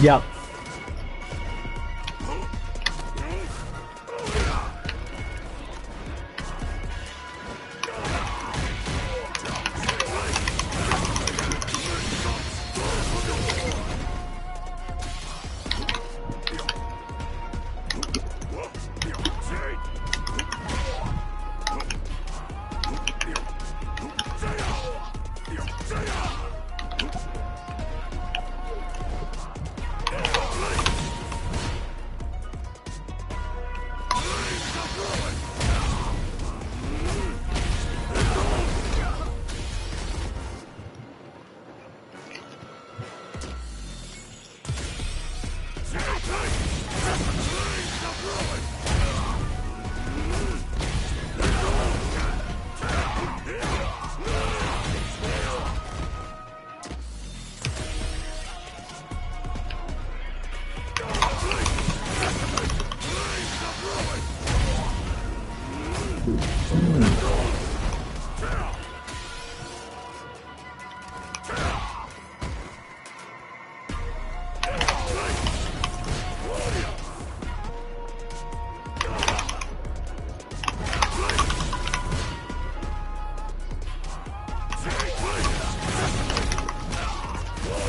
Yep.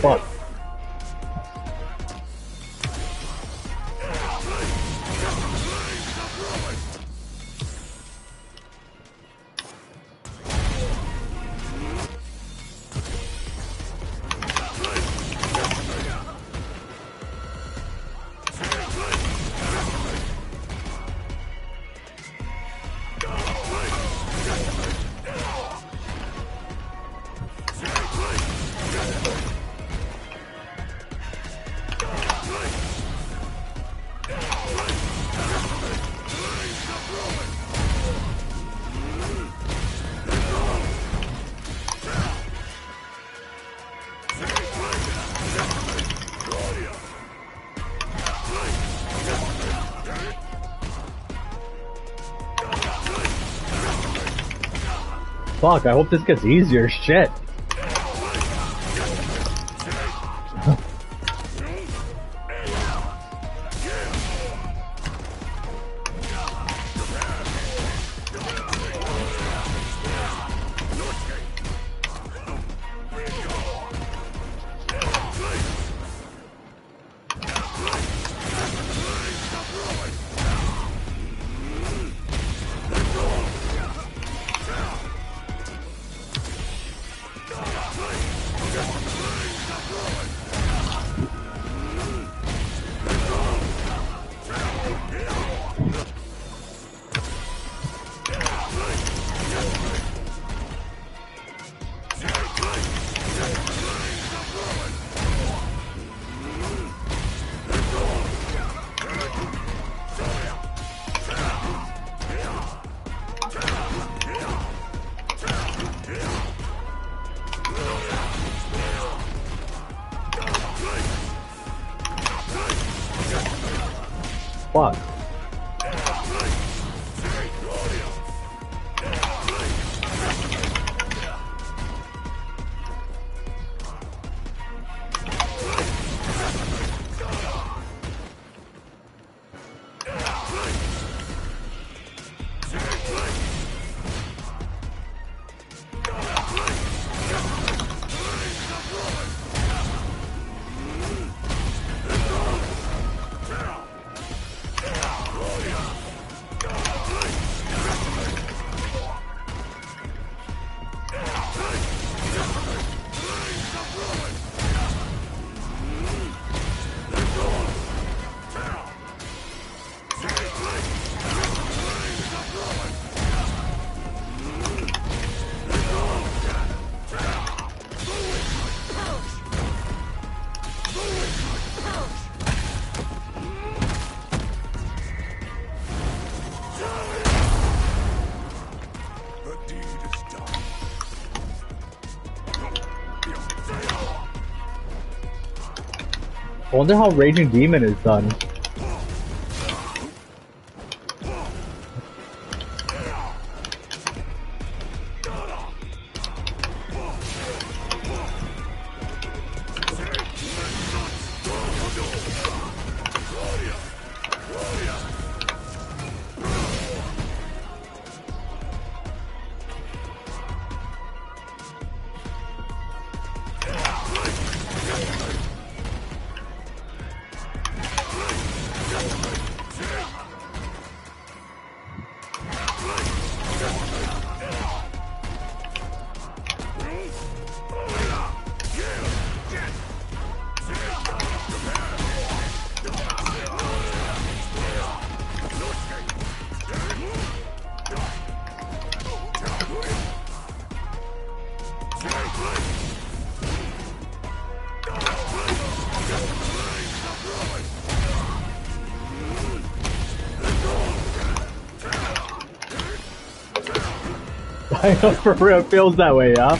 Fuck. Fuck, I hope this gets easier. Shit. Fuck. I wonder how Raging Demon is done. I know, for real, it feels that way, yeah?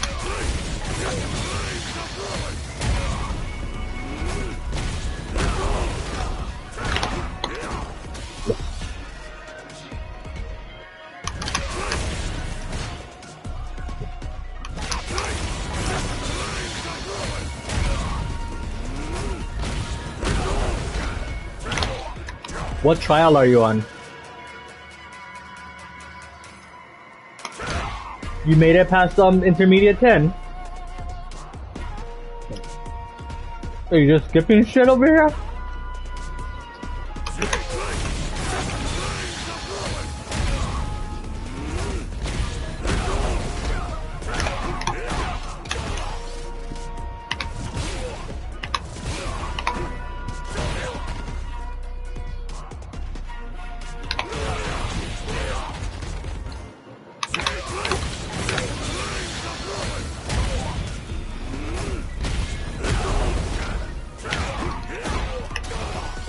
What trial are you on? You made it past intermediate 10? Are you just skipping shit over here?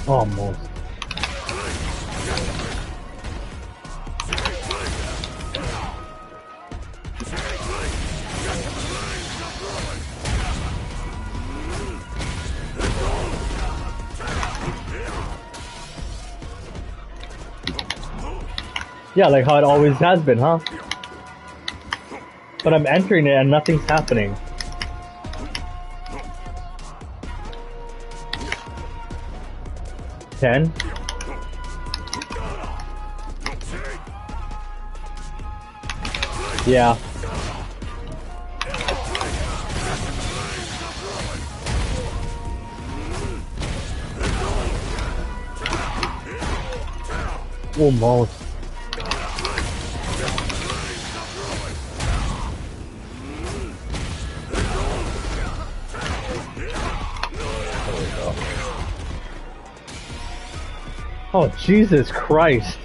Almost. Yeah, like how it always has been, huh? But I'm entering it and nothing's happening. Ten? Yeah. Almost. Oh, Jesus Christ.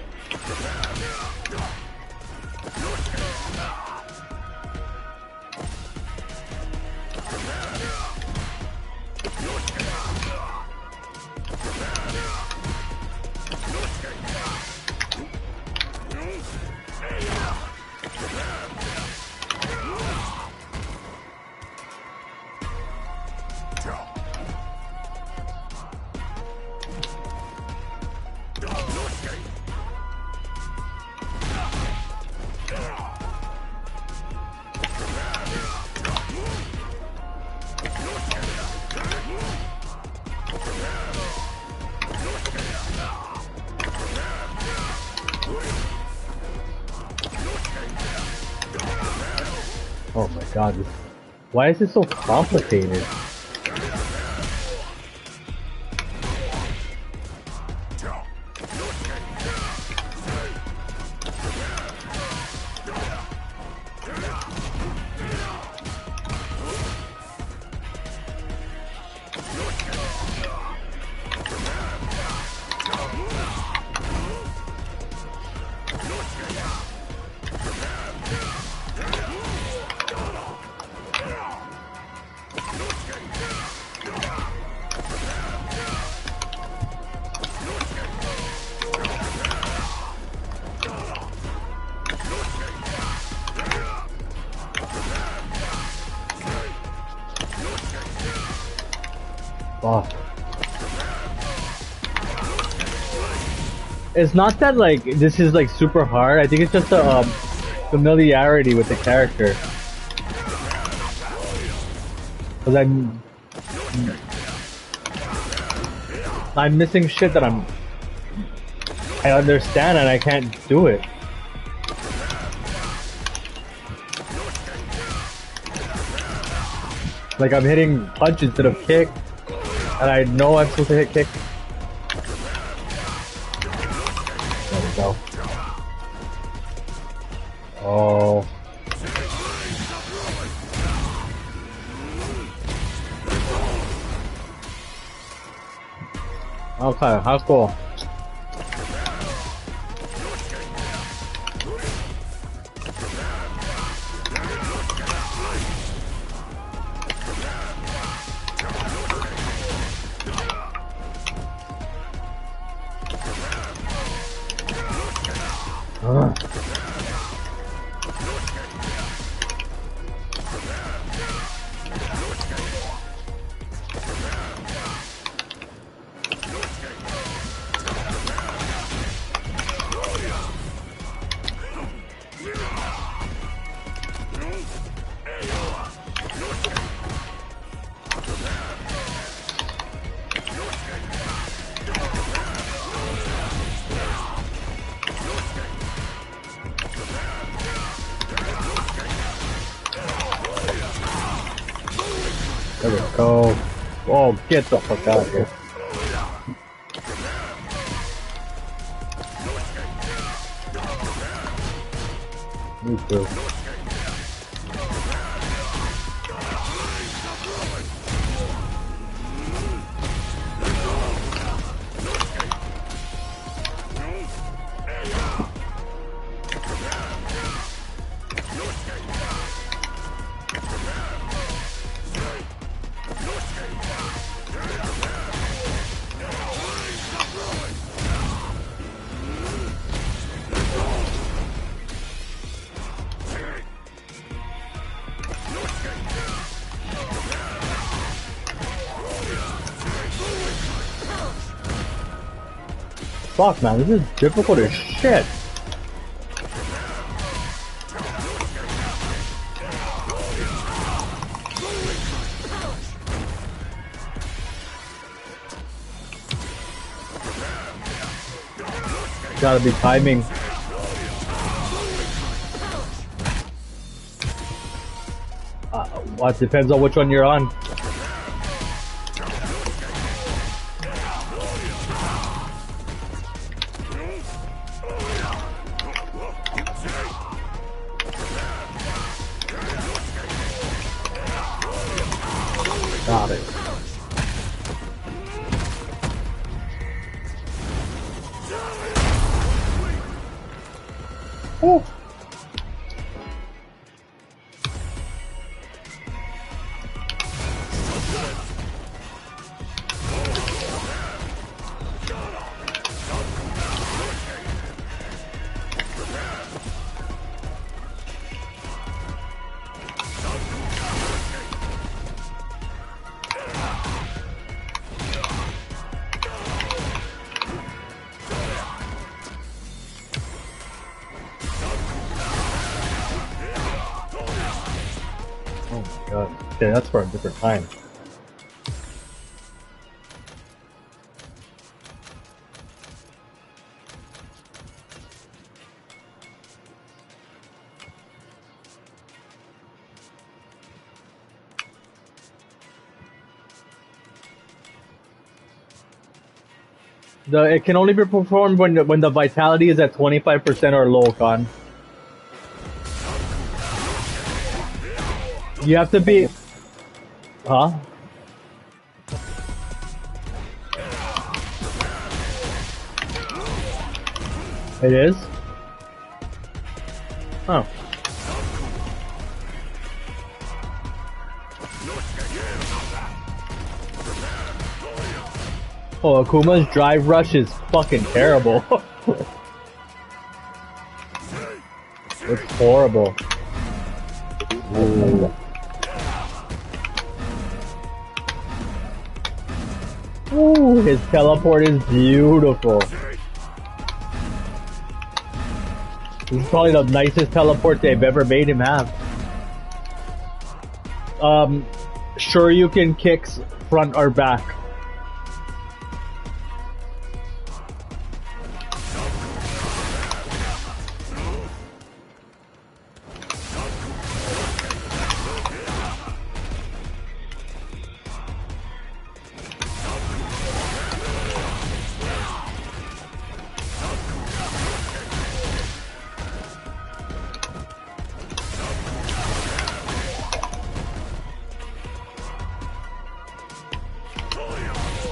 Oh my god, why is this so complicated? Fuck. It's not that like this is like super hard. I think it's just a familiarity with the character. Cause I'm missing shit that I understand and I can't do it. Like I'm hitting punch instead of kick, and I know I'm supposed to hit kick. There we go. Oh. Okay, how cool. There we go. Oh, get the fuck out of here. Me too. Fuck, man, this is difficult as shit. Gotta be timing. Well, it depends on which one you're on. Got it. Oh. Oh my god. Yeah, that's for a different time. It can only be performed when the vitality is at 25% or low, Con. You have to be... Huh? It is? Oh. Oh, Akuma's drive rush is fucking terrible. It's horrible. Ooh. Ooh, his teleport is beautiful. This is probably the nicest teleport they've ever made him have. Sure you can kicks front or back.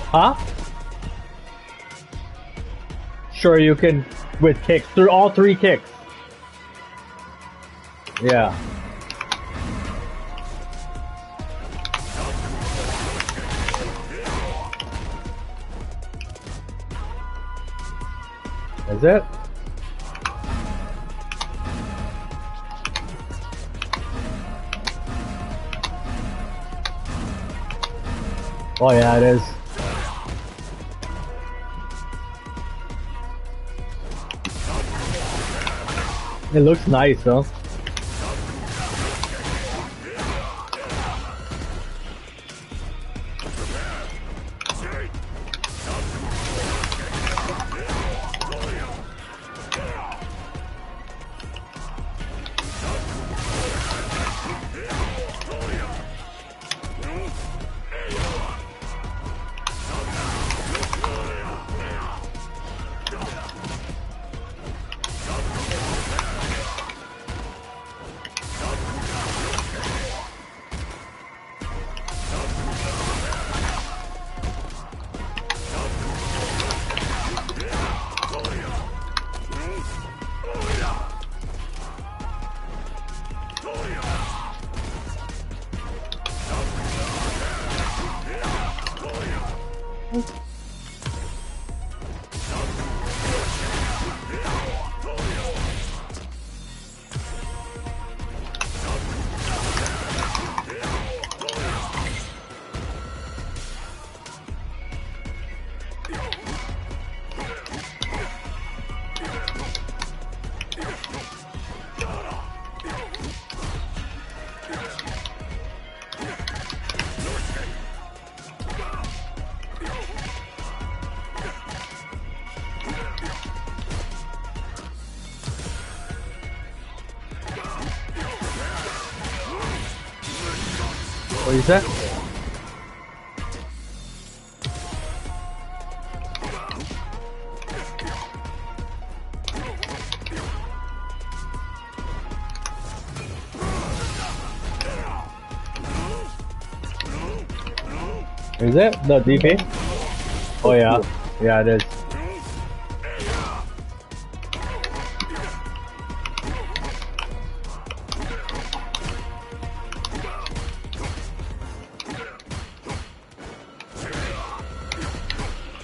Huh? Sure you can with kicks through all three kicks. Yeah. Is it? Oh yeah, it is. It looks nice, though. What you said? Is it? The DP? Oh yeah. Yeah, it is.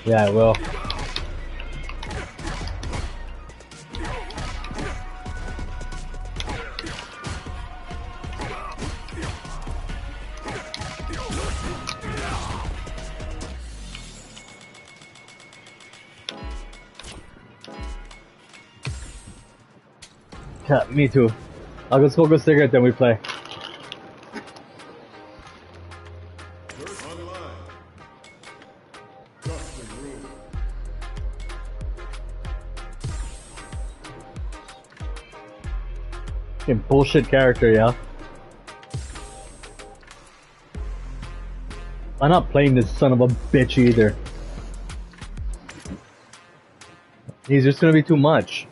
Yeah, it will. Yeah, me too. I'll go smoke a cigarette, then we play. Fucking bullshit character, yeah? I'm not playing this son of a bitch either. He's just gonna be too much.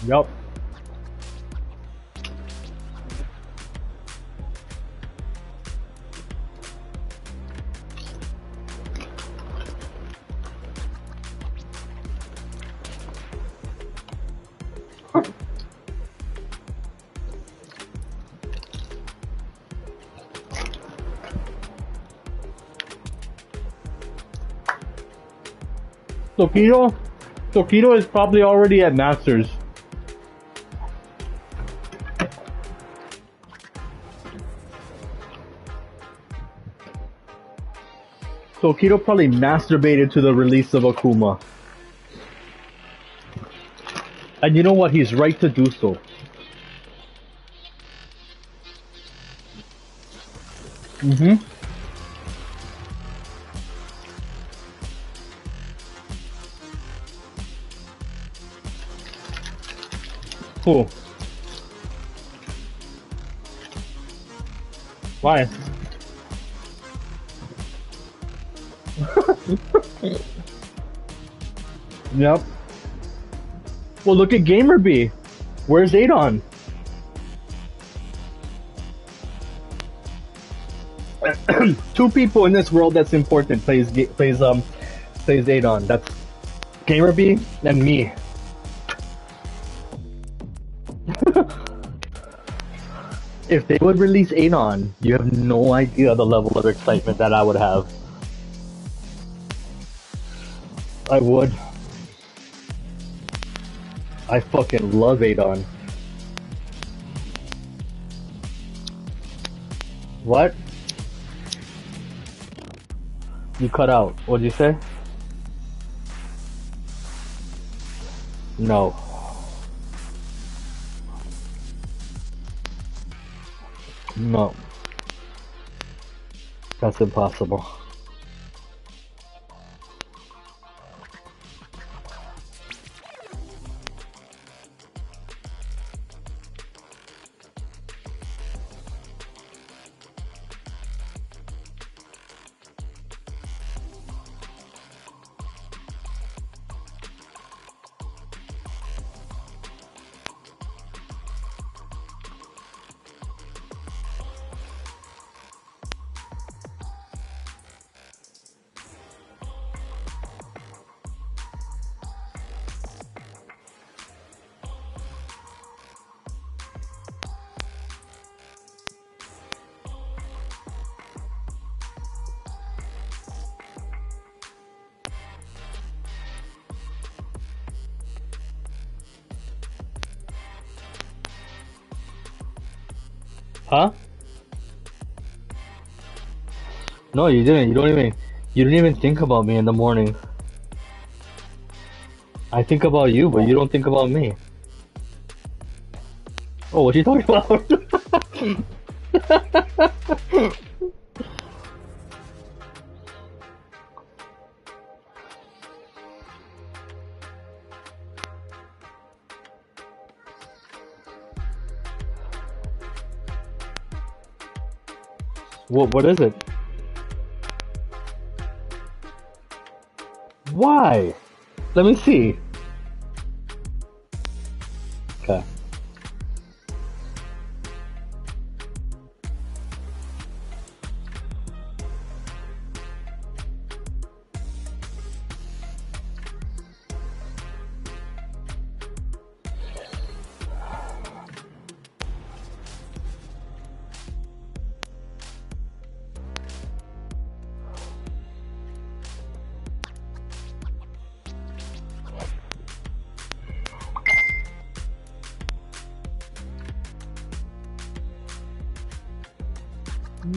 Yup. Tokido is probably already at Masters. Tokido probably masturbated to the release of Akuma. And you know what? He's right to do so. Mm-hmm. Cool. Why? Yep. Well, look at GamerB. Where's Adon? Two people in this world that's important plays Adon. That's GamerB and me. If they would release Adon, you have no idea the level of excitement that I would have. I would. I fucking love Adon. What? You cut out. What'd you say? No. No. That's impossible. Huh? No, you didn't. You didn't even think about me in the morning. I think about you, but you don't think about me. Oh, what are you talking about? What is it? Why? Let me see. Okay.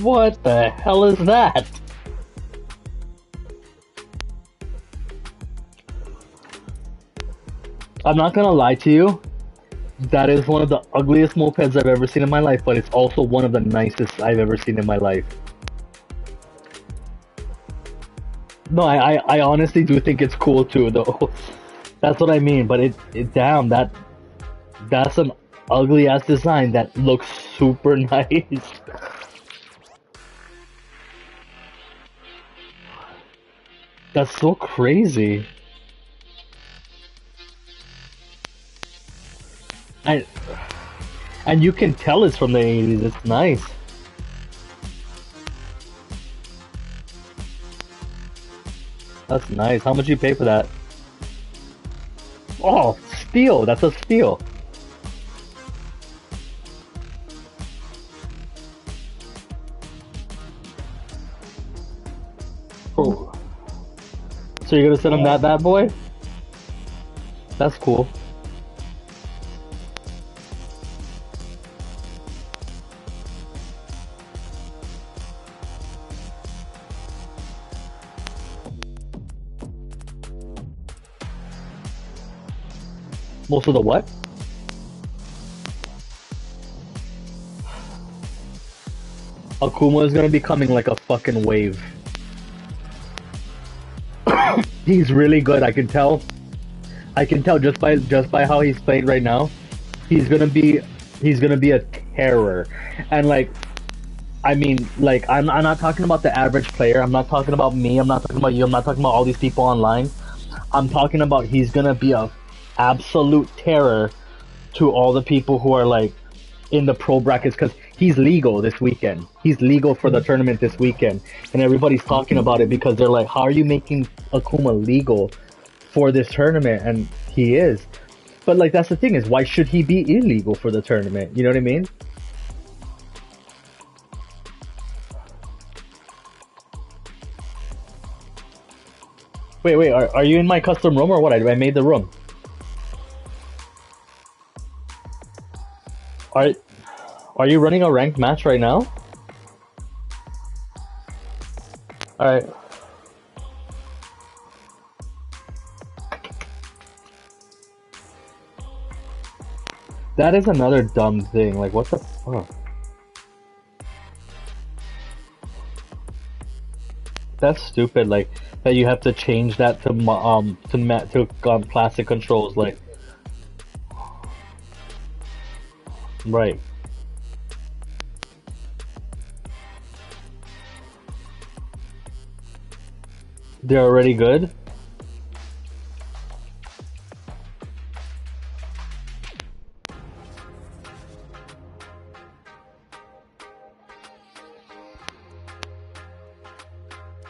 What the hell is that? I'm not gonna lie to you. That is one of the ugliest mopeds I've ever seen in my life, but it's also one of the nicest I've ever seen in my life. No, I honestly do think it's cool too, though. That's what I mean. But damn, that's an ugly ass design that looks super nice. That's so crazy. And and you can tell it's from the 80s. It's nice. That's nice. How much you pay for that? Oh, steel. That's a steal. Oh. So you're gonna send him that bad boy? That's cool. Most of the what? Akuma is gonna be coming like a fucking wave. He's really good. I can tell. I can tell just by how he's playing right now. He's gonna be he's gonna be a terror. And like I mean, like I'm not talking about the average player. I'm not talking about me. I'm not talking about you. I'm not talking about all these people online. I'm talking about he's gonna be a absolute terror to all the people who are like in the pro brackets because he's legal this weekend. He's legal for the tournament this weekend, and everybody's talking about it because they're like, "How are you making Akuma legal for this tournament?" And he is. But like that's the thing is, why should he be illegal for the tournament? You know what I mean? Wait, are you in my custom room or what? I made the room. Are are you running a ranked match right now? All right. That is another dumb thing. Like, what the fuck? That's stupid. Like that you have to change that to classic controls. Like, right? They're already good.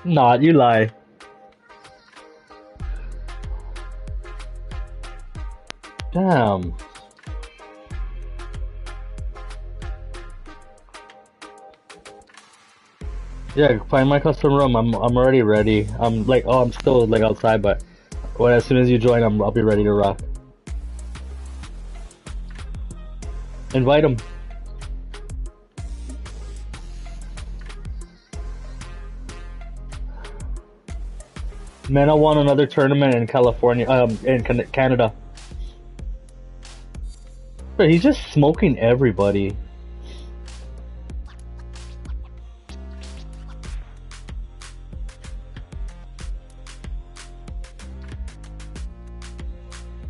Not you lie. Damn. Yeah, find my custom room. I'm already ready. I'm like, oh, I'm still like outside, but when as soon as you join, I'll be ready to rock. Invite him. Mena won another tournament in California, in Canada. Bro, he's just smoking everybody.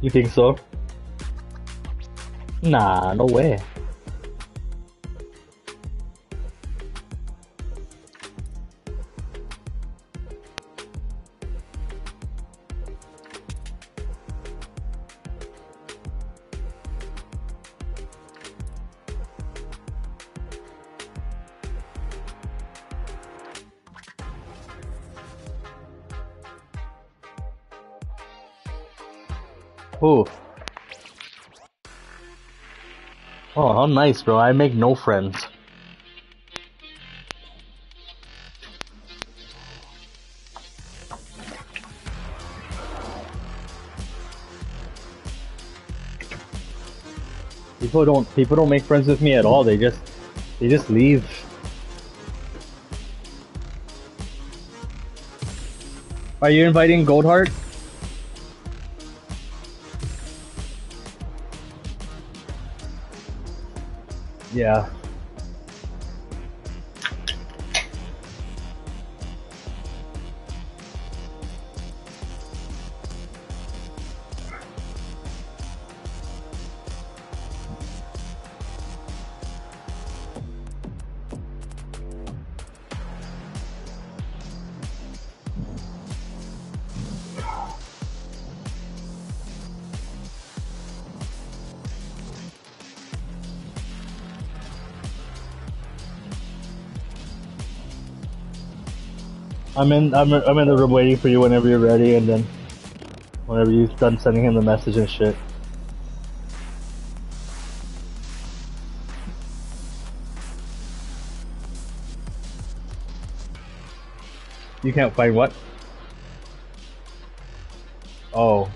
You think so? Nah, no way. Who? Oh, how nice, bro. I make no friends. People don't make friends with me at all. They just leave. Are you inviting Goldheart? Yeah. I'm in the room waiting for you whenever you're ready, and then whenever you're done sending him the message and shit. You can't find what? Oh.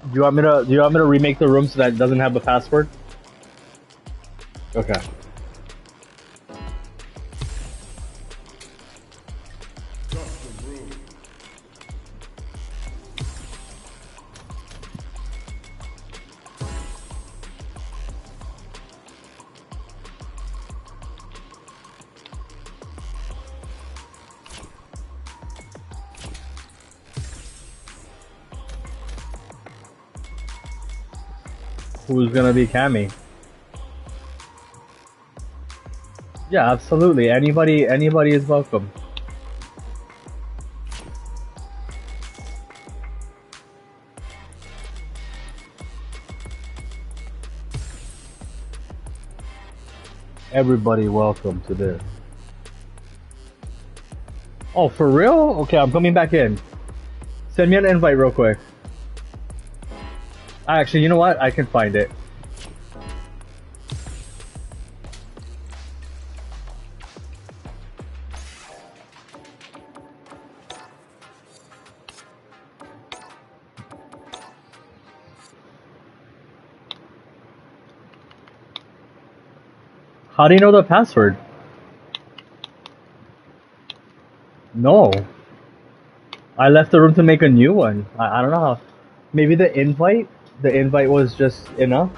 Do you want me to remake the room so that it doesn't have a password? Okay. Who's gonna be Cammy? Yeah, absolutely. Anybody is welcome. Everybody welcome to this. Oh, for real? Okay, I'm coming back in. Send me an invite real quick. Actually, you know what? I can find it. How do you know the password? No. I left the room to make a new one. I don't know how. Maybe the invite was just enough?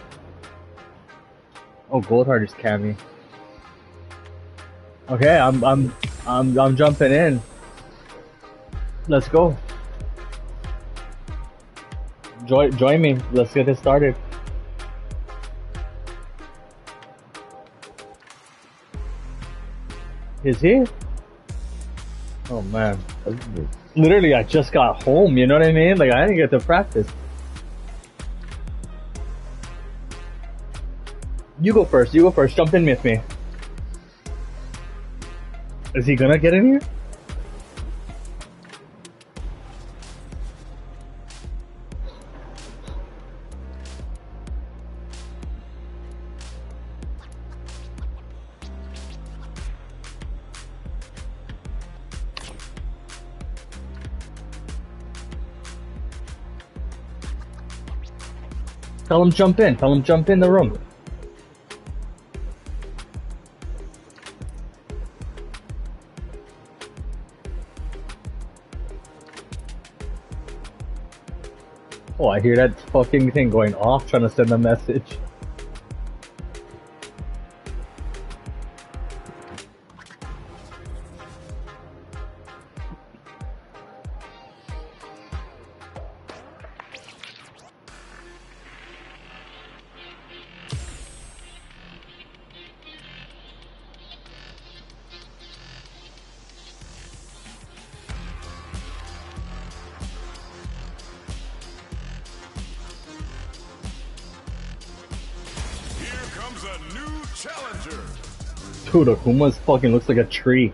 Oh, Goldheart is Cammy. Okay, I'm jumping in. Let's go. Join me. Let's get this started. Is he? Oh man. Literally, I just got home, you know what I mean? Like, I didn't get to practice. You go first, jump in with me. Is he gonna get in here? Tell him jump in the room. Oh, I hear that fucking thing going off trying to send a message. A new challenger. Dude, Akuma's fucking looks like a tree.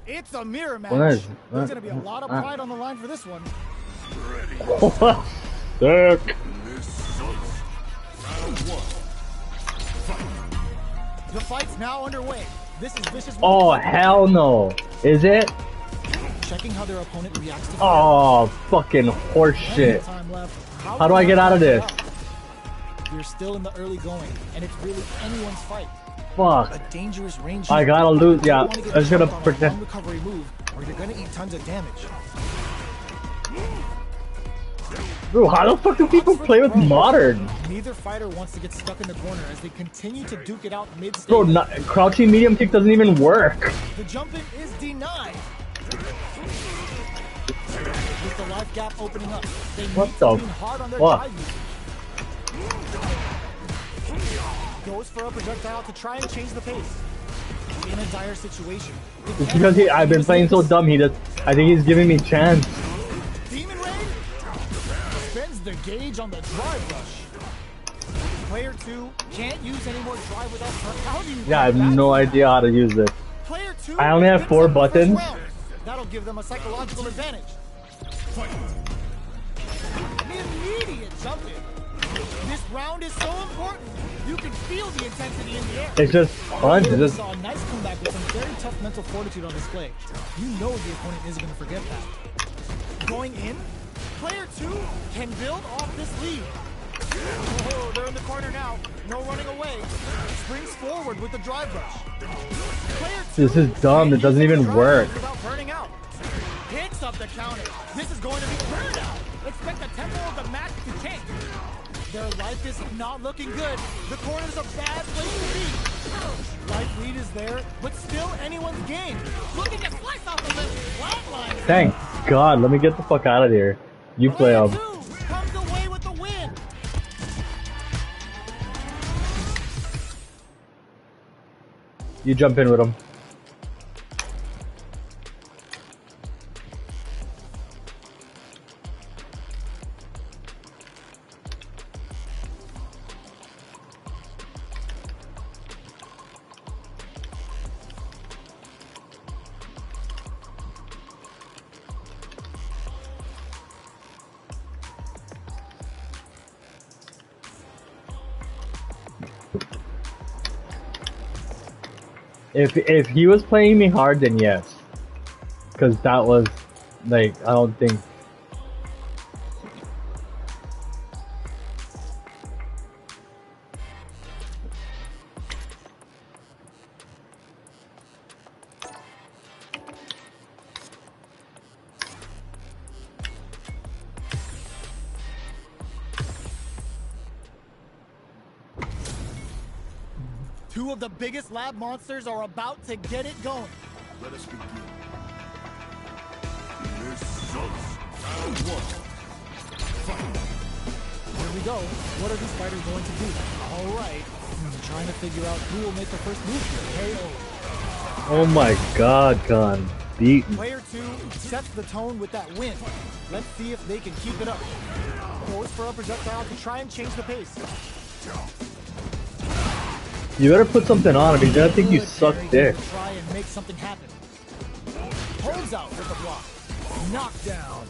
It's a mirror match. There's gonna be a lot of pride on the line for this one. Ready. Sick. Round one. The fight's now underway. This is vicious. Oh, hell no. Is it? Checking how their opponent reacts to Oh, fucking horseshit. time left. How do I get out of this? You're still in the early going, and it's really anyone's fight. Fuck. A dangerous range. I gotta lose. Yeah, I was gonna pretend. Recovery move, or you're gonna eat tons of damage. Bro, how the fuck do people play with modern? Neither fighter wants to get stuck in the corner as they continue to duke it out mid-stage. Bro, crouching medium kick doesn't even work. The jumping is denied. With the life gap opening up, they What need the to lean hard on their fuck? drive use. Goes for a projectile to try and change the pace. In a dire situation. It's because I've been playing so dumb. I think he's giving me chance. Demon Rain spends the gauge on the drive rush. Player 2 can't use any more drive without turn. How do you? Yeah, I have no idea how to use this. Player 2 I only have picks 4 up the first buttons. round. That'll give them a psychological advantage. Immediate jump in. This round is so important. You can feel the intensity in the air. It's just punch. It's just... saw a nice comeback with some very tough mental fortitude on display. You know the opponent isn't going to forget that. Going in, player 2 can build off this lead. Oh, they're in the corner now. No running away. Springs forward with the drive rush. Player 2 This is dumb. It doesn't even work. without burning out. Picks up the counter. This is going to be burned out. Expect the tempo of the match to change. Their life is not looking good. The corner's a bad place to be. Life lead is there, but still anyone's game. Looking to slice off the list. Flatline. Thank God. Let me get the fuck out of here. You play up. Comes away with the win. You jump in with him. If he was playing me hard, then yes, because that was like I don't think. Two of the biggest lab monsters are about to get it going. Let us begin. Round one. Here we go. What are these fighters going to do? All right. Trying to figure out who will make the first move here. KO. Oh my God, Gon, beaten. Player 2 sets the tone with that win. Let's see if they can keep it up. Goes for a projectile to try and change the pace. You better put something on him. He's gonna think you Good suck carry dick. to try and make something happen. Holds out with the block. Knockdown.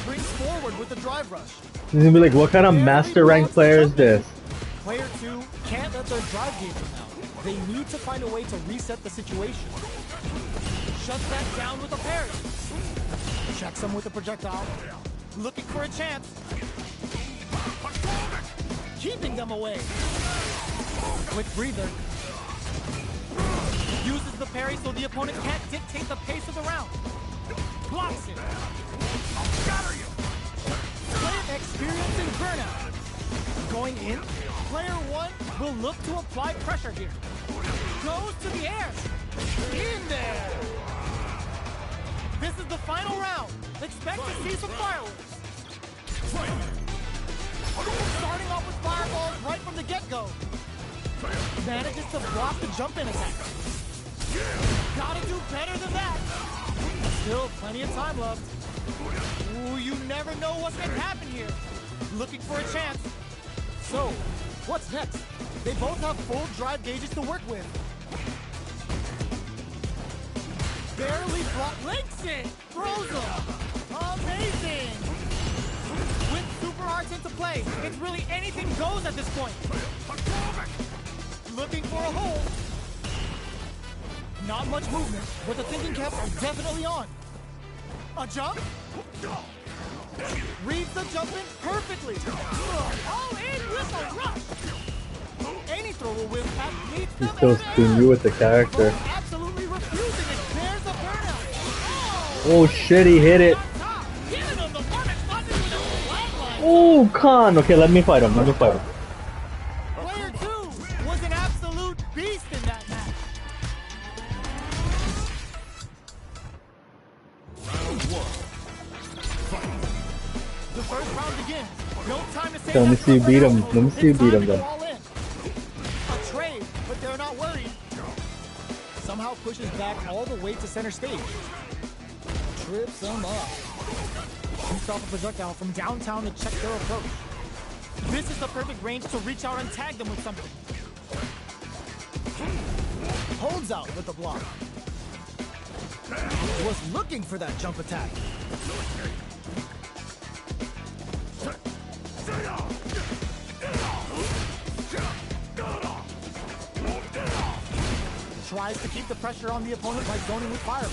Springs forward with the drive rush. He's gonna be like, what kind of master rank player is this? Player 2 can't let their drive game from out. They need to find a way to reset the situation. Shuts that down with a parry. Checks him with a projectile. Looking for a chance. Keeping them away. Quick breather. Uses the parry so the opponent can't dictate the pace of the round. blocks it. Player experiencing burnout. Going in, player 1 will look to apply pressure here. Goes to the air. In there. This is the final round. Expect to see some fireworks. Starting off with fireballs right from the get-go. Manages to block the jump-in attack. Gotta do better than that. Still plenty of time left. Ooh, you never know what's gonna happen here. Looking for a chance. So, what's next? They both have full drive gauges to work with. Barely block, links it, throws them. Amazing. With super arts into play, it's really anything goes at this point. Looking for a hole. Not much movement, but the thinking caps are definitely on. A jump? Reads the jump in perfectly. All in with a rush. Any throw will win at meets He's them so and screwing you with the character. absolutely refusing it. There's a burnout. Oh shit, he hit it. Giving him the perfect button with a flatline. Oh, Khan. Okay, let me fight him. Let me fight him. Player 2 was an absolute beast in that match. The first round begins. No time to say Let me see you beat him. Let me see you beat him then. A trade, but they're not worried. Somehow pushes back all the way to center stage. Trips them up. Shoots off a projectile from downtown to check their approach. This is the perfect range to reach out and tag them with something. Holds out with the block. Was looking for that jump attack. Tries to keep the pressure on the opponent by zoning with fireball.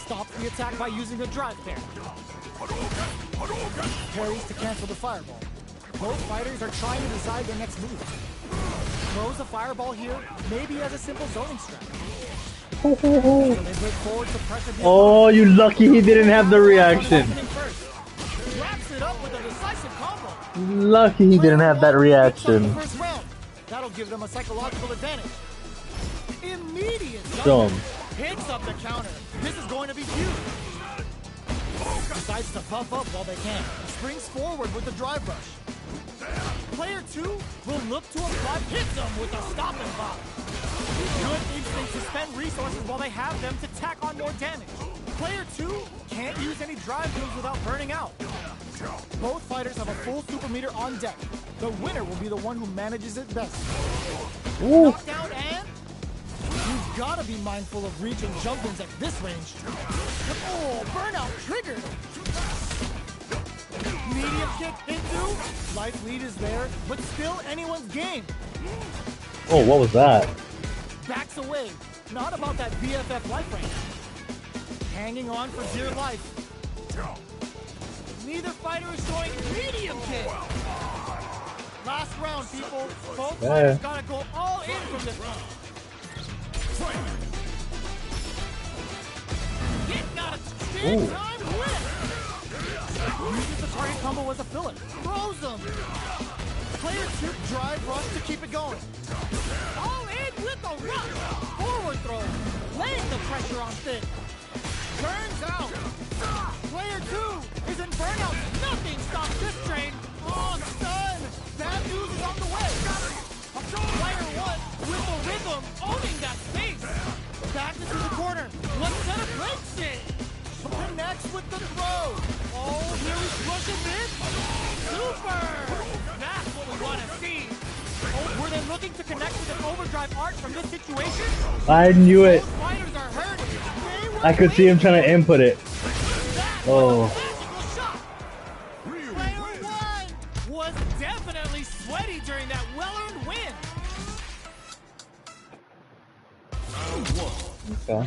Stops the attack by using a drive pair. Parries to cancel the fireball. Both fighters are trying to decide their next move. Throws a fireball here, maybe as a simple zoning strategy. So they break forward to pressure the Oh, you lucky he didn't have the reaction. Wraps it up with a decisive combo. Lucky he didn't have that reaction. First round. That'll give them a psychological advantage. Immediate Show him. hits up the counter. This is going to be huge. Decides to puff up while they can. Springs forward with the drive rush. Player 2 will look to apply hit them with a stop and pop. Good instinct to spend resources while they have them to tack on more damage. Player 2 can't use any drive moves without burning out. Both fighters have a full super meter on deck. The winner will be the one who manages it best. Ooh. Knockdown and you've got to be mindful of reach and jump-ins at this range. Oh, burnout triggered. Medium kick into. Life lead is there, but still anyone's game. Oh, what was that? Backs away. Not about that BFF life range. Hanging on for dear life. Neither fighter is showing medium kick. Last round, people. Both fighters gotta go all in from this round. Getting out of big time win. Uses the target combo as a filler. Throws them. Player 2 drive rush to keep it going. All in with a rush. Forward throw. Laying the pressure on Thick. Turns out. Player 2 is in burnout. Nothing stops this train. Oh, stun. Bad news is on the way. Player 1 with the rhythm owning that space. Back into the corner. One set of breaks it. Connects with the throw. Oh, here he's rushing in. Super. That's what we want to see. Oh, were they looking to connect with an overdrive art from this situation? I knew it. Both fighters are hurting. I could see him trying to input it. Oh. Player 1 was definitely sweaty during that well-earned win. Okay.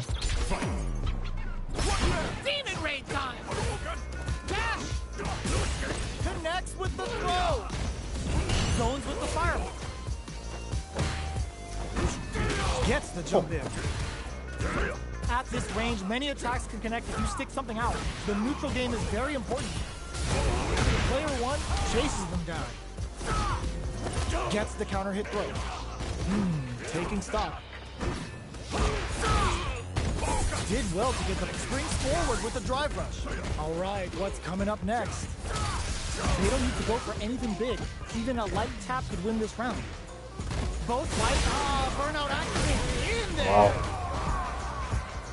Demon Raid time. Dash. Connects with the throw. Zones with the fireball. Gets the jump in. At this range, many attacks can connect if you stick something out. The neutral game is very important. Player 1 chases them down. Gets the counter hit throw. Taking stock. Did well to get the springs forward with the drive rush. All right, what's coming up next? They don't need to go for anything big. Even a light tap could win this round. Both light, burnout activated in there. Wow.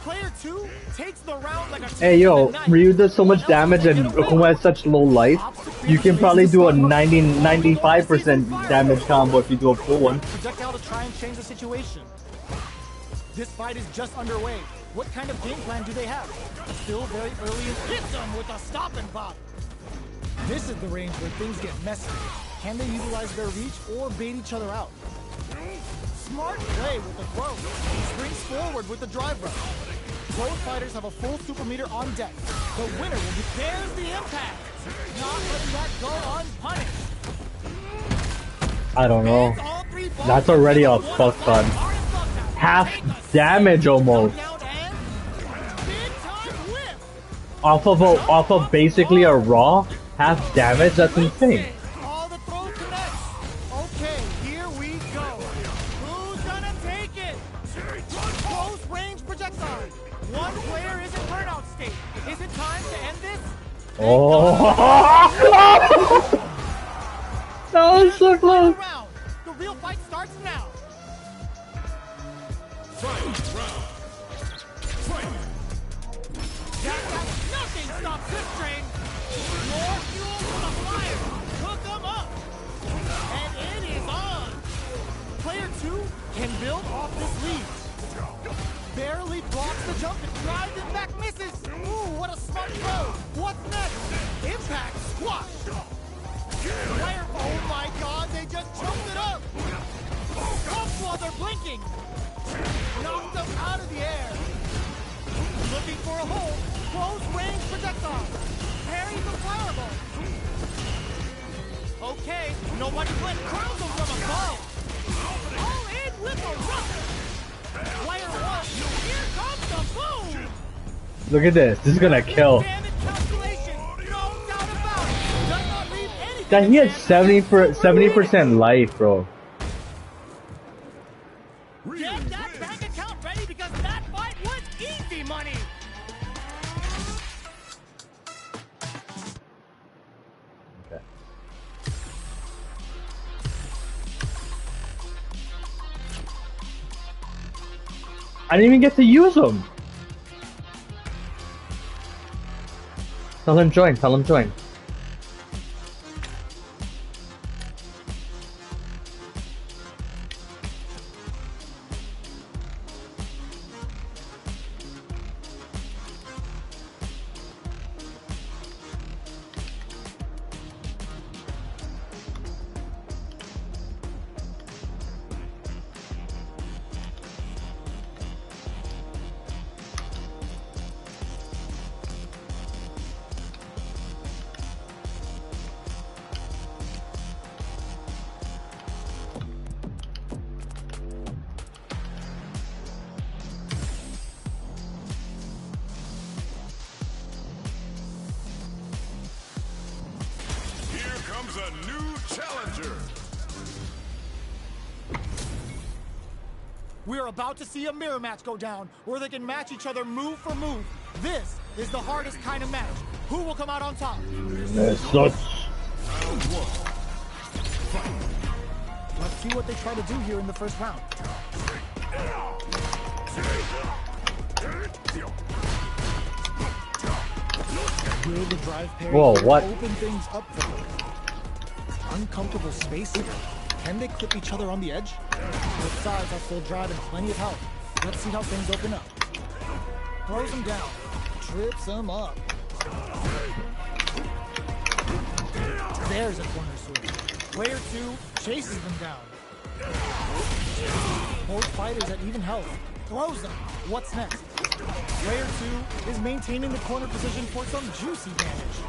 Player 2 takes the round like a Hey yo, Ryu does so much damage and Okuma has such low life. You can probably do a 95% damage combo if you do a full one. Projectile to try and change the situation. This fight is just underway. What kind of game plan do they have? Still very early and hits them with a stop and pop. This is the range where things get messy. Can they utilize their reach or bait each other out? Smart play with the throw. Springs forward with the drive rush. Both fighters have a full super meter on deck. The winner will be... There's the impact! Not letting that go unpunished. I don't know. That's already a fuck ton. Half damage almost. Off of basically a raw, half damage, that's insane. All the throw connects. Okay, here we go. Who's gonna take it? Close range projectile. One player is in burnout state. Is it time to end this? Oh! That was so close. The real fight starts now. Nothing stops this train. More fuel for the flyer. Hook them up. And it is on. Player 2 can build off this lead. Barely blocks the jump and drives it back, misses. Ooh, what a smart throw. What's next? Impact squash. Player, oh my god, they just choked it up. Up while they're blinking. Knocked them out of the air. Looking for a hole. Close range projectile. Parries the fireball. Okay, nobody went. Crowns them from above. All in with a rush. Player 1, here comes the boom. Look at this. This is gonna kill. Damage calculation. No doubt about it. Does not leave anything. That he had 70% life, bro. Get that bank account ready because that fight was easy money. Okay. I didn't even get to use them. Tell him join. Tell him join. A new challenger. We're about to see a mirror match go down, where they can match each other move for move. This is the hardest kind of match. Who will come out on top? That sucks. Let's see what they try to do here in the first round. Will the drive parry what? open things up for them? Uncomfortable space here. Can they clip each other on the edge? Both sides have full drive and plenty of health. Let's see how things open up. Throws him down. Trips him up. There's a corner switch. Player 2 chases them down. Both fighters at even health. Throws them. What's next? Player 2 is maintaining the corner position for some juicy damage.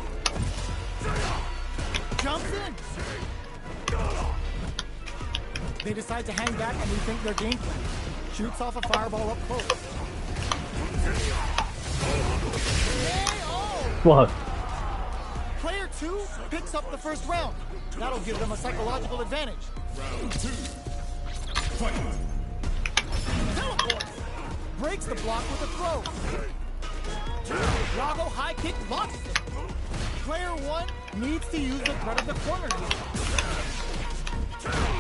Jumps in. They decide to hang back and rethink their game plan. Shoots off a fireball up close. Fuck. Player 2 picks up the first round. That'll give them a psychological advantage. Round 2. Fight. Teleport! Breaks the block with a throw. Drago high kick blocks them. Player 1 needs to use the threat of the corner here.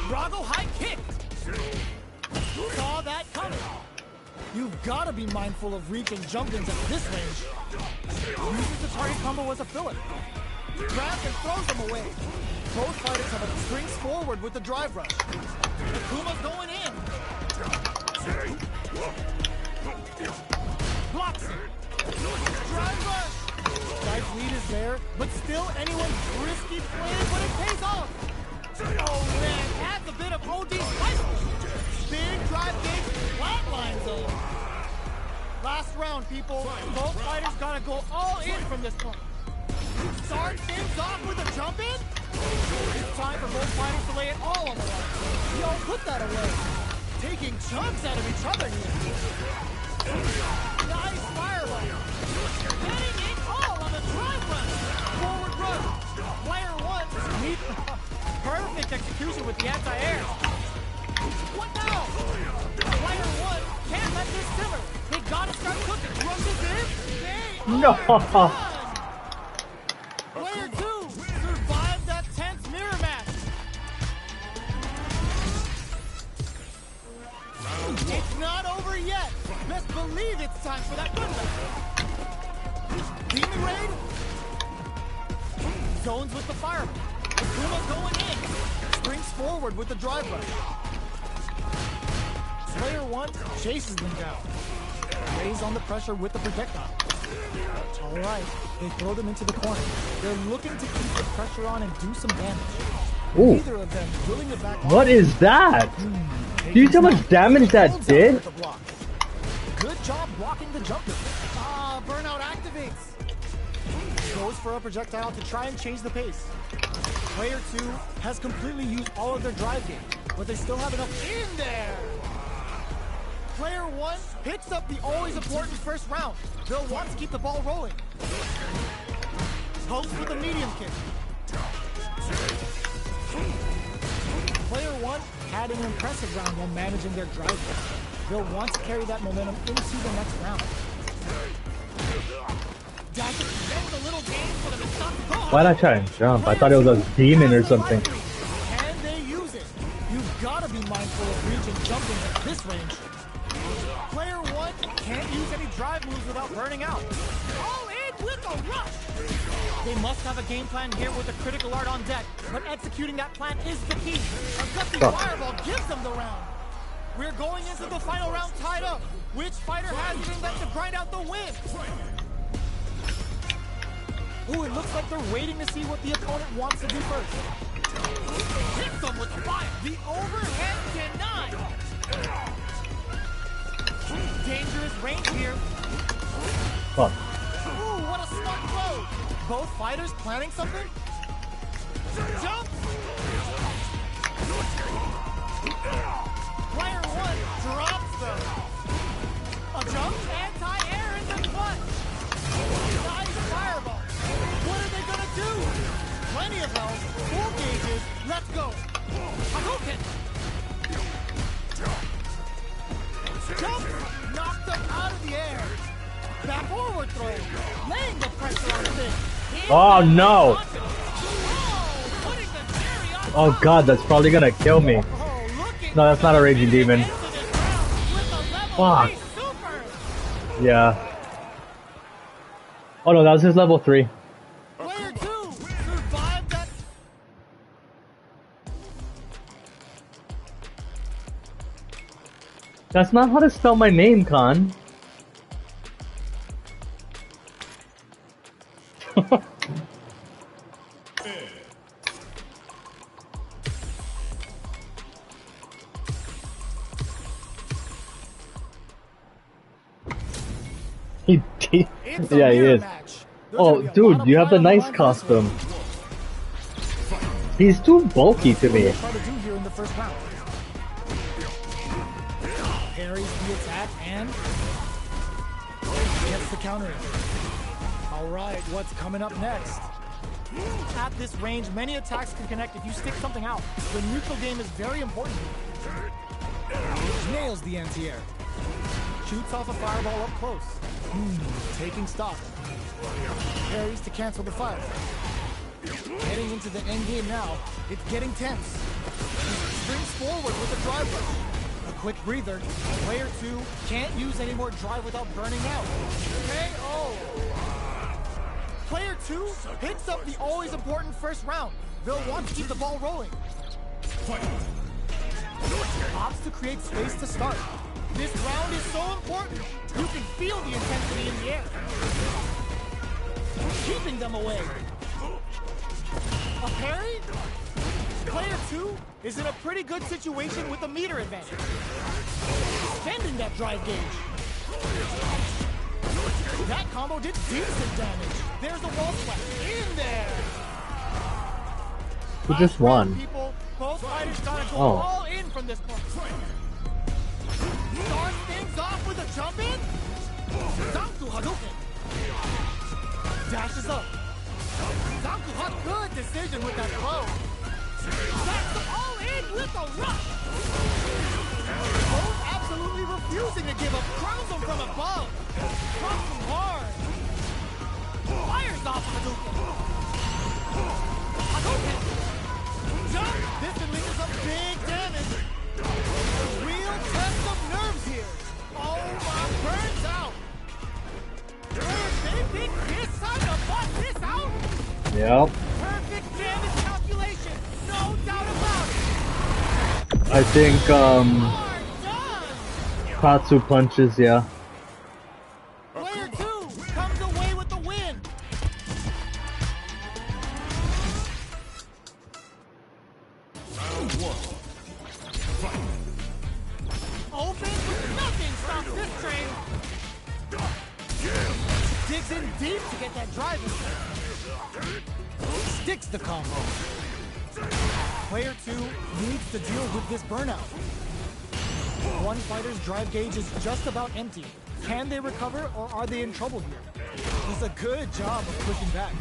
Drago high kick! Saw that coming. You've got to be mindful of reach and jump-ins at this range. Uses the target combo as a filler. Grabs and throws them away. Both fighters have a strings forward with the drive rush. Akuma's going in. Blocks it. Drive rush. Guy's lead is there, but still anyone's risky play, but it pays off. Oh man, adds a bit of OD cycle. Big drive gauge flatline zone. Last round, people. Both fighters gotta go all in from this point. Start things off with a jump in. It's time for both fighters to lay it all on the line. Yo, put that away. Taking chunks out of each other here. Nice fireball. Getting it all on the drive run. Forward run. Player 1 needs perfect execution with the anti-air. What now? Player 1 can't let this simmer. They gotta start cooking. Rushes in. No. Player 2 survived that tense mirror match. It's not over yet. Best believe it's time for that comeback. Demon Raid. Zones with the fireball. Akuma's going in. Springs forward with the drive rush. Player 1 chases them down. Lays on the pressure with the projectile. All right, they throw them into the corner. They're looking to keep the pressure on and do some damage. Ooh. Neither of them willing to back off. What is that? Do you see how much damage that did? Good job blocking the jumper. Burnout activates. Goes for a projectile to try and change the pace. Player 2 has completely used all of their drive game, but they still have enough in there. Player 1 picks up the always important first round. They'll want to keep the ball rolling. Pokes with a medium kick. Player 1 had an impressive round while managing their drive game. They'll want to carry that momentum into the next round. A little game for them to stop the goal. Why'd I try and jump? I thought it was a demon or something. And they use it. You've got to be mindful of reach and jumping at this range. Player 1 can't use any drive moves without burning out. All in with a rush. They must have a game plan here with a critical art on deck, but executing that plan is the key. A gutsy fireball gives them the round. We're going into the final round tied up. Which fighter has it in them to grind out the win? Ooh, it looks like they're waiting to see what the opponent wants to do first. Hits them with the fire. The overhead denied. Dangerous range here. Fuck. Ooh, what a smart throw. Both fighters planning something? Jump! Player 1 drops them. A jump, anti-air in the clutch. Nice fireball. What are they gonna do? Plenty of health, full gauges. Let's go. Hadouken. Jump! Knocked them out of the air. Back forward throw. Laying the pressure on Finn. Oh no! Oh god, that's probably gonna kill me. No, that's not a raging demon. Fuck. Yeah. Oh no, that was his level 3. Player 2 survived that. That's not how to spell my name, Khan. Yeah, he is. Oh, dude, you have the nice costume. He's too bulky to me. Parries the attack and Gets the counter. All right, what's coming up next? At this range, many attacks can connect if you stick something out. The neutral game is very important. Nails the anti-air. Shoots off a fireball up close. Taking stock. Parries to cancel the fire. Heading into the end game now. It's getting tense. Springs forward with a drive rush. A quick breather. Player 2 can't use any more drive without burning out. KO! Player 2 picks up the always important first round. They'll want to keep the ball rolling. Opts to create space to start. This round is so important. You can feel the intensity in the air. Keeping them away. A parry? Player 2 is in a pretty good situation with a meter advantage. Extending that drive gauge. That combo did decent damage. There's a wall sweat in there. Who just won? People, both fighters gotta go Oh. all in from this point. Starts things off with a jump in. Zanku Hadouken. Dashes up. Zanku had good decision with that blow. That's them all in with a rush. Both absolutely refusing to give up. Crowns them from above. Drops them hard. Fires off Hadouken. Hadouken. Jump. This delivers some big damage. A real test of nerves here. Oh my, burns out. They think this time to bust this out? Yep. Perfect damage calculation. No doubt about it. I think Hard done. Patsu punches, yeah. Player 2 comes away with the win. Round 1. Fight. Open with nothing stops this train. Digs in deep to get that drive in. Sticks the combo. Player 2 needs to deal with this burnout. One fighter's drive gauge is just about empty. Can they recover or are they in trouble here? Does a good job of pushing back.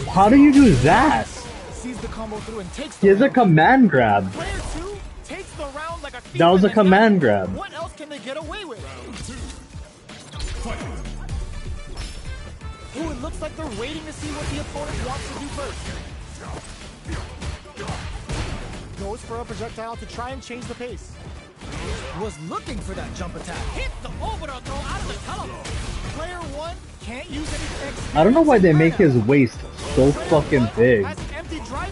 How do you do that? Sees the combo through and takes He the has a round. command grab. Player 2 takes the round like a thief That was in a the night. command grab. What else can they get away with? Round 2. Fight. Ooh, it looks like they're waiting to see what the opponent wants to do first. Goes for a projectile to try and change the pace. Was looking for that jump attack. Hit the overall throw out of the tunnel. Player 1 can't use any experience. I don't know why they make his burnout. waist so Player fucking 1 big. has an empty drive.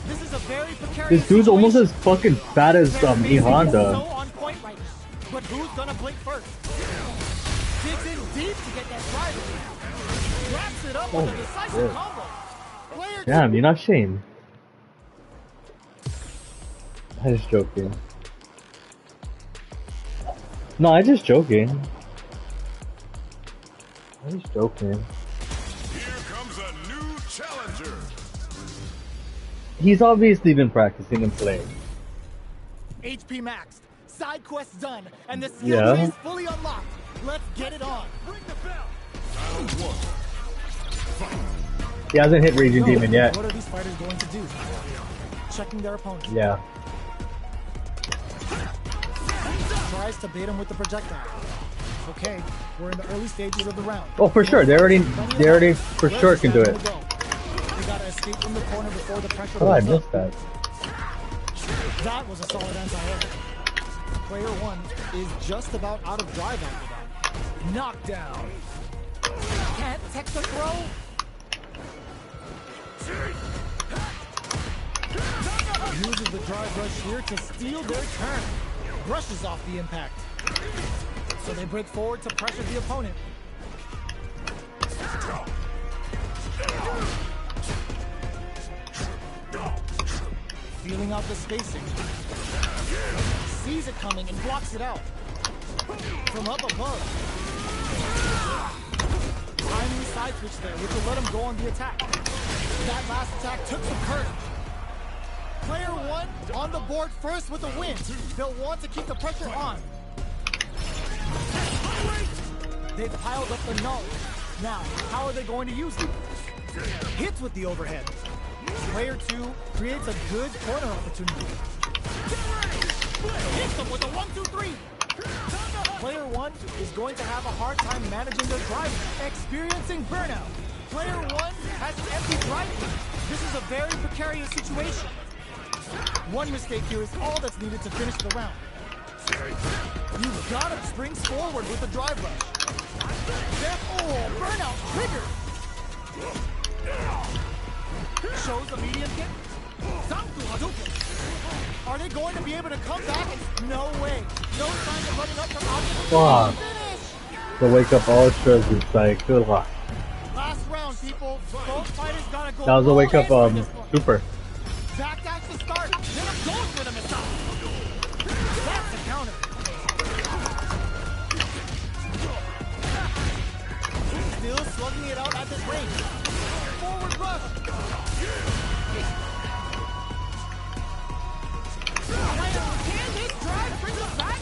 This is a very precarious This dude's almost as situation. fucking fat as Their E pacing is Honda. so on point right now. But who's gonna blink first? Digs in deep to get that drive. Wraps it up with a decisive shit. combo. Player Damn, you're not Shane. I'm just joking. No, I'm just joking. I'm just joking. Here comes a new challenger. He's obviously been practicing and playing. HP maxed, side quest done, and the skill Yeah. tree is fully unlocked. Let's get it on. Ring the bell. Round 1. Fight. He hasn't hit Raging Demon yet. What are these fighters going to do? Checking their opponent. Yeah. Tries to bait him with the projectile. Okay, we're in the early stages of the round. Oh, for sure. They already for sure can do it. We gotta escape from the corner before the pressure Oh, I builds up. missed that. That was a solid anti-air. Player 1 is just about out of drive after that. Knockdown. Can't tech the throw. Uses the drive rush here to steal their turn. Brushes off the impact. So they break forward to pressure the opponent. Feeling out the spacing. Sees it coming and blocks it out. From up above. Timing side switch there, which will let him go on the attack. That last attack took some courage. Player 1 on the board first with a win. They'll want to keep the pressure on. They've piled up the knowledge. Now, how are they going to use it? Hits with the overhead. Player 2 creates a good corner opportunity. Hits them with a 1-2-3. Player 1 is going to have a hard time managing their drive, experiencing burnout. Player 1 has an empty drive. This is a very precarious situation. One mistake here is all that's needed to finish the round. You've got to springs forward with the drive rush. Burnout triggered. Shows the medium kick. Are they going to be able to come back? No way. No sign of running up from Fuck. The wake up ultras is like, good luck. Last round, people. Both fighters gotta go. That was a wake up super. Backdash to start. Then I'm going for the missile. That's the counter. Still slugging it out at this range. Forward rush. Can this drive bring us back?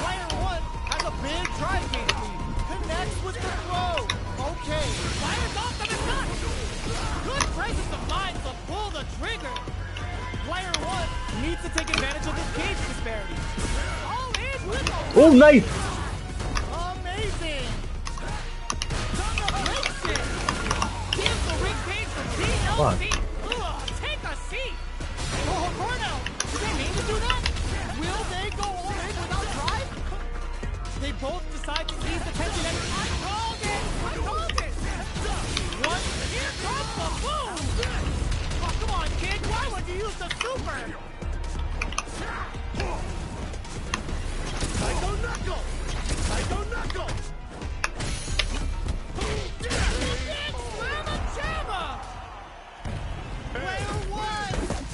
Player 1 has a big drive game lead. Connects with the throw. Okay. Fires off the shot. Good presence of mind to pull the trigger. Player 1 needs to take advantage of this cage disparity. All in with the Oh, nice! amazing. Breaks it. Gives the ring cage the TLC. Take a seat. Oh, burnout. Did they mean to do that? Will they go all in without drive? They both decide to ease the tension and I called it! One, here comes the boom! Oh, come on, kid, why would you use the super? Psycho knuckle! Psycho knuckle! Player 1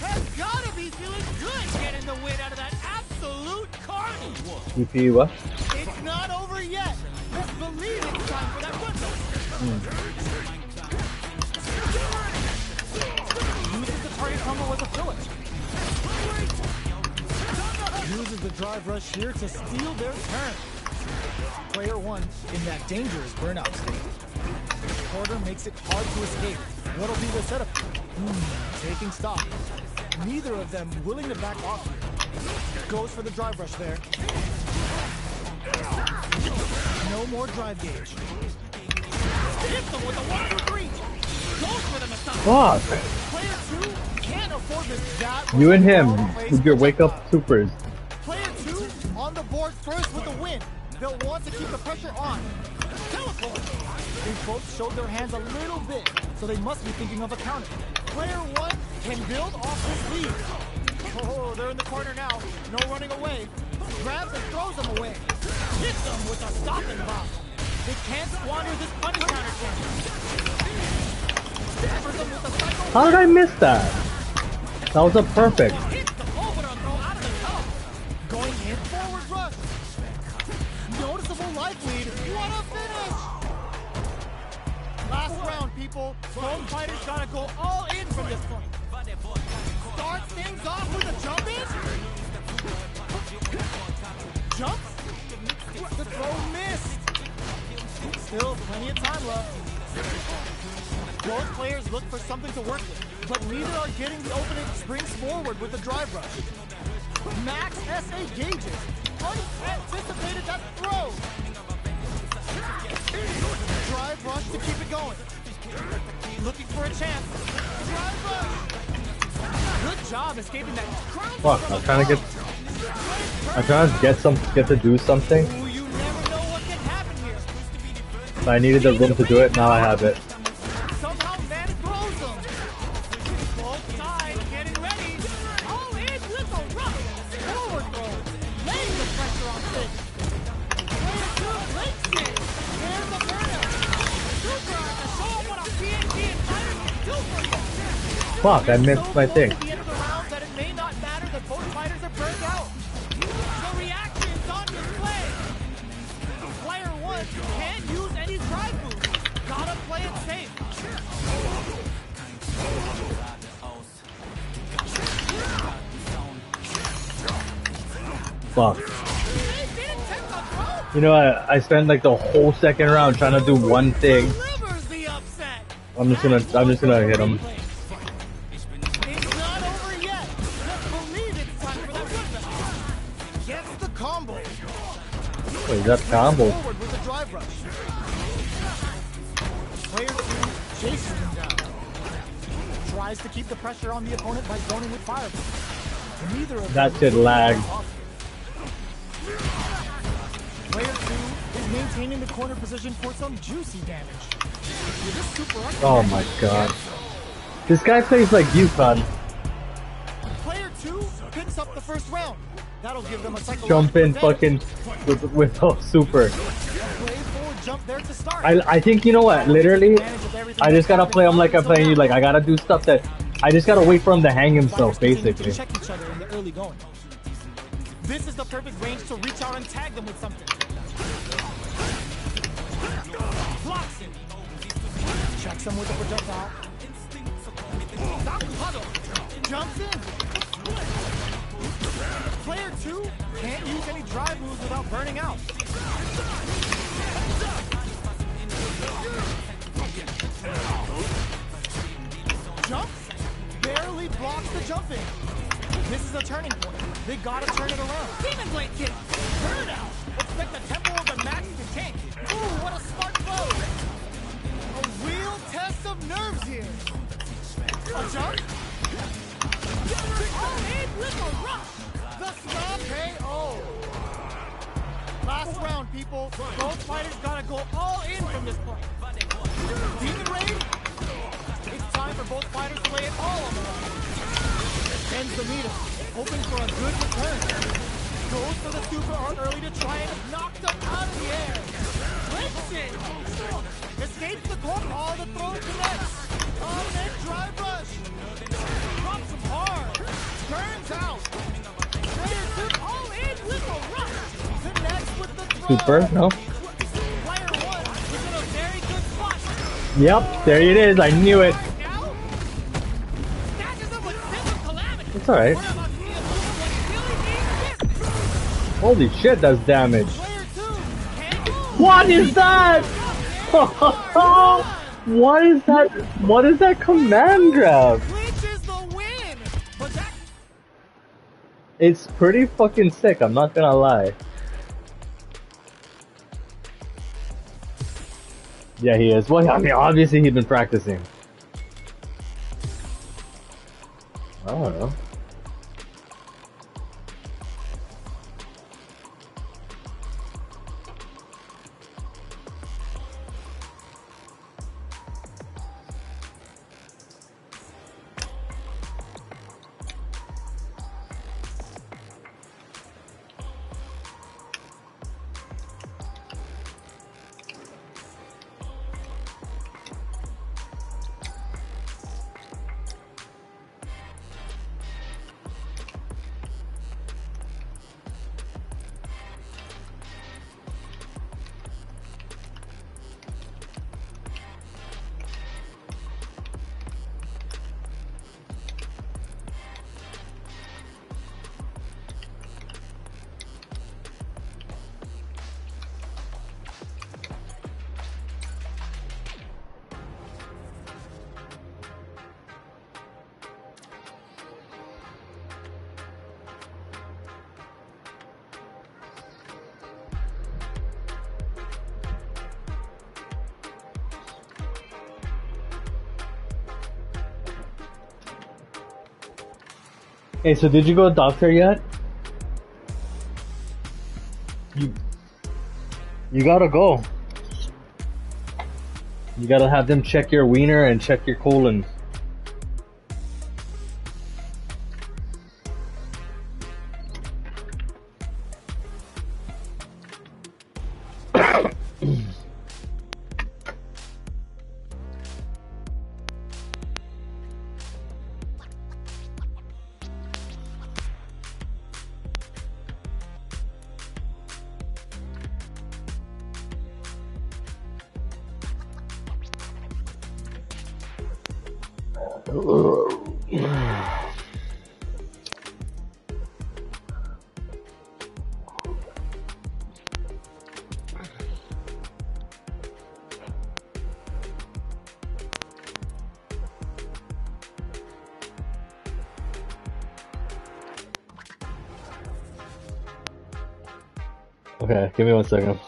has gotta be feeling good getting the win out of that absolute carnage! EP what? It's not over yet. Let's believe it's time for that one. Uses the target combo as a filler. Uses the drive rush here to steal their turn. Player 1 in that dangerous burnout state. The quarter makes it hard to escape. What'll be the setup? Taking stock. Neither of them willing to back off here. Goes for the drive rush there. No more drive gauge. Hits them with a 1-2-3. Goes for the mistake. Fuck. Player 2 can't afford this. That You and him with your wake up supers. Player 2 on the board first with the win. They'll want to keep the pressure on. Teleport. They both showed their hands a little bit, so they must be thinking of a counter. Player 1 can build off this lead. Oh, they're in the corner now. No running away. Grabs and throws them away. Hits them with a stopping block. They can't squander this punish counter chance. Stabbers them with a cycle. How did I miss that? That was a perfect. Hits the overthrow throw out of the top. Going in forward rush. Noticeable life lead. What a finish! Last round, people. Both fighters gotta go all in from this point. Start things off with a jump in. Jumps. The throw missed. Still plenty of time left. Both players look for something to work with, but neither are getting the opening. Springs forward with the drive rush. Max SA gauges. Unanticipated that throw. Drive rush to keep it going. Looking for a chance. Drive rush. Good job escaping that. Fuck, I'm trying to get to do something. Ooh, you never know what can happen here. But I needed the room to do it, now I have it. Somehow man throws them. Both sides getting ready. All in with a rush. Forward throw. Laying the pressure on Finn. Player 2 breaks it. There's the burnout. Super to show them what a PNG and fighters can do for you. Fuck, I missed my thing. At the end of the round that it may not matter that both fighters are burned out. The reaction's on display. Player 1 can't use any drive moves. Gotta play it safe. Fuck. They didn't take the throw. You know, I spent like the whole second round trying to do one thing. Delivers the upset. I'm just gonna hit him. It's not over yet. Just believe it's time for that run. Gets the combo. Wait, that's combo. Forward with the drive rush. Player 2 chases him down. Tries to keep the pressure on the opponent by zoning with fireball. Neither of That them shit lagged. Player 2 is maintaining the corner position for some juicy damage. With this super Oh my god. This guy plays like UConn. Player 2 picks up the first round. That'll give them a Jump in fucking with a super. Jump there to start. I think, you know what, literally, I just gotta play him like I'm playing you. Like, I gotta do stuff that, I just gotta wait for him to hang himself, basically. Check each other in the early going. This is the perfect range to reach out and tag them with something. Blocks it. Checks him with a projectile. Jumps in. Player 2 can't use any drive moves without burning out. Jumps, barely blocks the jumping. This is a turning point. They gotta turn it around. Demon Blade kick, turn it out. Expect the tempo of the match to tank. Ooh, what a smart blow. A real test of nerves here. A jump. All in with a rush. The stop KO. Last round, people. Both fighters gotta go all in from this point. Demon Raid. It's time for both fighters to lay it all on the line. Ends the meter, hoping for a good return. Goes for the super art early to try and knock them out of the air. Flips it. Escapes the corner. All the throw connects. On that drive rush. Drops him hard. Turns out. Player 2 all in with a rush. Connects with the throw. Super, no? Player 1 is in a very good spot. Yep, there it is, I knew it. It's alright. Holy shit, that's damage. What is that? What is that? What is that command grab? It's pretty fucking sick, I'm not gonna lie. Yeah, he is. Well, I mean, obviously he's been practicing. I don't know. Hey, so did you go to doctor yet? You gotta go. You gotta have them check your wiener and check your colon. Okay, give me 1 second.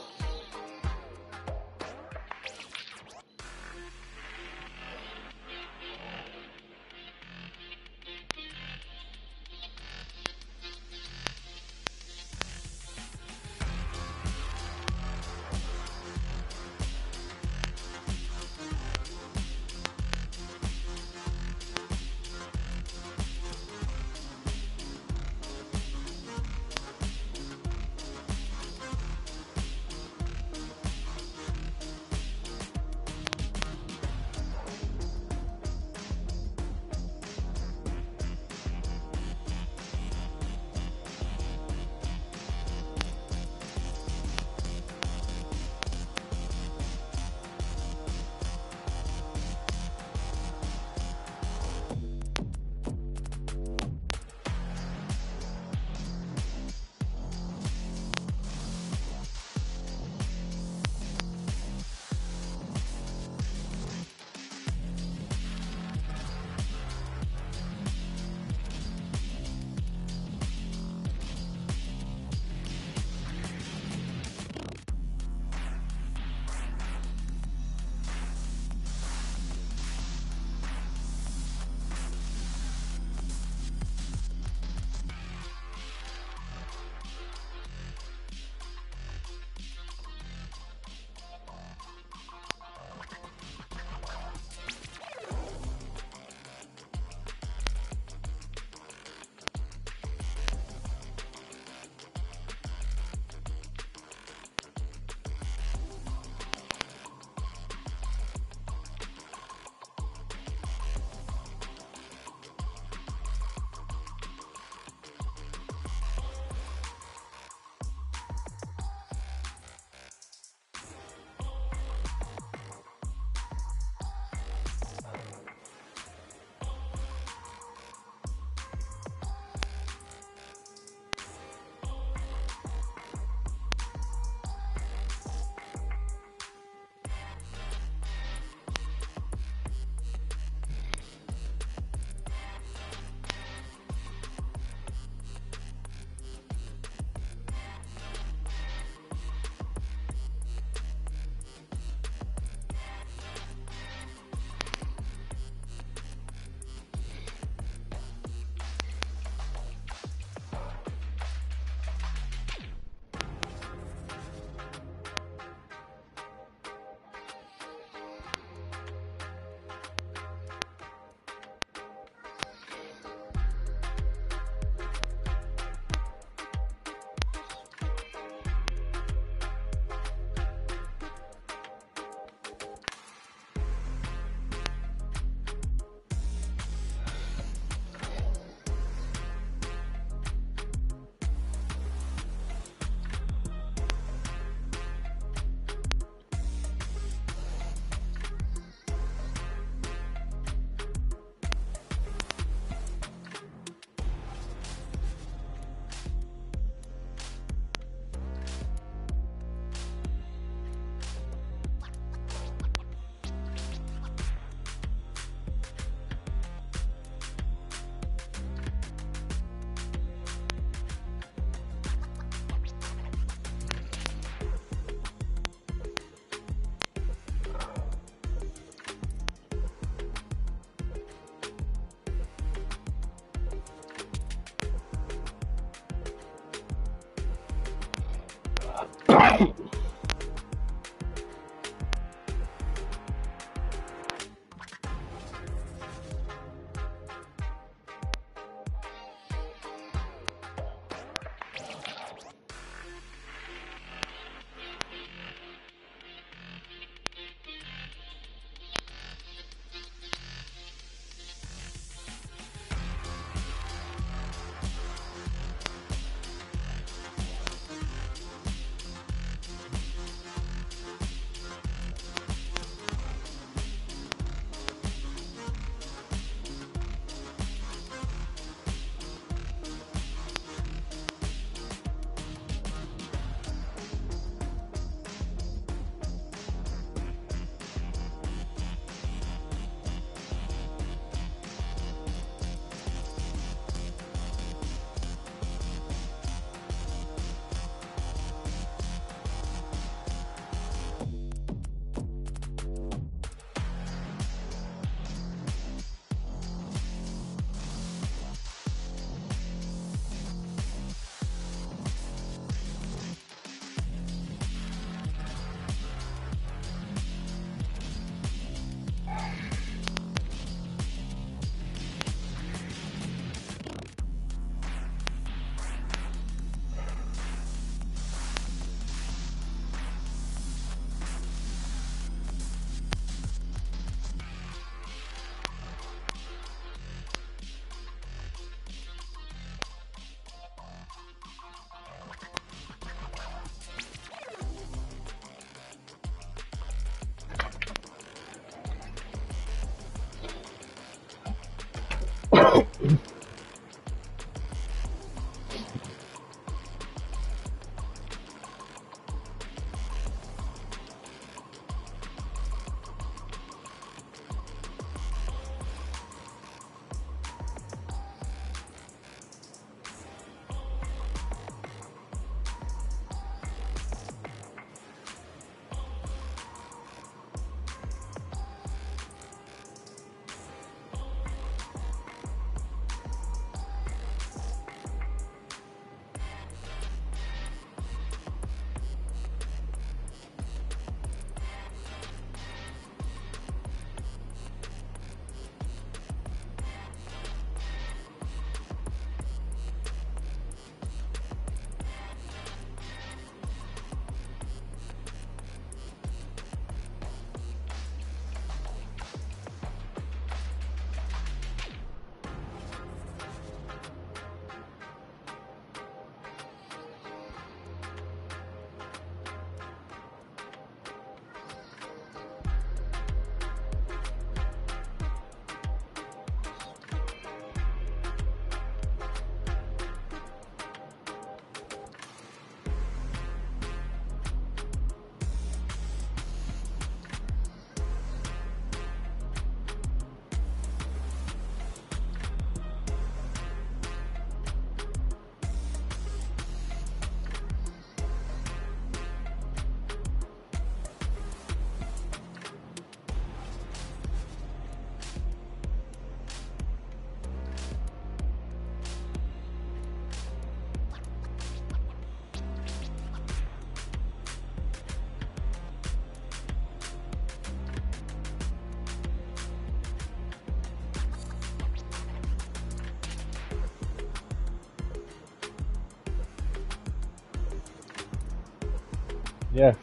Yes.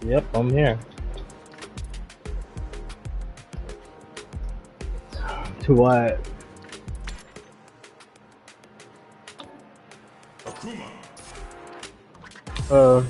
Yep, I'm here. To what? Akuma. Uh.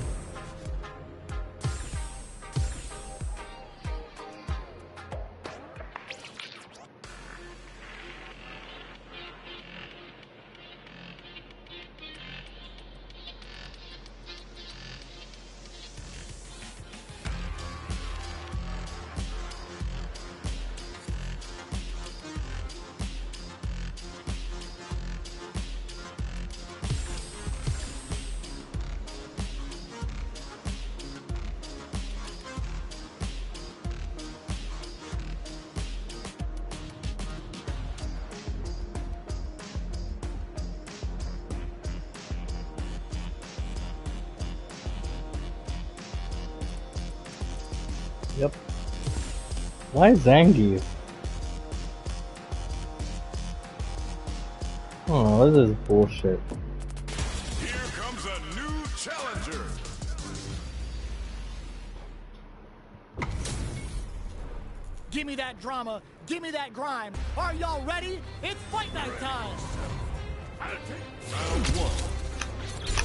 Yep. Why Zangief? Oh, this is bullshit. Here comes a new challenger. Give me that drama. Give me that grime. Are y'all ready? It's fight night time. Round one.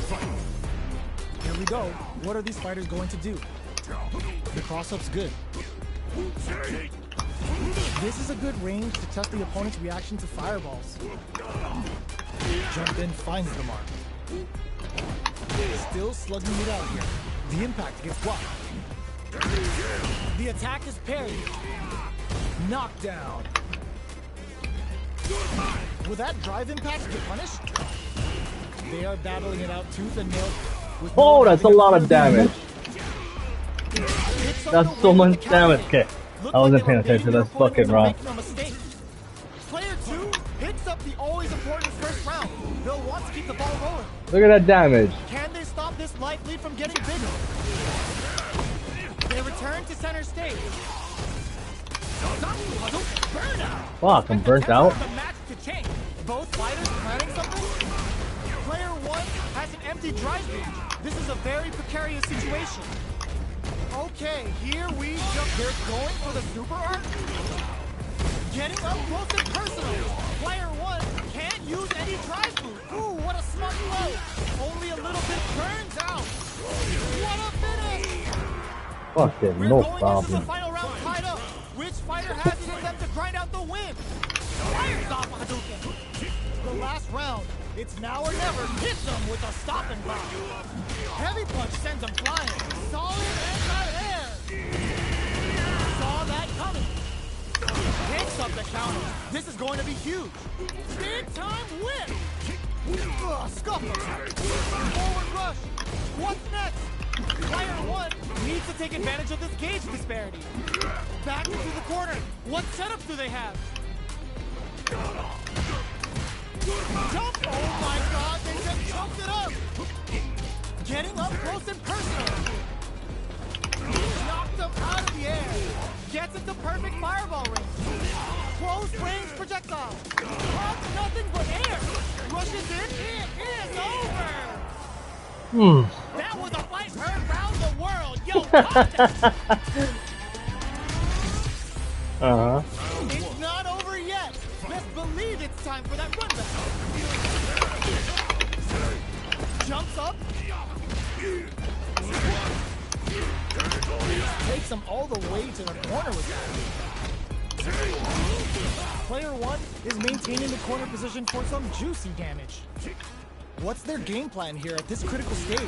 Fight. Here we go. What are these fighters going to do? The cross-up's good. This is a good range to test the opponent's reaction to fireballs. Jump in finds the mark. Still slugging it out here. The impact gets blocked. The attack is parried. Knockdown. Will that drive impact get punished? They are battling it out tooth and nail. with no Oh, one that's a having lot of damage. Hits on That's the so win with much the counter damage. hit. Okay, Looked I wasn't like they paying were attention. baiting their That's fucking opponent into wrong. making a mistake. Player 2 hits up the always important first round. They'll want to keep the ball rolling. Look at that damage. Can they stop this life lead from getting bigger? They return to center stage. Burnout. Fuck, I'm burnt Tempo out. of the match to change. Both fighters planning something. Player 1 has an empty drive range. This is a very precarious situation. Okay, here we go. They're going for the super art. Getting up close and personal. Player 1 can't use any drive move. Ooh, what a smart blow. Only a little bit burns out. What a finish. Fucking We're no going into the problem. final round tied up. Which fighter has it in them to grind out the win? Fires off Hadouken. The last round. It's now or never. Hit them with a stop and block. Heavy punch sends them flying. Solid anti-air. Saw that coming. Picks up the counter. This is going to be huge. Big time win. Scuffle. Forward rush. What's next? Player 1 needs to take advantage of this gauge disparity. Back into the corner. What setups do they have? Jump! Oh my god, they just jumped it up! Getting up close and personal. Knocked them out of the air. Gets into perfect fireball range. Close range projectile. Pops nothing but air. Rushes in. It is over. That was a fight heard round the world. Yo, It's not over yet. Best believe it's time for that run back. Jumps up. Takes him all the way to the corner with that. Player 1 is maintaining the corner position for some juicy damage. What's their game plan here at this critical stage?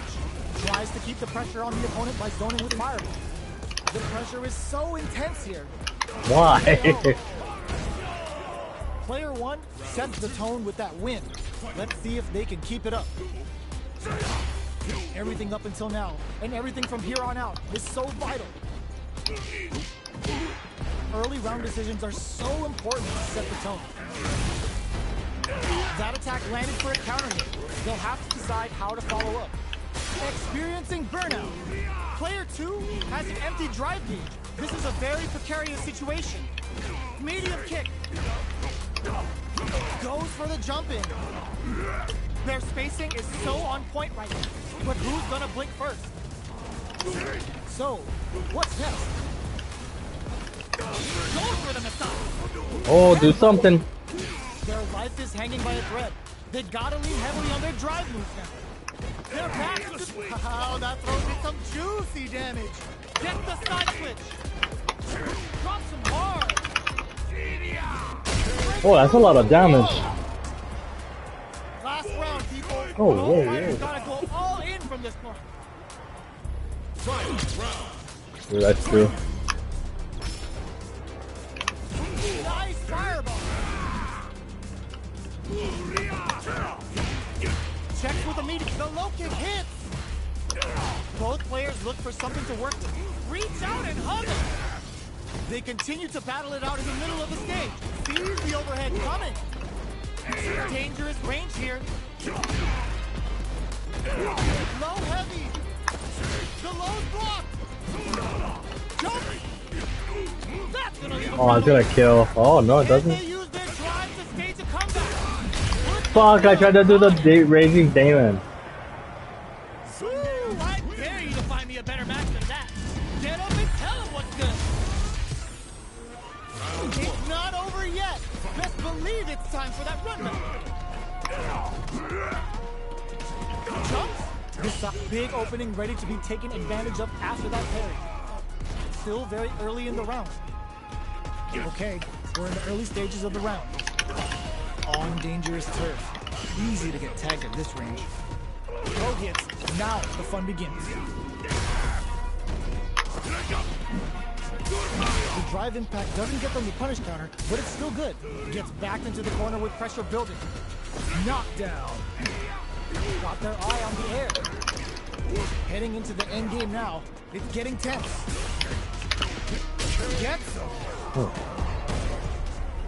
Tries to keep the pressure on the opponent by zoning with fireball. The pressure is so intense here. Why? Player 1 sets the tone with that win. Let's see if they can keep it up. Everything up until now, and everything from here on out, is so vital. Early round decisions are so important to set the tone. That attack landed for a counter hit. They'll have to decide how to follow up. Experiencing burnout. Player 2 has an empty drive gauge. This is a very precarious situation. Medium kick. Goes for the jump in. Their spacing is so on point right now. But who's gonna blink first? So, what's next? Go for the missile! Oh, do something. Their life is hanging by a thread. They gotta lean heavily on their drive moves now. They're back to... Wow, that throws in some juicy damage. Get the side switch. Drop some hard. Oh, that's a lot of damage. Last round, people. Oh, Both whoa, fighters whoa. gotta go all in from this point. Yeah, that's true. Nice fireball. Checks with immediate. The low kick hits. Both players look for something to work with. Reach out and hug him. They continue to battle it out in the middle of the stage. Sees the overhead coming. Dangerous range here. Low heavy. The low's blocked. Jump. That's gonna leave a Oh, it's gonna kill. Oh, no, it doesn't. They use their drive to stage a comeback. Fuck, I tried to do the raising Damon. Ooh, I dare you to find me a better match than that. Get up and tell him what's good. It's not over yet. Best believe it's time for that run back. Jumps. This big opening ready to be taken advantage of after that parry. Still very early in the round. Okay, we're in the early stages of the round. On dangerous turf. Easy to get tagged at this range. Low hits. Now the fun begins. The drive impact doesn't get them the punish counter, but it's still good. Gets backed into the corner with pressure building. Knockdown. Got their eye on the air. Heading into the end game now. It's getting tense. Gets them.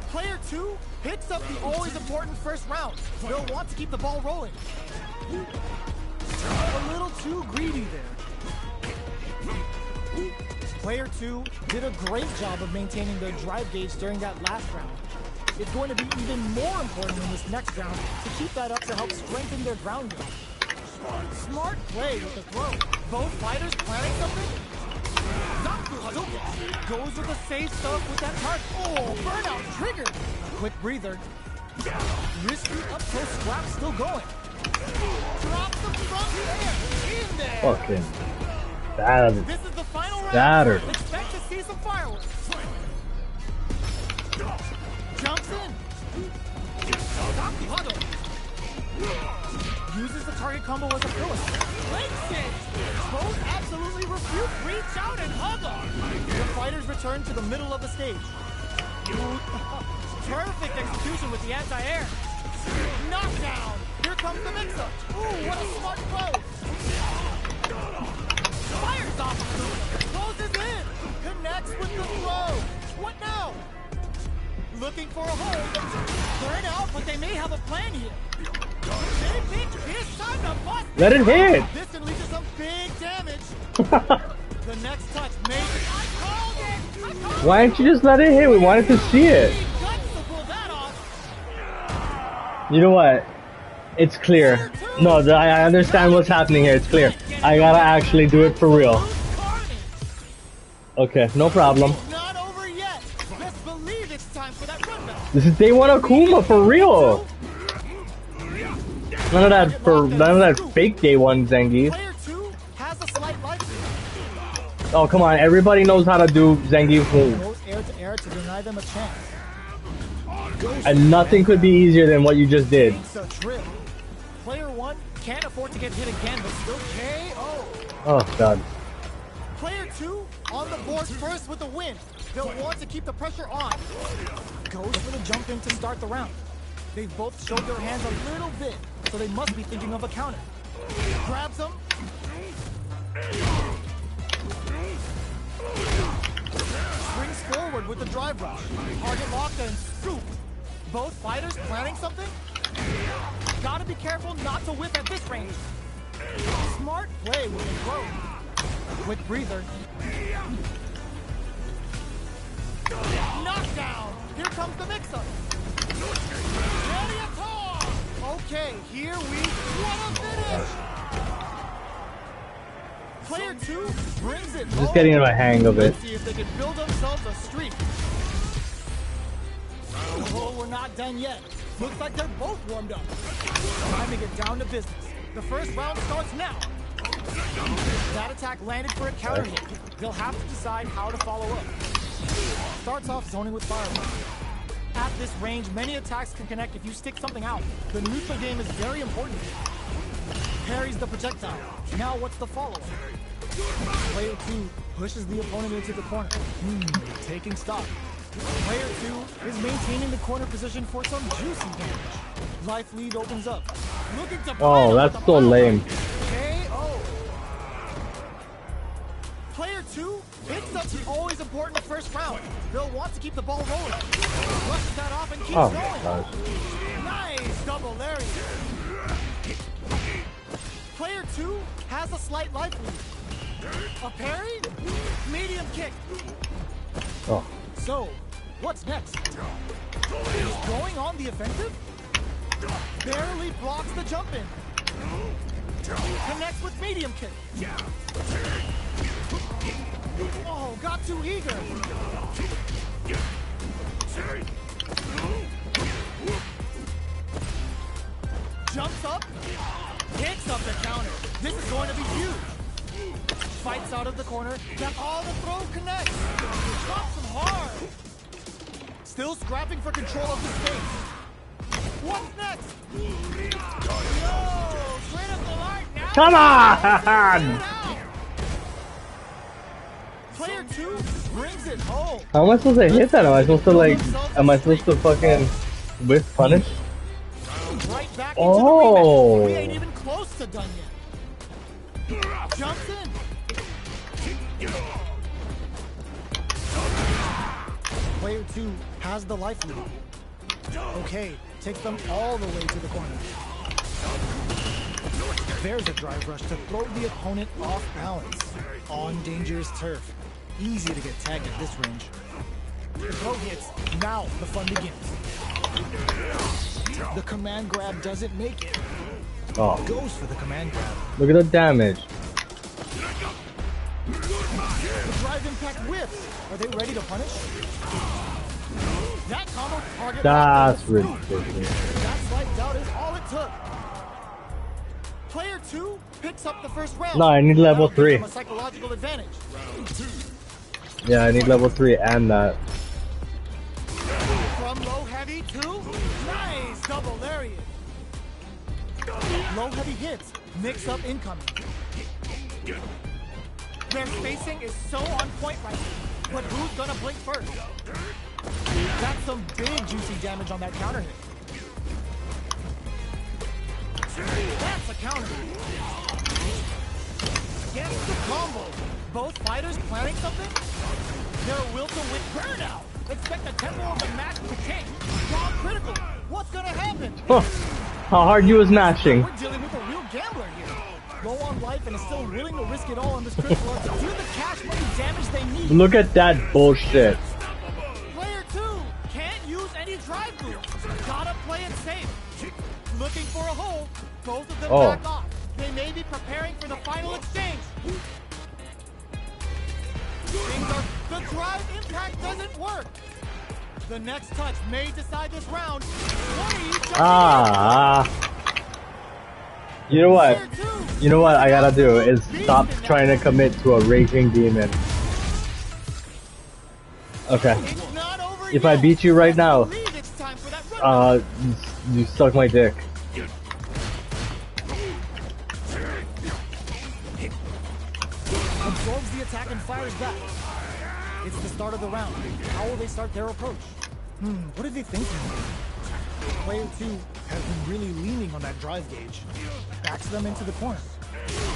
Player 2 picks up the always important first round. They'll want to keep the ball rolling. A little too greedy there. Player 2 did a great job of maintaining their drive gauge during that last round. It's going to be even more important in this next round to keep that up to help strengthen their ground game. Smart play with the throw. Both fighters planning something. Goes with the safe stuff with that target. Oh, burnout triggered. Quick breather. Risky up close scrap still going. Drops them from the air. In there. Fucking bad. This is the final round. Battered. Expect to see some fireworks. Jumps in. Uses the target combo as a filler. Links it. Both absolutely refuse. Reach out and hug them. The fighters return to the middle of the stage. Perfect execution with the anti-air. Knockdown. Here comes the mix-up. Ooh, what a smart throw. Fires off. Closes in. Connects with the throw. What now? Looking for a hold. Burn out, but they may have a plan here. They think it's time to bust. Let it hit. This can lead to some big damage. The next touch may be... I called it. Why didn't you just let it hit? We wanted to see it. You know what? It's clear. No, I understand what's happening here. It's clear. I gotta actually do it for real. Okay, no problem. Not over yet. Best believe it's time for that run back. This is day one Akuma for real. None of that fake day one Zangief. Player 2 has a slight life. Oh come on, everybody knows how to do Zangief move. Goes air to air to deny them a chance. And nothing could be easier than what you just did. It's a trip. Player 1 can't afford to get hit again, but still KO. Oh god. Player 2 on the board first with the win. They'll want to keep the pressure on. Goes for the jump in to start the round. They've both showed their hands a little bit, so they must be thinking of a counter. Grabs him. Springs forward with the drive rush. Target locked and scoop. Both fighters planning something? Gotta be careful not to whip at this range. Smart play with the throw. Quick breather. Knockdown! Here comes the mix-up. Okay, here we... What a finish! Player 2 brings it Just getting in my hang of it. Let's see if they can build themselves a streak. Oh, we're not done yet. Looks like they're both warmed up. Time to get down to business. The first round starts now. That attack landed for a counter hit. They'll have to decide how to follow up. Starts off zoning with fireball. At this range, many attacks can connect if you stick something out. The neutral game is very important. Parries the projectile. Now what's the follow-up? Player 2 pushes the opponent into the corner. Taking stock. Player 2 is maintaining the corner position for some juicy damage. Life lead opens up. Looking to Oh, that's so lame. KO. Player 2 picks up the always important first round. They'll want to keep the ball rolling. Brushes that off and keeps Oh going. my gosh. Nice double lariat. Player 2 has a slight life lead. A parry? Medium kick. Oh. So, what's next? Is going on the offensive? Barely blocks the jump in. Connects with medium kick. Oh, got too eager. Jumps up. Hits up the counter. This is going to be huge. Fights out of the corner. Got all the throw connects. Drops him hard. Still scrapping for control of the space. What's next? No! Straight up the line now. Come on! Player 2 brings it home. How am I supposed to hit that? Am I supposed to like? Am I supposed to fucking whiff punish? Right back into the Oh. rematch. We ain't even close to done yet. Jumps in. Player 2 has the life lead. Okay, takes them all the way to the corner. There's a drive rush to throw the opponent off balance. On dangerous turf. Easy to get tagged at this range. The throw hits. Now the fun begins. The command grab doesn't make it. Oh. Goes for the command grab. Look at the damage. The drive impact whips. Are they ready to punish? That combo target. That's ridiculous. That slight doubt is all it took. Player 2 picks up the first round. No, I need level That'll give 3. them a psychological advantage. Yeah, I need level 3 and that. From low heavy to nice double lariat. Low heavy hits, mix up incoming. Their spacing is so on point right now, but who's gonna blink first? That's some big juicy damage on that counter hit. That's a counter. Gets the combo. Both fighters planning something? Their will to win burnout. Expect the tempo of the match to change. Draw critical. What's gonna happen? Huh. How hard you was mashing. We're dealing with a real gambler here. Low on life and is still willing to risk it all on this critical to do the cash money damage they need. Look at that bullshit. Player 2 can't use any drive moves. Gotta play it safe. Looking for a hole. Both of them back off. They may be preparing for the final exchange. The drive impact doesn't work. The next touch may decide this round. 20 You know what? You know what I gotta do is stop trying to commit to a raging demon. Okay. If I beat you right now, you suck my dick. Absorbs the attack and fires back. It's the start of the round. How will they start their approach? What are they thinking? Player 2 has been really leaning on that drive gauge. Backs them into the corner.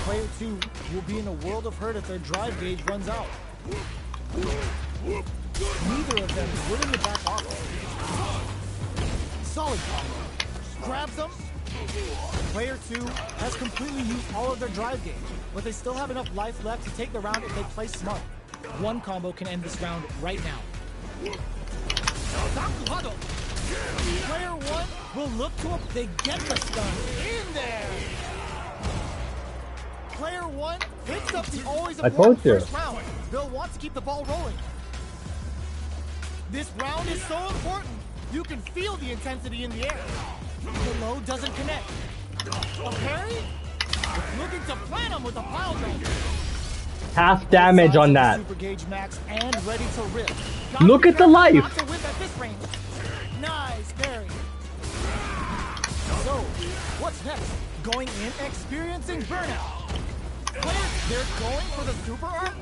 Player 2 will be in a world of hurt if their drive gauge runs out. Neither of them is willing to back off. Solid combo. Grabs them. Player 2 has completely used all of their drive gauge, but they still have enough life left to take the round if they play smart. One combo can end this round right now. Player 1 will look to they get the stun in there. Player one picks up the always I important told you. first round. They'll want to keep the ball rolling. This round is so important. You can feel the intensity in the air. The low doesn't connect. A parry? Looking to plant him with a pile driver. Half damage on that. Super gauge max and ready to rip. Look at the life. Not to whip at this range. Nice parry. So, what's next? Going in, experiencing burnout. Players, they're going for the super arm.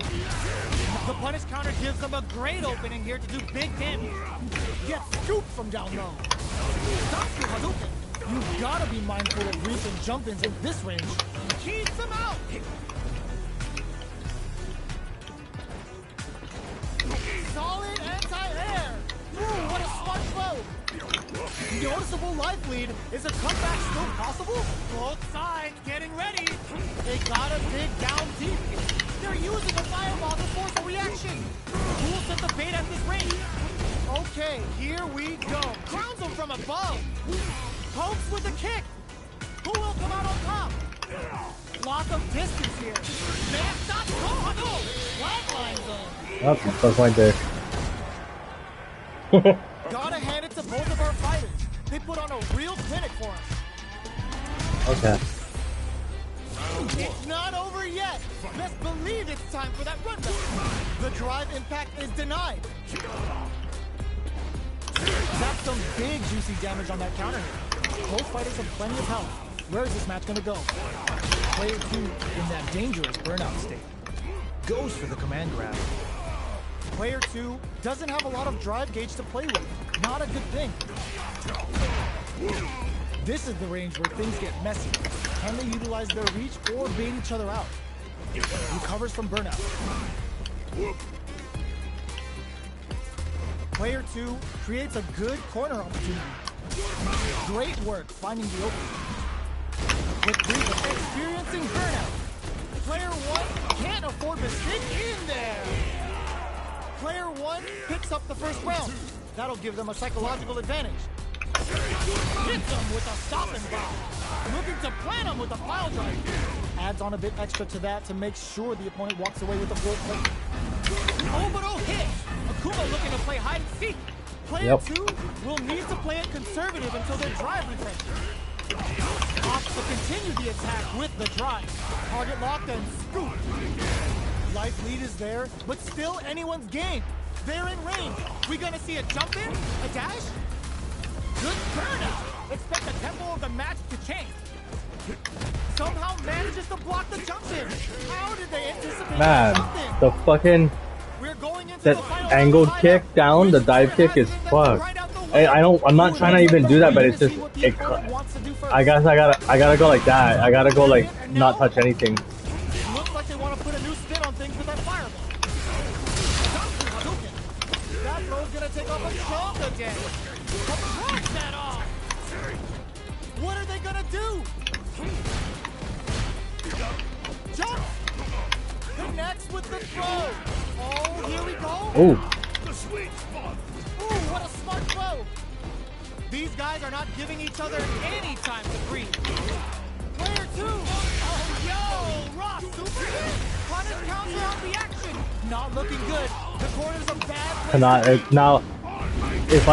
The punish counter gives them a great opening here to do big damage. Get scooped from down low. Dr. Hadouken. You've got to be mindful of reach and jump-ins in this range. Keeps them out. Solid anti-air. Ooh, what a smart blow. Noticeable life lead. Is a comeback still possible? Both sides getting ready. They got a big down deep. They're using a fireball to force a reaction. Who will set the bait at this range? Okay, here we go. Crowns him from above. Pokes with a kick. Who will come out on top? Lock of distance here. Man, stop. Oh, no. Flatline zone. Oh, that's right there. Gotta hand it to both of our fighters. They put on a real clinic for us. Okay. It's not over yet. Best believe it's time for that run back. The drive impact is denied. That's some big juicy damage on that counter hit. Both fighters have plenty of health. Where is this match gonna go? Player 2 in that dangerous burnout state. Goes for the command grab. Player 2 doesn't have a lot of drive gauge to play with. Not a good thing. This is the range where things get messy. Can they utilize their reach or bait each other out? Recovers from burnout. Player 2 creates a good corner opportunity. Great work finding the opening. With Breather experiencing burnout. Player 1 can't afford mistake in there. Player 1 picks up the first round. That'll give them a psychological advantage. Hits him with a stop and bomb. Looking to plant him with a pile drive. Adds on a bit extra to that to make sure the opponent walks away with a full plate. Oh, but oh hit! Akuma looking to play hide and seek. Player 2 will need to play it conservative until their drive refreshes. Opts to continue the attack with the drive. Target locked and scoop. Life lead is there, but still anyone's game. They're in range. We gonna see a jump in? A dash? Good burnout. Expect the tempo of the match to change. Somehow manages to block the jump in. How did they anticipate the jump in? The fucking that angled kick down, the dive kick is fucked. I'm not trying to even do that, but it's just I guess I gotta go like that. I gotta go like not touch anything. Looks like they want to put a new spin on things with that fireball. That throw's gonna take off a chunk of damage. Subtract that off. What are they gonna do? Jump. Connects with the throw. Oh, here we go. Oh. The sweet spot. Ooh, what a smart throw. These guys are not giving each other any time to breathe. Player 2. Oh, yo, Ross, super hit. Punish counter on the action. Not looking good. The corner's a bad place. Now, if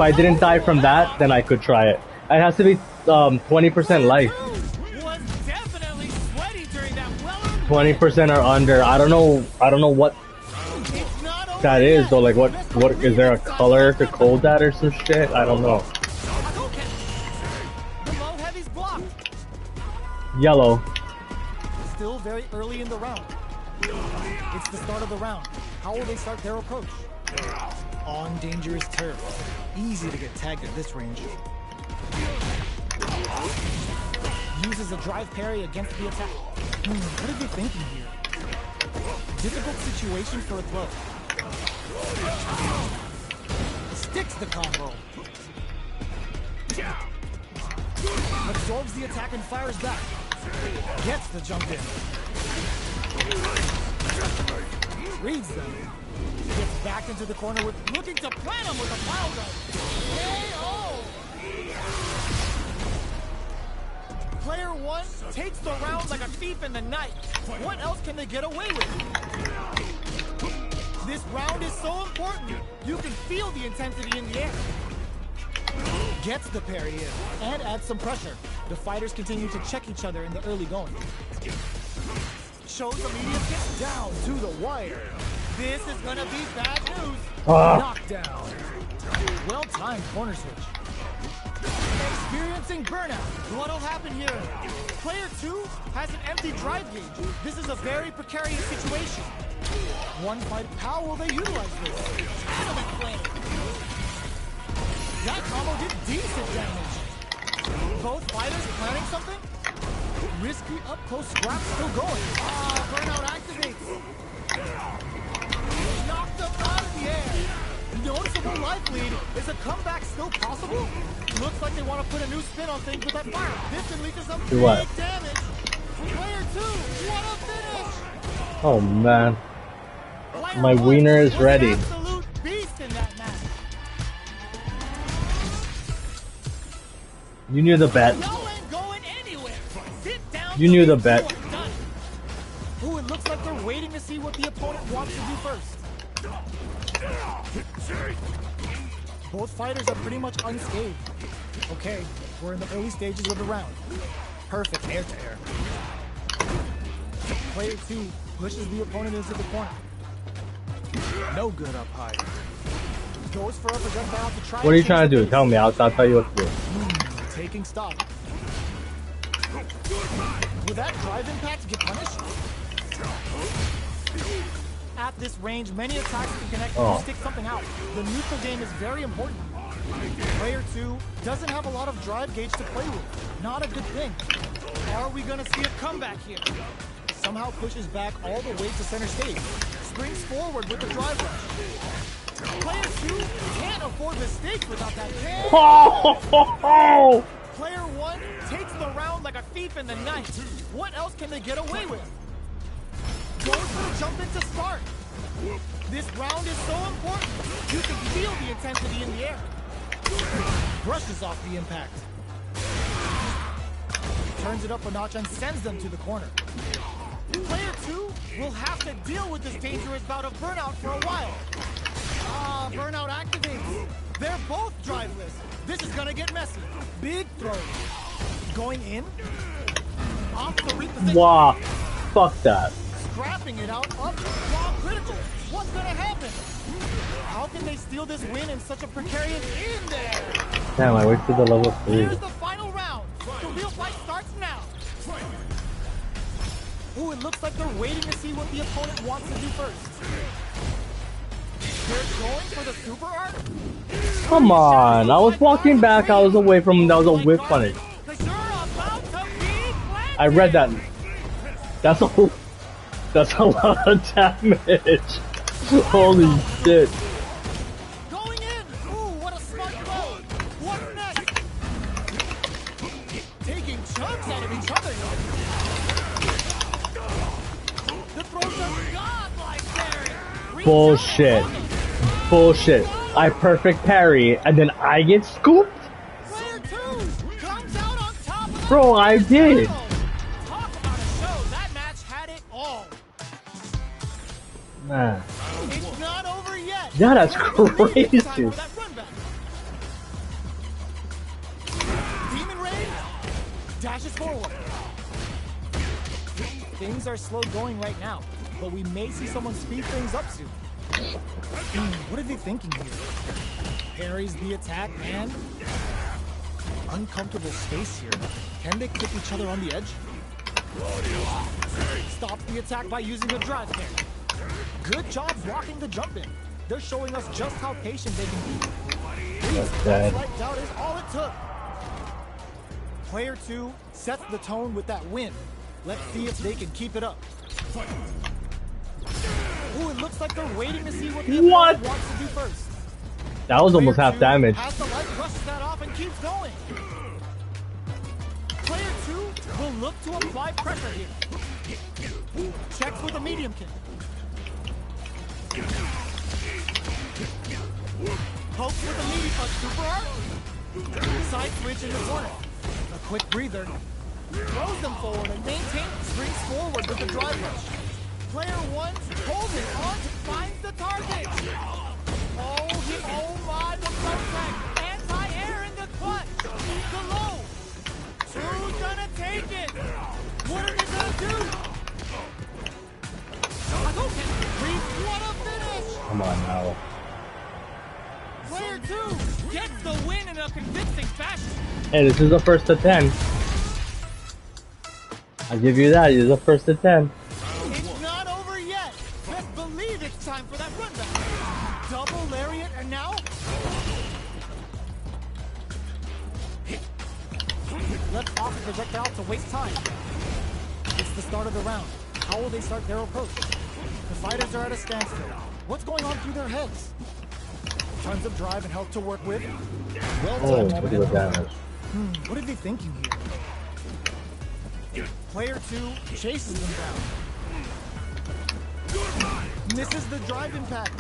I didn't die from that, then I could try it. It has to be 20% life. Was definitely sweaty during that well-earned 20% or under. I don't know what that is though. Like what is there a color to code that or some shit? I don't know. The low heavy's blocked. Yellow. Still very early in the round. It's the start of the round. How will they start their approach? On dangerous turf. Easy to get tagged at this range. Uses a drive parry against the attack. What are they thinking here? Difficult situation for a throw. Sticks the combo. Absorbs the attack and fires back. Gets the jump in. Reads them. Gets back into the corner with looking to plant him with a pile drive. KO! Player 1 takes the round like a thief in the night. What else can they get away with? This round is so important. You can feel the intensity in the air. Gets the parry in and adds some pressure. The fighters continue to check each other in the early going. Shows the media gets down to the wire. This is gonna be bad news. Knockdown. Well-timed corner switch. Experiencing burnout. What'll happen here? Player 2 has an empty drive gauge. This is a very precarious situation. One fight, how will they utilize this? Adamant flame. That combo did decent damage. Both fighters planning something? Risky up-close scrap still going. Burnout activates. Knocked them out of the air. Noticeable life lead. Is a comeback still possible? Looks like they want to put a new spin on things with that fire. This can lead to some big damage. Player 2, what a finish! Oh man. Player My 1 wiener is was ready. an absolute beast in that match. You knew the bet. Y'all ain't going anywhere. Sit down. You knew the bet. Ooh, it looks like they're waiting to see what the opponent wants to do first. Both fighters are pretty much unscathed. Okay, we're in the early stages of the round. Perfect air to air. Player 2 pushes the opponent into the corner. No good up high. Goes for a projectile to try. What are you trying to do? Tell me. I'll tell you what to do. Taking stock. Will that drive impact get punished? At this range, many attacks can connect and stick something out. The neutral game is very important. Player 2 doesn't have a lot of drive gauge to play with. Not a good thing. Are we gonna see a comeback here? Somehow pushes back all the way to center stage. Springs forward with the drive rush. Player 2 can't afford the stakes without that can. Player 1 takes the round like a thief in the night. What else can they get away with? Goes for the jump in to start. This round is so important. You can feel the intensity in the air. Brushes off the impact. Turns it up a notch and sends them to the corner. Player 2 will have to deal with this dangerous bout of burnout for a while. Burnout activates. They're both driveless. This is gonna get messy. Big throw. Going in. Off the reposition. Wow. Fuck that. Scrapping it out up. Wow, critical. What's gonna happen? How can they steal this win in such a precarious in there? Damn, I wasted the level 3. Here's the final round. The real fight starts now. Ooh, it looks like they're waiting to see what the opponent wants to do first. They're going for the super art? Come on. I was walking back. I was away from him. That was a whip punish. I read that. That's a lot of damage. Holy shit. Going in. Ooh, what a smart throw. What's next? Taking chunks out of each other. The throws are godlike parry. Bullshit. Bullshit. I perfect parry and then I get scooped? Player 2 comes out on top of Bro, I did. Talk about a show. That match had it all. Man. It's not over yet. Yeah, that's crazy. Demon Raid dashes forward. Things are slow going right now, but we may see someone speed things up soon. What are they thinking here? Parries the attack and uncomfortable space here. Can they clip each other on the edge? Stop the attack by using the drive parry. Good job blocking the jump in. They're showing us just how patient they can be. That slight doubt is all it took. Player 2 sets the tone with that win. Let's see if they can keep it up. Ooh, it looks like they're waiting to see what the opponent wants to do first. That was almost half damage. As the light brushes that off and keeps going. Player 2 will look to apply pressure here. Checks with a medium kick. Pokes with a meaty punch super art. Side switch in the corner. A quick breather. throws them forward and springs forward with the drive rush. Player 1 holding on to finds the target. Oh my, the contact. Anti-air in the clutch. The low. Who's gonna take it? What are they gonna do? What a finish! Come on now. Player 2 gets the win in a convincing fashion. Hey, this is the first to 10. I'll give you that. It's the first to 10. It's not over yet. Best believe it's time for that runback. Double lariat and now? Let's off the projectile to waste time. It's the start of the round. How will they start their approach? The fighters are at a standstill. What's going on through their heads? Tons of drive and health to work with. Oh, look at the damage. What are they thinking here? Player 2 chases them down. Misses the drive impact.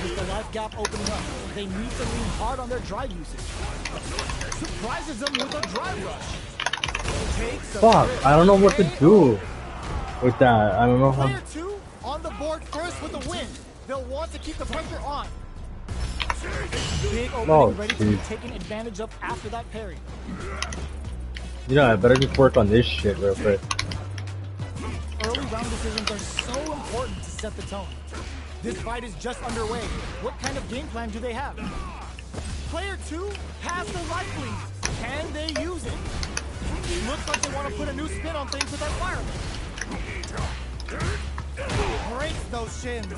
With the life gap opening up, they need to lean hard on their drive usage. Surprises them with a drive rush. Fuck, I don't know what to do with that. I don't know how. Player 2 on the board first with the win. They'll want to keep the pressure on. Big opening ready to be taken advantage of after that parry. You know, I better just work on this shit real quick. Early round decisions are so important to set the tone. This fight is just underway. What kind of game plan do they have? Player 2 has the life lead. Can they use it? Looks like they want to put a new spin on things with that fireman. Breaks those shins.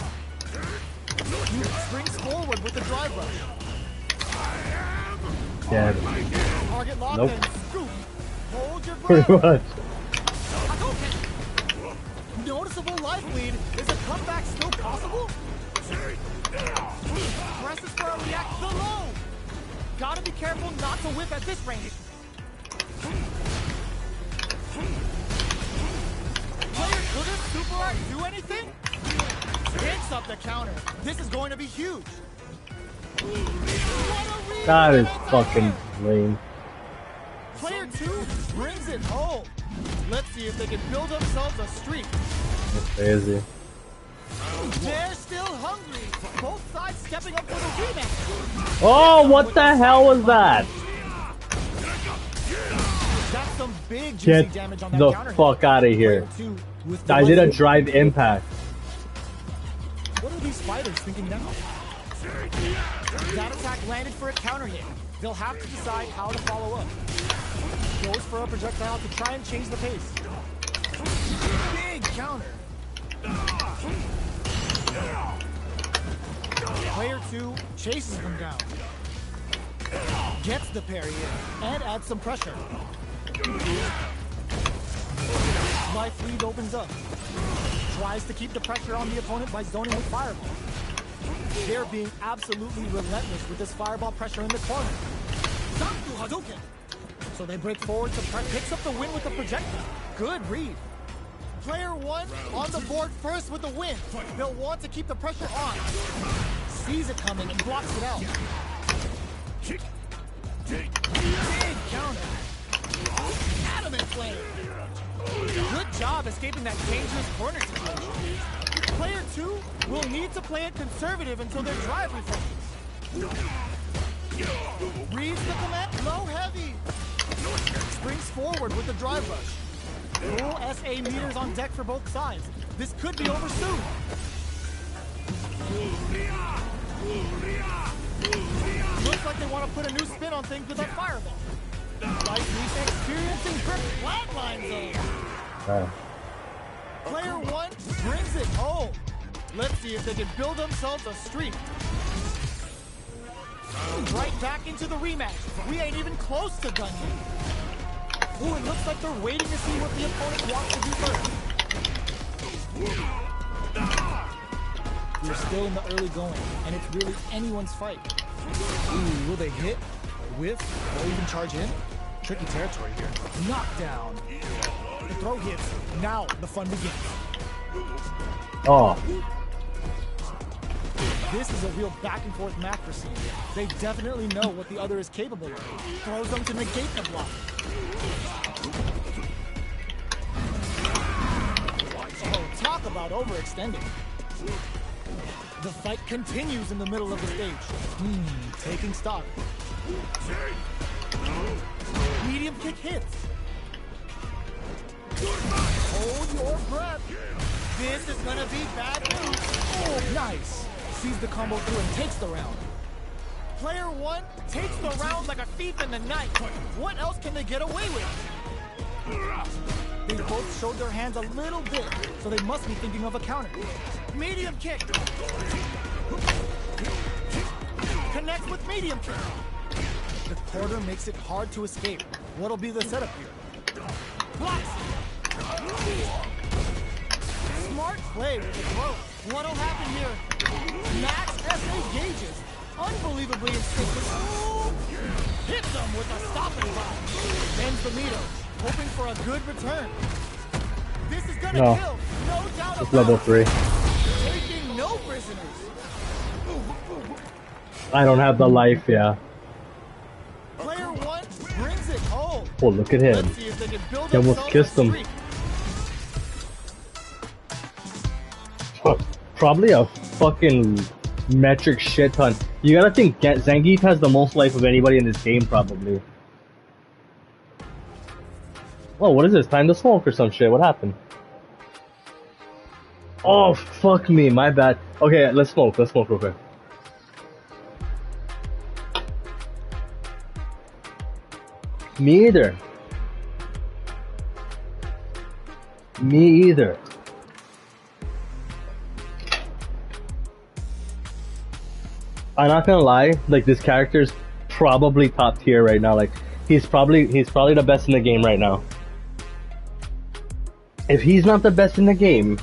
Springs forward with the drive rush. Dead. Target locked Nope. and scoop. Hold your Pretty breath. much. Noticeable life lead. Is a comeback still possible? Presses for a react. The low. Gotta be careful not to whip at this range. Player, will this super art do anything? Picks up the counter. This is going to be huge. That is fucking lame. Player 2 brings it home. Let's see if they can build themselves a streak. That's crazy. They're still hungry. Both sides stepping up for the rematch. Oh, what the hell was that? That's some big juicy Get damage on that the counter fuck out of here. Player 2 with the I did a left. drive impact. What are these fighters thinking now? That attack landed for a counter hit. They'll have to decide how to follow up. Goes for a projectile to try and change the pace. Big counter. Player 2 chases them down. Gets the parry in and adds some pressure. Life lead opens up. Tries to keep the pressure on the opponent by zoning with fireball. They're being absolutely relentless with this fireball pressure in the corner. So they break forward to picks up the win with the projectile. Good read. Player 1 on the board first with the win. They'll want to keep the pressure on. Sees it coming and blocks it out. Big counter. Adamant flame. Good job escaping that dangerous corner situation. Player 2 will need to play it conservative until their drive refreshes. Reads the command, low heavy. Springs forward with the drive rush. Full SA meters on deck for both sides. This could be over soon. Looks like they want to put a new spin on things with that fireball. Life experiencing grip flatline zone. Player 1 brings it home. Let's see if they can build themselves a streak. Right back into the rematch. We ain't even close to done yet. Ooh, it looks like they're waiting to see what the opponent wants to do first. We're still in the early going, and it's really anyone's fight. Ooh, will they hit, whiff, or even charge in? Tricky territory here. Knockdown. The throw hits. Now the fun begins. Oh. This is a real back and forth match for Seed. They definitely know what the other is capable of. Throws them to negate the block. Oh, talk about overextending. The fight continues in the middle of the stage. Taking stock. Medium kick hits. Hold your breath. This is gonna be bad news. Oh, nice. Sees the combo through and takes the round. Player one takes the round like a thief in the night. What else can they get away with? They both showed their hands a little bit, so they must be thinking of a counter. Medium kick. Connects with medium kick. The quarter makes it hard to escape. What'll be the setup here? Blocks. Smart play with the throw. What'll happen here? Max SA gauges. Unbelievably instinctive. Hits them with a stopping block. Bends the meter, hoping for a good return. This is gonna kill. No doubt It's about level it. 3. Taking no prisoners. I don't have the life, yeah. Player one brings it home. Oh, look at him. Let's see if they can build He almost themselves kissed a him. streak. Probably a fucking metric shit ton. You gotta think Zangief has the most life of anybody in this game, probably. Oh, what is this? Time to smoke or some shit? What happened? Oh, fuck me. My bad. Okay, let's smoke. Let's smoke real quick. Me either. Me either. I'm not gonna lie, like this character's probably top tier right now. Like he's probably the best in the game right now. If he's not the best in the game,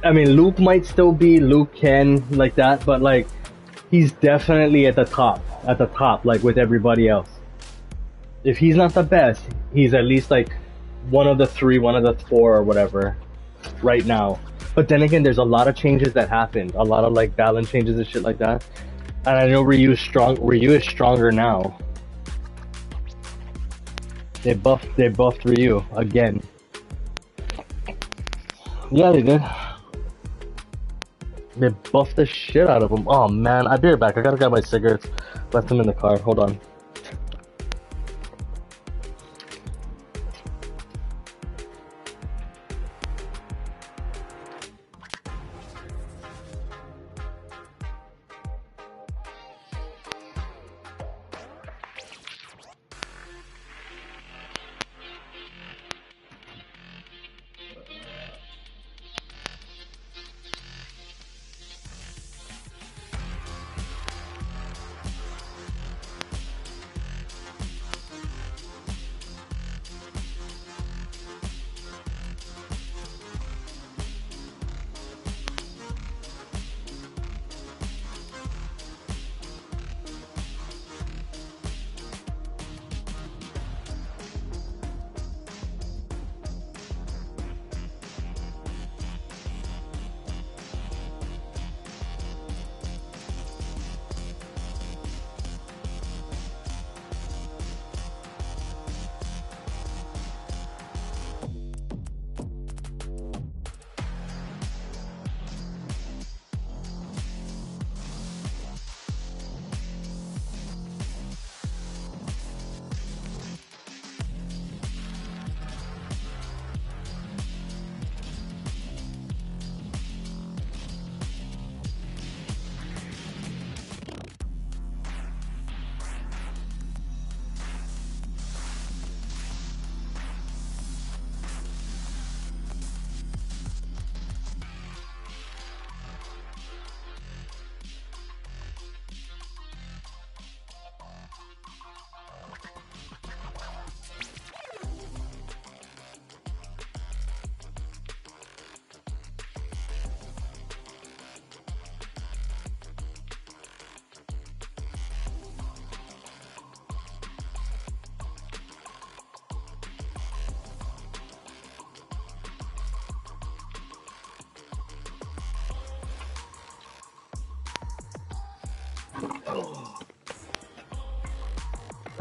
I mean Luke might still be Luke Ken like that, but like he's definitely at the top, like with everybody else. If he's not the best, he's at least like one of the 3, one of the 4 or whatever right now. But then again, there's a lot of changes that happened. A lot of like balance changes and shit like that. And I know Ryu is stronger now. They buffed Ryu again. Yeah, they did. They buffed the shit out of him. Oh man, I'll be right back. I gotta grab my cigarettes. Left them in the car. Hold on.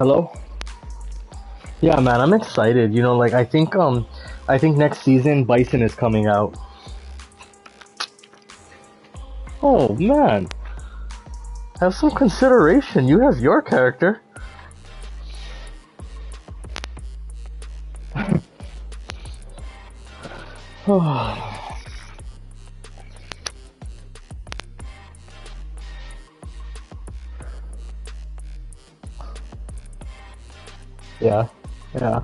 Hello? Yeah, man, I'm excited. You know, like I think next season Bison is coming out. Oh man, have some consideration. You have your character. Yeah, yeah,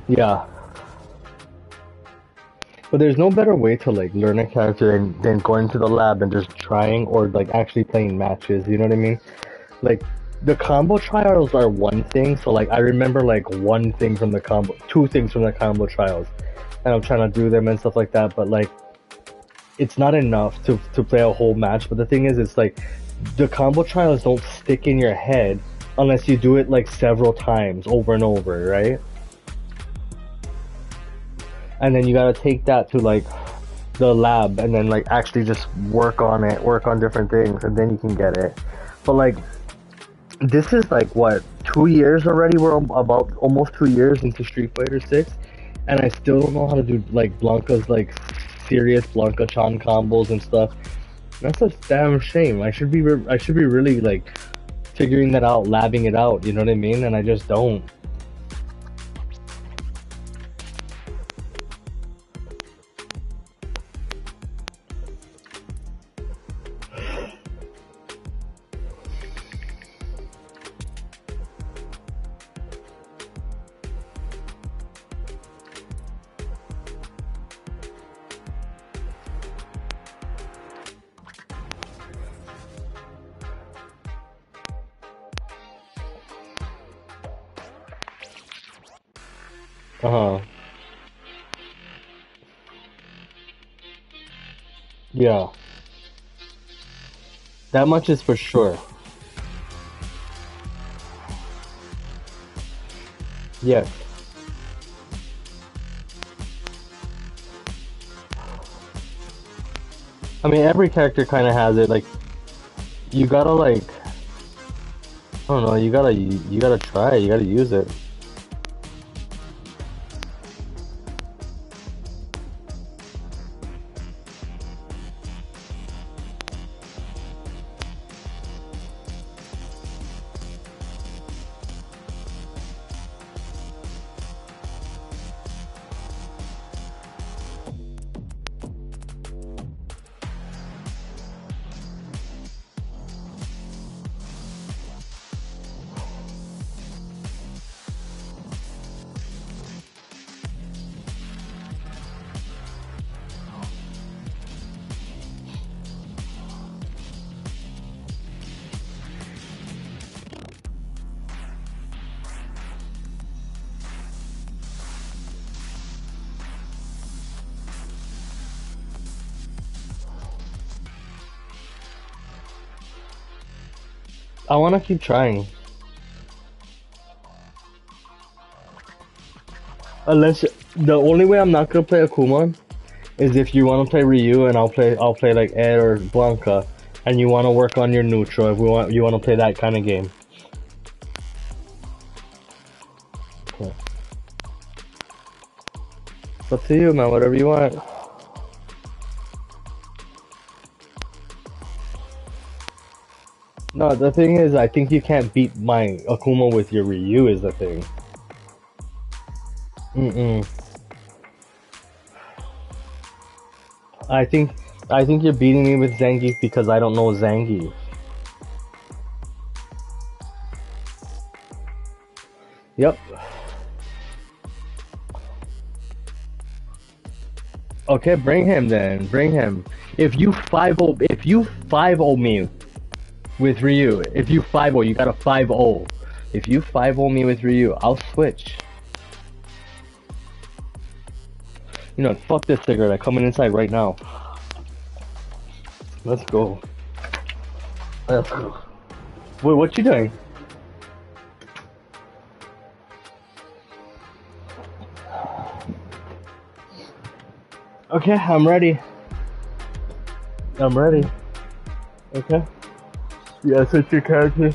yeah. But there's no better way to like learn a character than going to the lab and just trying or like actually playing matches. You know what I mean? Like the combo trials are one thing. So like I remember like one thing from the combo, two things from the combo trials, and I'm trying to do them and stuff like that. But like it's not enough to play a whole match. But the thing is, it's like the combo trials don't stick in your head unless you do it like several times over and over, right? And then you gotta take that to like the lab and then like actually just work on it, work on different things, and then you can get it. But like this is like what 2 years already? We're about almost 2 years into Street Fighter 6, and I still don't know how to do like Blanca's like serious Blanca Chan combos and stuff. That's a damn shame. I should be really like figuring that out, labbing it out. You know what I mean? And I just don't. Uh huh. Yeah. That much is for sure. Yes. I mean, every character kind of has it. Like, you gotta like, I don't know. You gotta try. You gotta use it. I wanna keep trying. Unless the only way I'm not gonna play Akuma is if you wanna play Ryu and I'll play like Ed or Blanca, and you wanna work on your neutral. If we want you wanna play that kind of game. Yeah. It's up to you, man. Whatever you want. No, the thing is, I think you can't beat my Akuma with your Ryu. Is the thing. Mm-mm. I think I think you're beating me with Zangief because I don't know Zangief. Yep. Okay, bring him then. Bring him. If you 5-0 me with Ryu, if you 5-0, you got a 5-0. If you 5-0 me with Ryu, I'll switch. You know, fuck this cigarette. I'm coming inside right now. Let's go. Let's go. Wait, what you doing? Okay, I'm ready. I'm ready. Okay. Yeah, switch your character.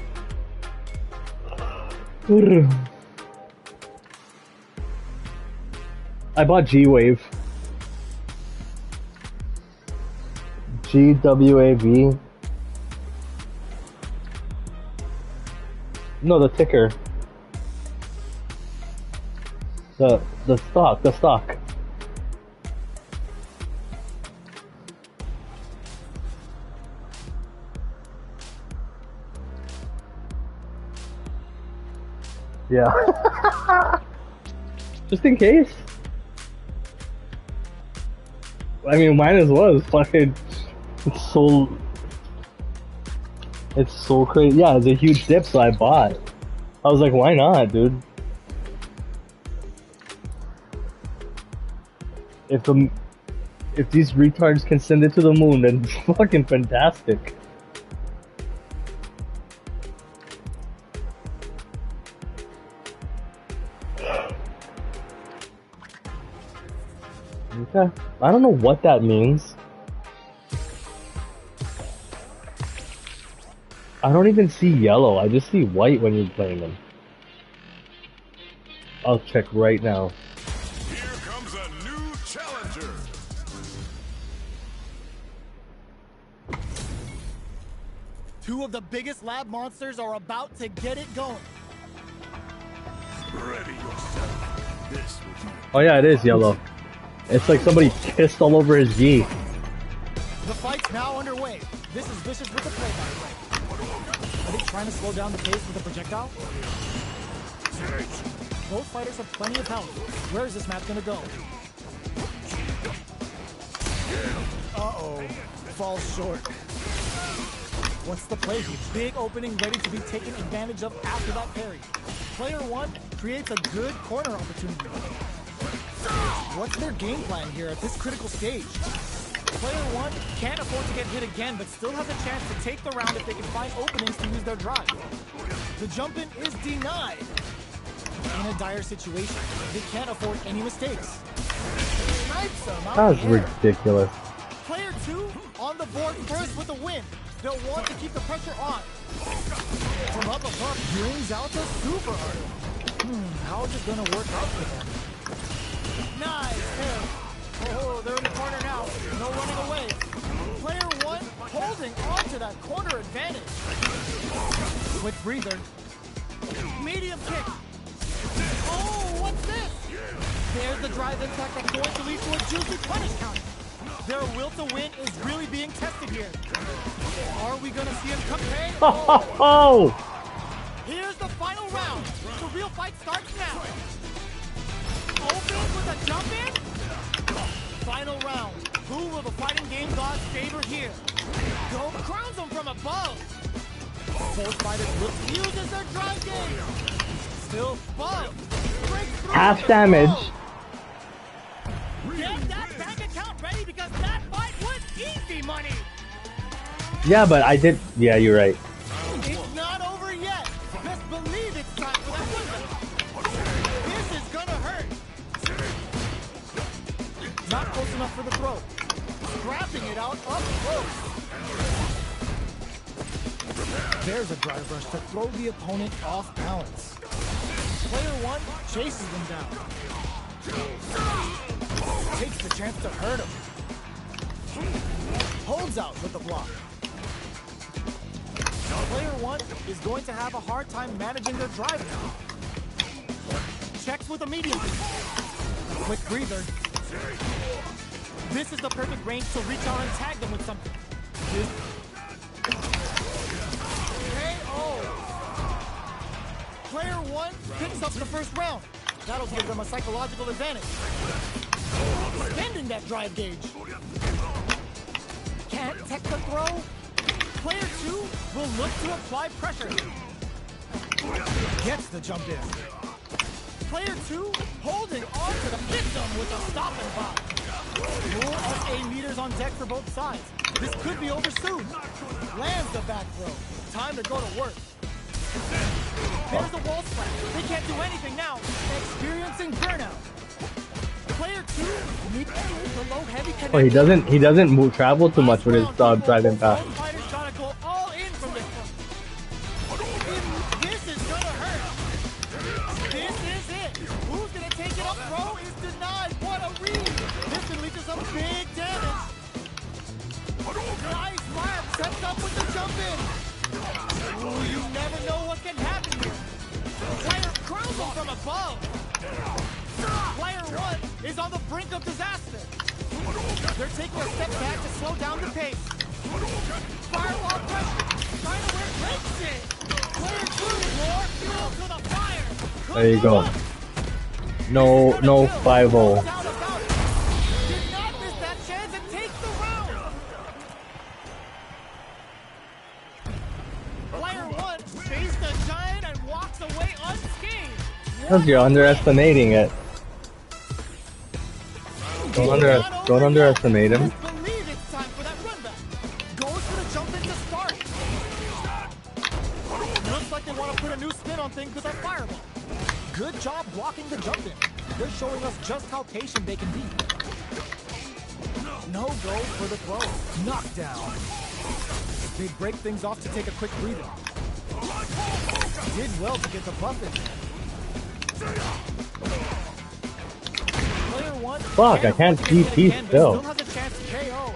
I bought G-Wave. GWAV. No, the ticker. The stock. Yeah. Just in case. I mean, mine as well. It's fucking. It's so crazy. Yeah, it's a huge dip, so I bought. I was like, why not, dude? If these retards can send it to the moon, then it's fucking fantastic. Okay. I don't know what that means. I don't even see yellow. I just see white when you're playing them. I'll check right now. Here comes a new challenger. Two of the biggest lab monsters are about to get it going. Ready yourself. This will be. Oh yeah, it is yellow. It's like somebody pissed all over his gi. The fight's now underway. This is Vicious with the play, by the way. Are they trying to slow down the pace with a projectile? Both fighters have plenty of health. Where is this map gonna go? Uh-oh. Falls short. What's the play here? Big opening ready to be taken advantage of after that parry. Player one creates a good corner opportunity. What's their game plan here at this critical stage? Player one can't afford to get hit again, but still has a chance to take the round if they can find openings to use their drive. The jump in is denied. In a dire situation, they can't afford any mistakes. Snipes them out That was the air. ridiculous. Player two on the board first with a win. They'll want to keep the pressure on. From up above, brings out the super art. How is it gonna work out for them? Nice parry. Oh, they're in the corner now. No running away. Player one holding on to that corner advantage. Quick breather. Medium kick. Oh, what's this? There's the drive impact that's going to lead to a juicy punish count. Their will to win is really being tested here. Are we gonna see him come in? Oh! Here's the final round. The real fight starts now. Open with a jump in. Final round. Who will the fighting game gods favor here? Go crowns them from above. Both fighters refuses their drive game. Still above. Half damage. Get that bank account ready because that fight was easy money. Yeah, but I did. Yeah, you're right. It's not over yet. Best believe it's time for that one. This is gonna hurt. Not close enough for the throw. Scrapping it out up close. There's a drive rush to throw the opponent off balance. Player one chases them down. Takes the chance to hurt him. Holds out with the block. Player one is going to have a hard time managing their drive now. Checks with a medium. Quick breather. This is the perfect range to reach out and tag them with something. KO. Player one picks up the first round. That'll give them a psychological advantage. Extending that drive gauge. Can't tech the throw. Player two will look to apply pressure. Gets the jump in. Player two holding on to the victim with a stop and pop. More SA meters on deck for both sides. This could be over soon. Lands the back throw. Time to go to work. There's the wall splash. They can't do anything now. Experiencing burnout. Player 2 needs to use the low heavy connection. Oh, he doesn't move, travel too much with his driving path. Both fighters gotta go all in from this one. This is gonna hurt. This is it. Who's gonna take it up? Throw is denied. What a read. This can lead to some big damage. Nice mark. Sets up with the jump in. Ooh, you never know what can happen here. Player crowns him from above. Player 1 is on the brink of disaster. They're taking a step back to slow down the pace. Firewall pressure. Trying to wear breaks it. Player 2, more fuel to the fire. There you go. No 5-0. Did not miss that chance and takes the round. Player 1 faced the giant and walks away unscathed. Because you're underestimating it. Don't underestimate him. Believe it's time for that run back. Goes for the jump in to start. Looks like they want to put a new spin on things with that fireball. Good job blocking the jump in. They're showing us just how patient they can be. No go for the throw. Knockdown. They break things off to take a quick breather. Did well to get the buff in there. Player 1. Fuck, I can't DP still. Has a chance to KO.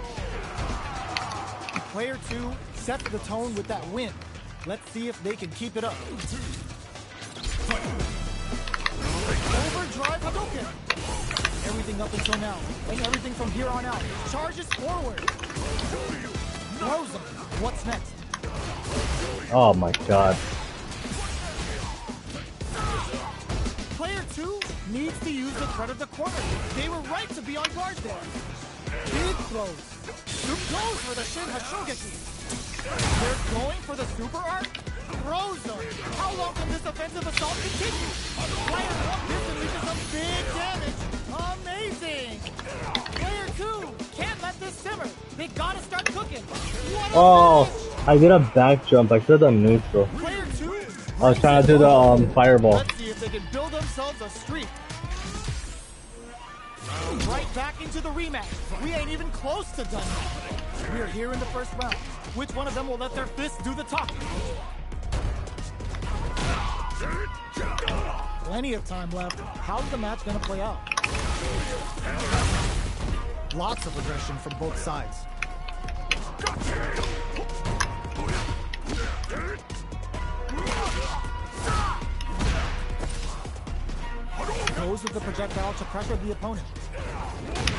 Player 2 sets the tone with that win. Let's see if they can keep it up. Overdrive Hadouken. Everything up until now, and everything from here on out. Charges forward. Throws him. What's next? Oh my god. Player 2 needs to use the threat of the corner. They were right to be on guard there. Big throws. Goes for the Shin Hashogeki. They're going for the super art. Throws them. How long can this offensive assault continue? Player 1 this will lead to some big damage. Amazing. Player 2 can't let this simmer. They gotta start cooking. What a finish. I did a back jump. I should have done neutral. Player 2. I was trying to do the fireball. Let's see if they can build themselves a streak. Right back into the rematch. We ain't even close to done yet. We're here in the first round. Which one of them will let their fists do the talking? Plenty of time left. How's the match gonna play out? Lots of aggression from both sides. Goes with the projectile to pressure the opponent.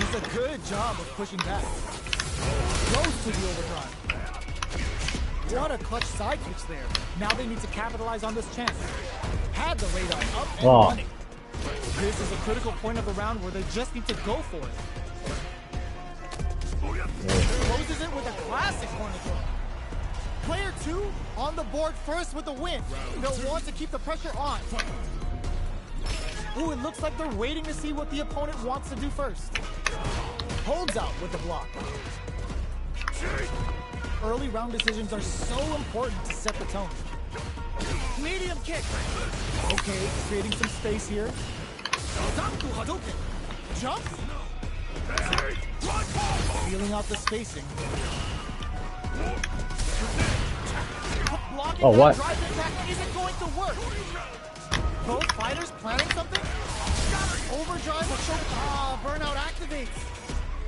Does a good job of pushing back. Goes to the overdrive. What a clutch side switch there. Now they need to capitalize on this chance. Had the radar up and running. This is a critical point of the round where they just need to go for it. Closes it with a classic corner throw. Player 2 on the board first with the win. They'll want to keep the pressure on. Ooh, it looks like they're waiting to see what the opponent wants to do first. Holds out with the block. Early round decisions are so important to set the tone. Medium kick. Okay, creating some space here. Jump. Feeling out the spacing. Blocking Oh, what? drive attack isn't going to work. Both fighters planning something? Overdrive will show. Burnout activates.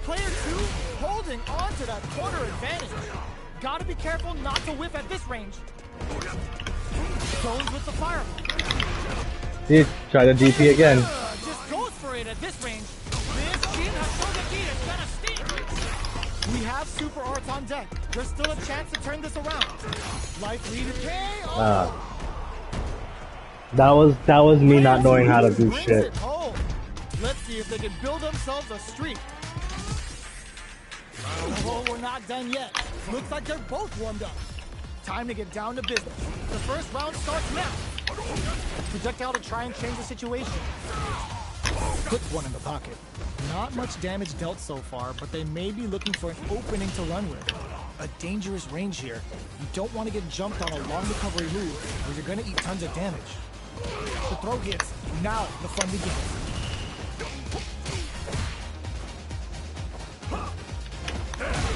Player 2 holding on to that corner advantage. Gotta be careful not to whiff at this range. Goes with the fireball. See, try the DP again. Just goes for it at this range. This Shin Hashogeki is gonna sting. We have super arts on deck. There's still a chance to turn this around. Life leader KO. That was me not knowing how to do shit. Let's see if they can build themselves a streak. Oh, we're not done yet. Looks like they're both warmed up. Time to get down to business. The first round starts now. Projectile to try and change the situation. Puts one in the pocket. Not much damage dealt so far, but they may be looking for an opening to run with. A dangerous range here. You don't want to get jumped on a long recovery move, or you're going to eat tons of damage. The throw hits. Now the fun begins.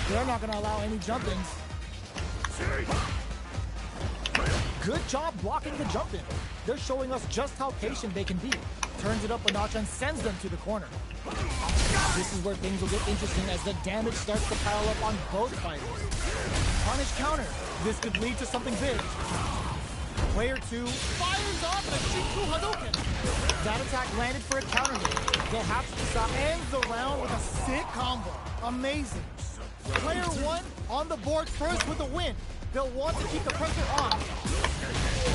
They're not gonna allow any jump-ins. Good job blocking the jump-in. They're showing us just how patient they can be. Turns it up a notch and sends them to the corner. This is where things will get interesting as the damage starts to pile up on both fighters. Punish counter. This could lead to something big. Player 2 fires off the Wz2 Hadouken. That attack landed for a counter hit. They'll have to stop. Ends the round with a sick combo. Amazing. Player 1 on the board first with a win. They'll want to keep the pressure on.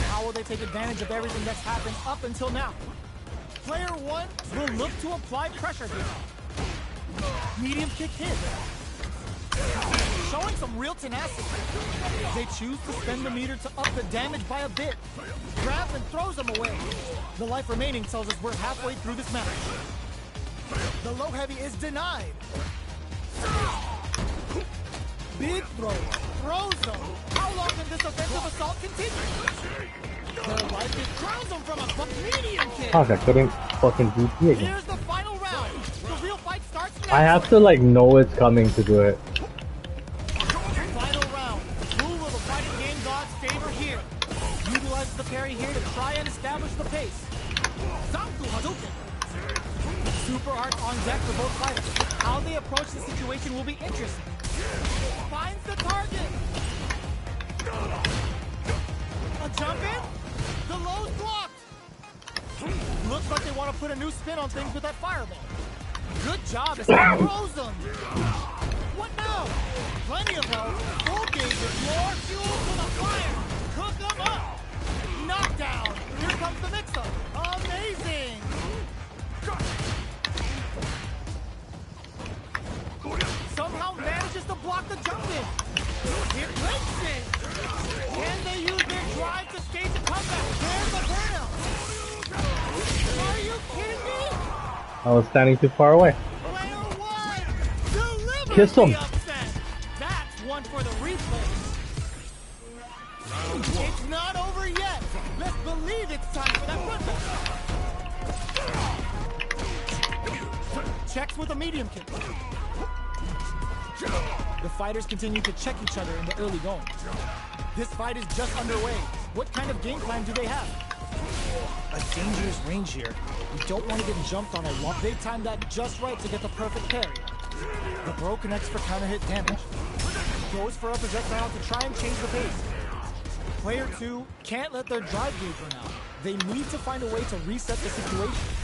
How will they take advantage of everything that's happened up until now? Player 1 will look to apply pressure here. Medium kick hit. Showing some real tenacity. They choose to spend the meter to up the damage by a bit. Grabs and throws them away. The life remaining tells us we're halfway through this match. The low heavy is denied. Big throw. Throws them. How long can this offensive assault continue? Their life is throws them from a medium kick. Fuck, I couldn't fucking do it again. Here's the final round. The real fight starts now. I have to like know it's coming to do it. Final round. Who will the fighting game gods favor here? Utilizes the parry here to try and establish the pace. Wz2 Hadouken. Super art on deck for both fighters. How they approach the situation will be interesting. Finds the target. A jump in? The low's blocked. Looks like they want to put a new spin on things with that fireball. Good job as he throws them. What now? Plenty of health. Full gauges. More fuel for the fire. Cook them up. Knockdown. Here comes the mix-up. Amazing. Somehow manages to block the jump in. It breaks it. Can they use their drive to stage a comeback? There's the burnout. Are you kidding me? I was standing too far away. Player 1 delivers Kiss him. the upset. That's one for the replay. It's not over yet. Let's believe it's time for that front. Checks with a medium kick. The fighters continue to check each other in the early going. This fight is just underway. What kind of game plan do they have? A dangerous range here. You don't want to get jumped on a lot. They timed that just right to get the perfect parry. The bro connects for counter hit damage. Goes for a projectile to try and change the pace. Player 2 can't let their drive gauge run out. They need to find a way to reset the situation.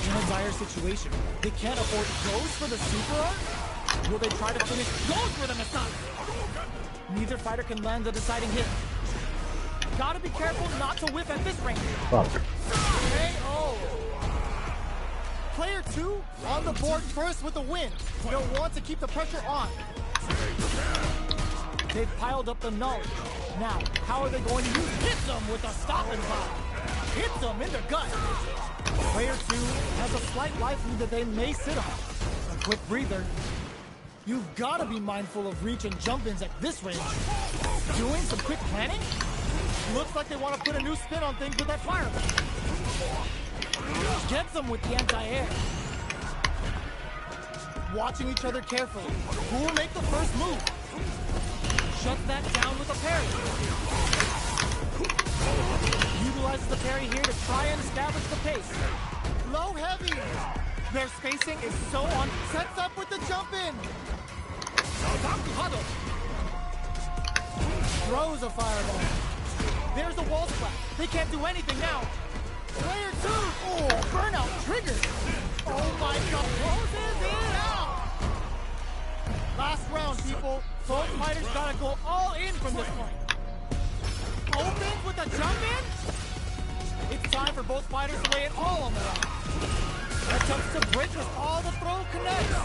In a dire situation, they can't afford. Goes for the super art? Will they try to finish? Goes for the massage. Neither fighter can land the deciding hit. Gotta be careful not to whiff at this range. Fuck. KO. Player 2 on the board first with a win. They'll want to keep the pressure on. They've piled up the knowledge. Now, how are they going to use it? Hits them with a stop and pop. Hits them in their gut. Player 2 has a slight life lead that they may sit on. A quick breather. You've got to be mindful of reach and jump-ins at this range. Doing some quick planning? Looks like they want to put a new spin on things with that fireball. Gets them with the anti-air. Watching each other carefully. Who will make the first move? Shuts that down with a parry. Utilizes the parry here to try and establish the pace. Low heavy. Their spacing is so on. Sets up with the jump in. Throws a fireball. There's the wall splat. They can't do anything now. Player 2. Oh, burnout triggered. Oh my god. Closes it out. Last round, people. Both fighters gotta go all in from this point. Opens with a jump in. It's time for both fighters to lay it all on the line. Attempts to bridge with all the throw connects.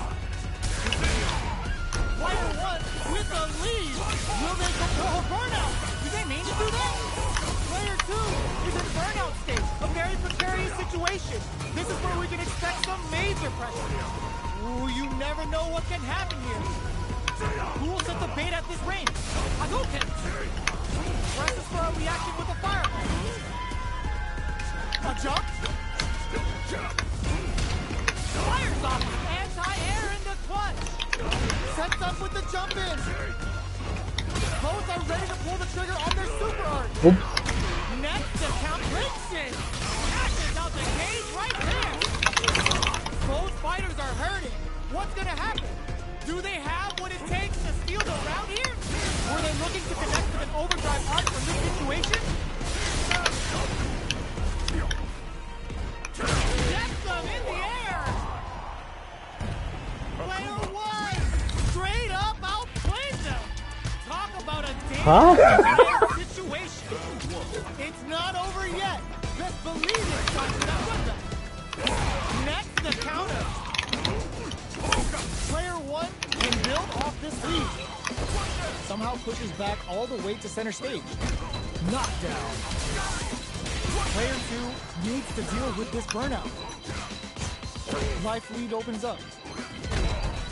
Player 1 with the lead. Will they go for a burnout? Do they mean to do that? Player 2 is in burnout state. A very precarious situation. This is where we can expect some major pressure. Ooh, you never know what can happen here. Who will set the bait at this range? Hadouken! Presses for a reaction with a fireball. A jump? Fires off anti-air in the clutch. Oops. Next to Count Rinson. Dashes out the cage right there. Both fighters are hurting. What's gonna happen? Do they have what it takes to steal the round here? Were they looking to connect with an overdrive arc from this situation? Gets them in the air. Player one straight up outplayed them. Talk about a dangerous situation. It's not over yet. Best believe it's time for that rundown. Next, the counter. Player one can build off this lead. Somehow pushes back all the way to center stage. Knockdown. Player two needs to deal with this burnout. Life lead opens up.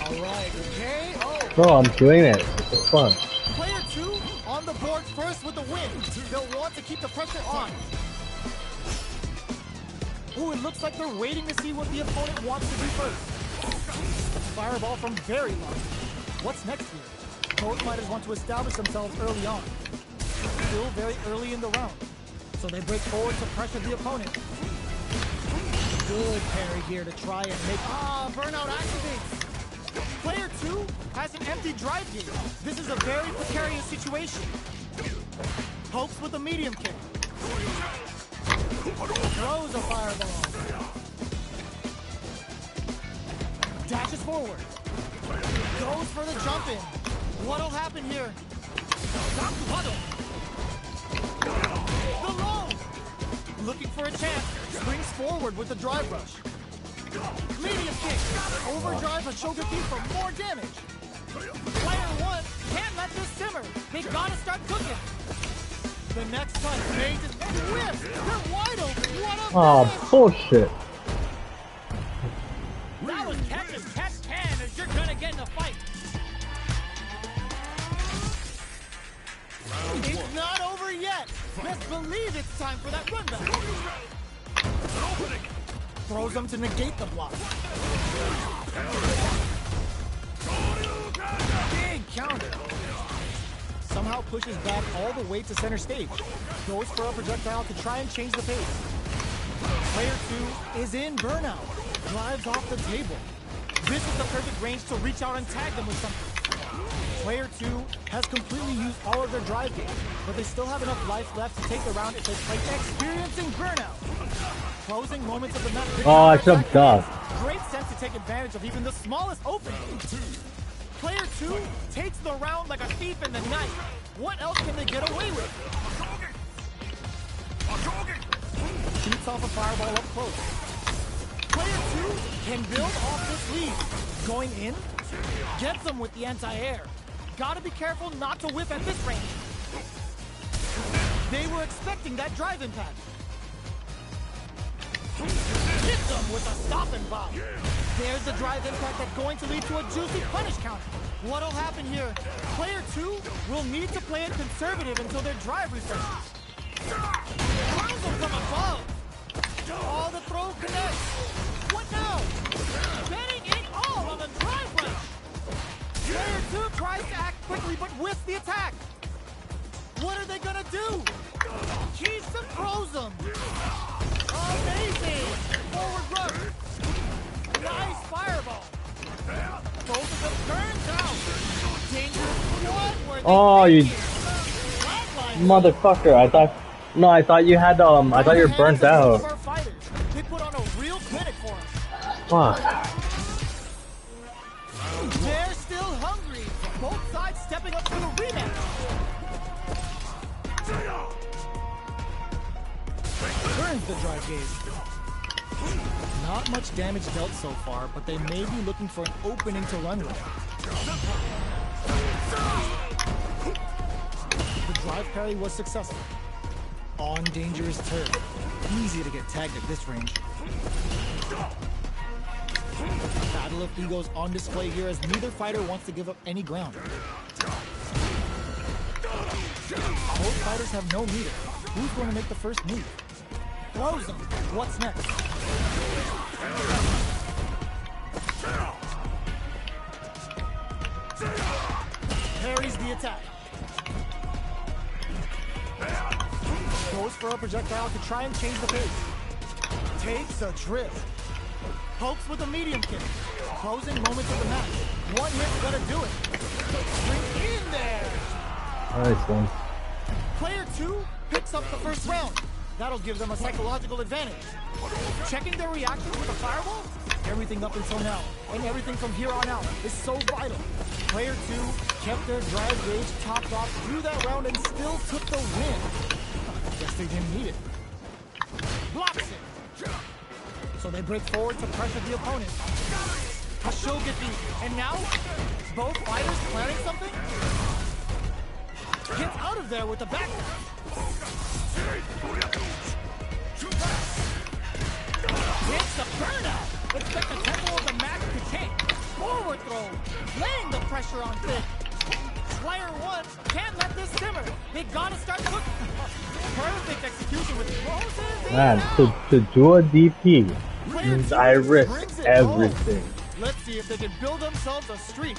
All right, okay. Oh. Bro, I'm doing it. It's fun. Player two on the board first with the win. They'll want to keep the pressure on. Ooh, it looks like they're waiting to see what the opponent wants to do first. Fireball from very low. What's next here? Both fighters want to establish themselves early on. Still very early in the round. So they break forward to pressure the opponent. Good parry here to try and make... burnout activates. Player two has an empty drive gate. This is a very precarious situation. Pokes with a medium kick. Throws a fireball. Dashes forward. Goes for the jump in. What'll happen here? The low. Looking for a chance. Springs forward with the drive rush. Medium kick. Overdrive a shoulder kick for more damage. Player one can't let this simmer. They gotta start cooking. The next punch made is whipped. They're wide open. What a Oh, bullshit. That was catch as catch can as you're gonna get in a fight. It's not over yet. Best believe it's time for that rundown. Throws them to negate the block. Big counter. Somehow pushes back all the way to center stage. Goes for a projectile to try and change the pace. Player two is in burnout. Drives off the table. This is the perfect range to reach out and tag them with something. Player two has completely used all of their drive game, but they still have enough life left to take the round if they play experiencing burnout. Closing moments of the match. Oh, I should have ducked. Great sense to take advantage of even the smallest opening. Player two takes the round like a thief in the night. What else can they get away with? Shoots off a fireball up close. Player two can build off this lead. Going in, gets them with the anti-air. Gotta be careful not to whip at this range. They were expecting that drive impact. Hits them with a stop and bomb. There's the drive impact that's going to lead to a juicy punish counter. What'll happen here? Player two will need to play it conservative until their drive resurfaces. Throws them from above. Oh, the throw connects. What now? Betting it all on the drive rush. Player two tries to act quickly but whiffs the attack. What are they gonna do? Keeps them frozen. Amazing! Forward rush. Nice fireball. Both of them turns out. Dangerous one where they Oh, you flatline. motherfucker. I thought you had, I thought you were burnt out. They put on a real clinic for us. Fuck. They're still hungry. Both sides stepping up for the rematch. Burns the drive gauge. Not much damage dealt so far, but they may be looking for an opening to run with. The drive parry was successful. On dangerous turf. Easy to get tagged at this range. Battle of egos on display here as neither fighter wants to give up any ground. Both fighters have no meter. Who's going to make the first move? Throws them. What's next? Parries the attack. Goes for a projectile to try and change the pace. Takes a drift. Pokes with a medium kick. Closing moments of the match. One hit's gonna do it. Straight in there. Nice one. Player 2 picks up the first round. That'll give them a psychological advantage. Checking their reaction with a fireball? Everything up until now, and everything from here on out, is so vital. Player 2 kept their drive gauge topped off through that round and still took the win. Guess they didn't need it. Blocks it. So they break forward to pressure the opponent. Hashoguki, and now, both fighters planning something? Gets out of there with the back. Hits the burnout. Expect the tempo of the match to change. Forward throw. Laying the pressure on Thick. Player 1 can't let this simmer. They gotta start cooking. Perfect execution with explosives. Man, to do a DP means I risk everything. Let's see if they can build themselves a streak.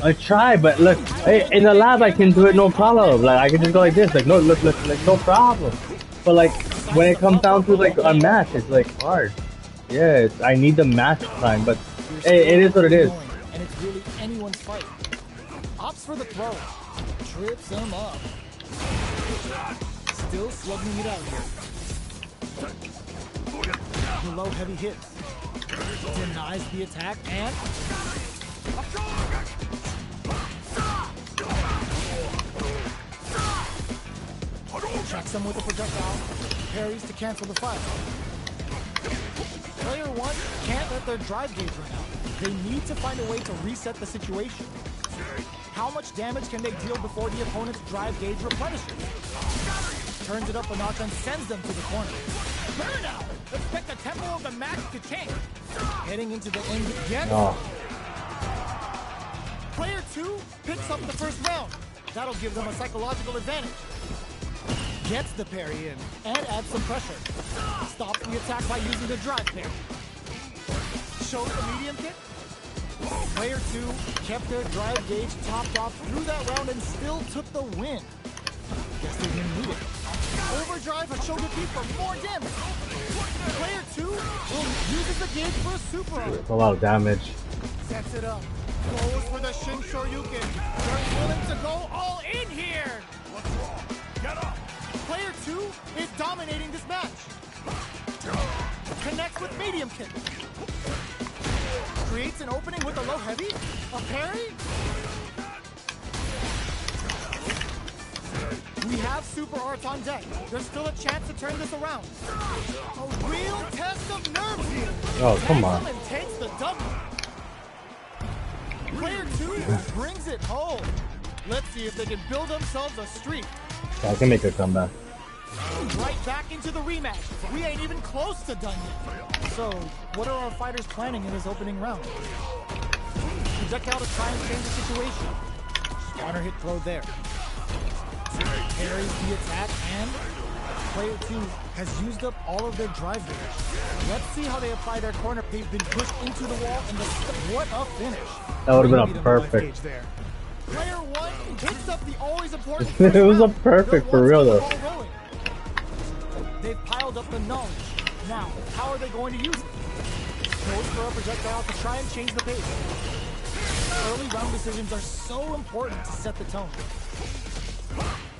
I try, but look, in the lab I can do it no problem. Like I can just go like this, like no, look, like no problem. But like when it comes down to like a match, it's like hard. Yeah, I need the match time, but hey, it is what it is. And it's really anyone's fight. Opts for the throw. Trips him up. Still slugging it out here. Below heavy hits. Denies the attack and... Tracks him with a projectile. Parries to cancel the fire. Player 1 can't let their drive gauge run out. They need to find a way to reset the situation. How much damage can they deal before the opponent's drive gauge replenishes? Turns it up a notch and sends them to the corner. Burnout! Expect the tempo of the match to change. Heading into the end again. Oh. Player 2 picks up the first round. That'll give them a psychological advantage. Gets the parry in and adds some pressure. Stops the attack by using the drive parry. Shows the medium kick. Player 2 kept their drive gauge topped off through that round and still took the win. Guess they didn't need it. Overdrive Hashoguki for more damage. Player 2 uses the gauge for a super arm. It's a lot of damage. Sets it up. Goes for the Shin Shoryuken. They're willing to go all in here. Get up. Player 2 is dominating this match. Connects with medium kick. Creates an opening with a low heavy. A parry. We have super arts on deck. There's still a chance to turn this around. A real test of nerves here. Oh, come on. And takes the W. Player 2 brings it home. Let's see if they can build themselves a streak. I can make a comeback. Right back into the rematch. We ain't even close to done yet. So, what are our fighters planning in this opening round? Projectile to try and change the situation. Counter hit throw there. Parries the attack and player 2 has used up all of their drive gauge. Let's see how they apply their corner. They've been pushed into the wall and what a finish. That would have been a perfect. Player 1 picks up the always important. It was a perfect for real though. They've piled up the knowledge. Now, how are they going to use it? Goes for a projectile to try and change the pace. Early round decisions are so important to set the tone.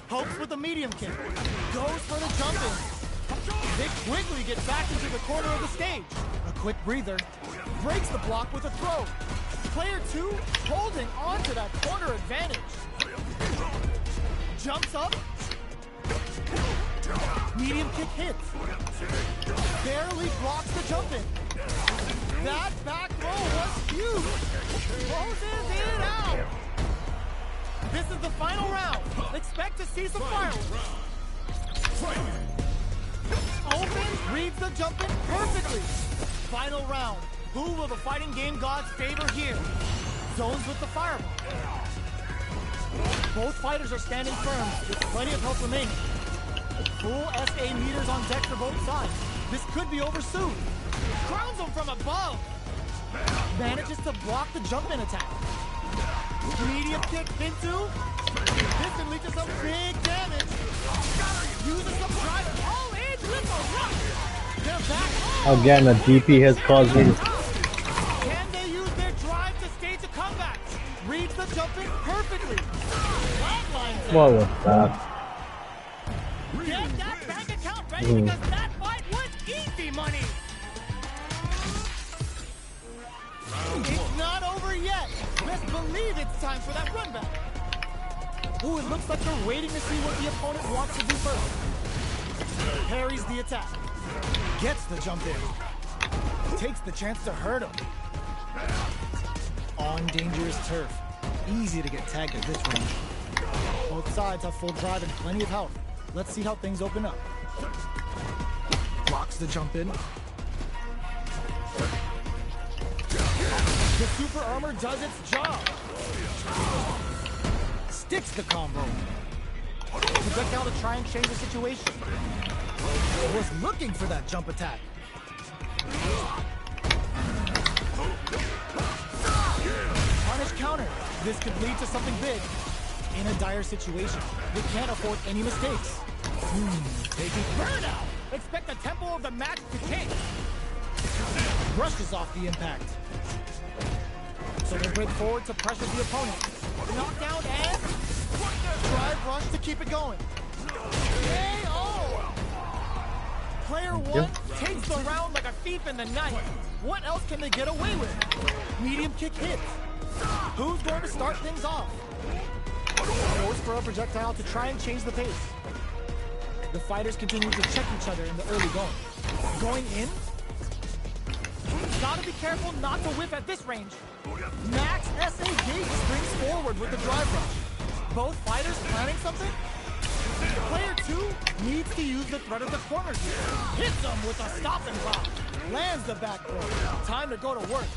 Hopes with a medium kick. Goes for the jump in. They quickly get back into the corner of the stage. A quick breather. Breaks the block with a throw. Player 2 holding on to that corner advantage. Jumps up. Medium kick hits. Barely blocks the jump in. That back row was huge. Closes it out. This is the final round. Expect to see some fireworks. Opens, reads the jump in perfectly. Final round. Who will the fighting game gods favor here? Zones with the fireball. Both fighters are standing firm with plenty of health remaining. Full SA meters on deck for both sides. This could be over soon. Crowns him from above. Manages to block the jump-in attack. Medium kick into. This can lead to some big damage. Again, a DP has caused me. Can they use their drive to stage a comeback? Reads the jump in perfectly. Flatlines it. What was that? Get that bank account ready because that fight was easy money. It's not over yet. Best believe it's time for that run back. Ooh, it looks like they're waiting to see what the opponent wants to do first. Parries the attack. Gets the jump in. Takes the chance to hurt him. On dangerous turf. Easy to get tagged at this range. Both sides have full drive and plenty of health. Let's see how things open up. Blocks the jump in. The super armor does its job. Sticks the combo. Projectile to try and change the situation. Was looking for that jump attack. Punish counter. This could lead to something big. In a dire situation, they can't afford any mistakes. Taking burnout. Expect the tempo of the match to change. Brushes off the impact. So they break forward to pressure the opponent. Knockdown and drive rush to keep it going. KO! Player one takes the round like a thief in the night. What else can they get away with? Medium kick hits. Who's going to start things off? Goes for a projectile to try and change the pace. The fighters continue to check each other in the early going. Going in? Gotta be careful not to whip at this range. Max SA Gate springs forward with the drive rush. Both fighters planning something? Player 2 needs to use the threat of the corners here. Hits him with a stop and pop. Lands the back throw. Time to go to work.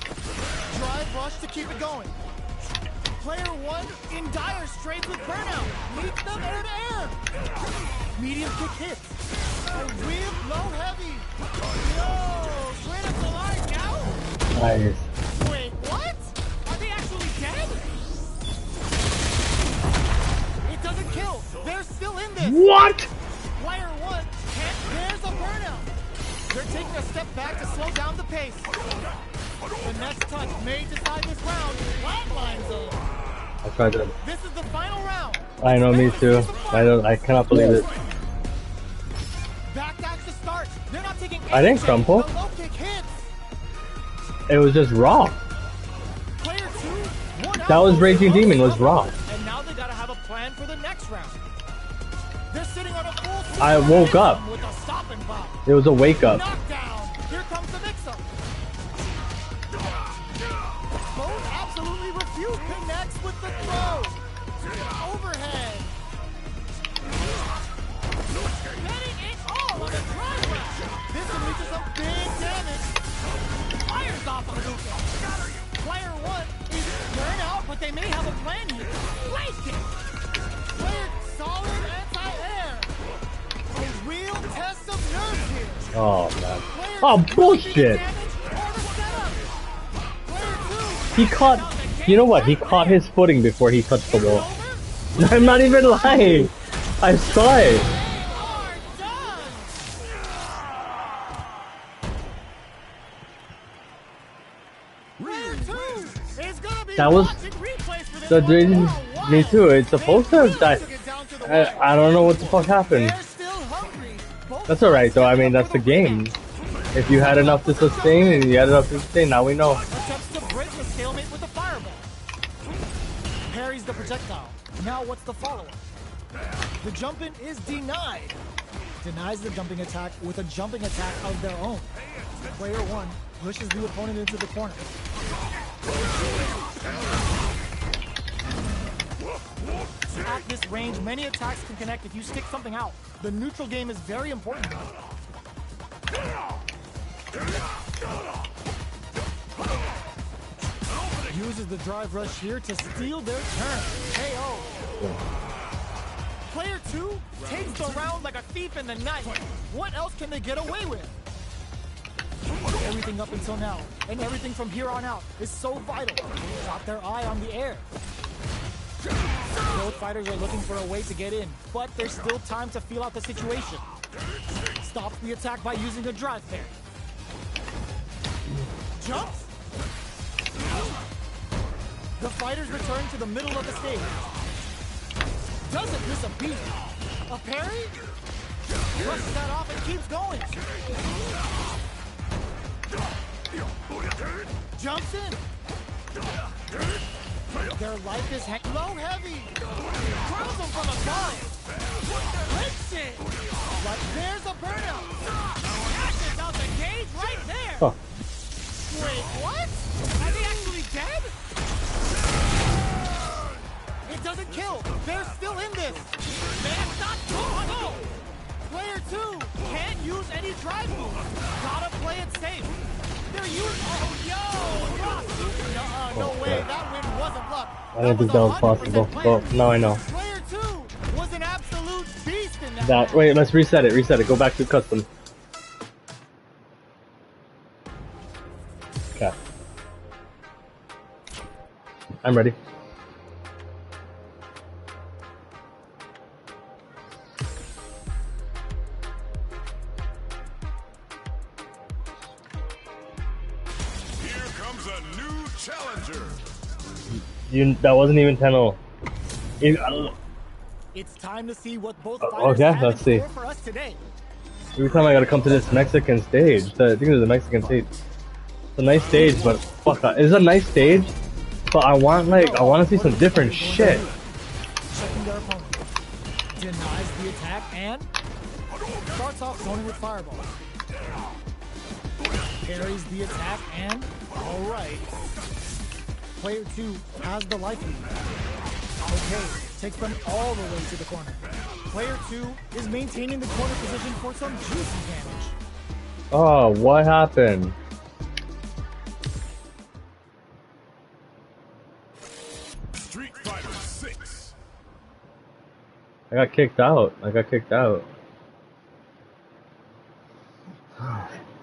Drive rush to keep it going. Player 1 in dire straits with burnout. Meets them air to air. Medium kick hits. A real low heavy. Yo, straight up the line now? Nice. Wait, what? Are they actually dead? It doesn't kill. They're still in this. What? Player 1 can't. There's a burnout. They're taking a step back to slow down the pace. The next touch may decide this round. Flatlines them. I tried to. This is the final round. I know, me too. I cannot believe it. Backdash to start. They're not taking I didn't crumple. The low kick hits. It was just raw. Player 2, one That was elbow Raging to Demon, low was raw. And now they gotta have a plan for the next round. They're sitting on a full. I woke up. With a stop and pop. It was a wake up. Knockdown. Here comes the mix-up. Both absolutely refuse. Connects with the throw. Overhead. Getting it all on the drive round. This can lead to some big damage. Fires off of Luka. Player 1 is burnt out, but they may have a plan here. Leg kick. Player solid anti-air. A real test of nerves here. Oh man. Player Oh two bullshit. damage or the setup. Player 2. He caught. You know what? He caught his footing before he touched the wall. I'm not even lying. I saw it. That was the dream. Me too. It's supposed to have died. I don't know what the fuck happened. That's alright though. I mean, that's the game. If you had enough to sustain and you had enough to sustain, now we know. Attempts to break the stalemate with a fireball. Parries the projectile. Now what's the follow-up? The jump-in is denied. Denies the jumping attack with a jumping attack of their own. Player 1 pushes the opponent into the corner. At this range, many attacks can connect if you stick something out. The neutral game is very important. Uses the drive rush here to steal their turn. KO. Player 2 takes the round like a thief in the night. What else can they get away with? Everything up until now, and everything from here on out, is so vital. Got their eye on the air. Both fighters are looking for a way to get in, but there's still time to feel out the situation. Stops the attack by using a drive pair. jumps. The fighters return to the middle of the stage. Doesn't miss a beat. A parry? Brushes that off and keeps going. Jumps in. Their life is low heavy. Throws them from above. Licks it. Like there's a burnout. Dashes out the gauge right there. Huh. Wait, what? Are they actually dead? It doesn't kill. They're still in this. Man's not good. No. Player 2 can't use any drive moves. Gotta play it safe. They're using. Oh, yo. No way. That win wasn't luck. I didn't think that was possible. Well, now I know. Player 2 was an absolute beast in that. Wait, let's reset it. Reset it. Go back to custom. Okay. I'm ready. Here comes a new challenger. That wasn't even 10-0. It's time to see what both Okay, fighters have let's in see. store for us today. Every time I gotta come to this Mexican stage. I think it's a Mexican stage. It's a nice stage, but fuck that. It's a nice stage, but I want to see some different shit. Checking their opponent. Denies the attack and starts off zoning with fireball. Parries the attack and alright. Player 2 has the life lead. Okay, takes them all the way to the corner. Player 2 is maintaining the corner position for some juicy damage. Oh, what happened? Street Fighter 6. I got kicked out.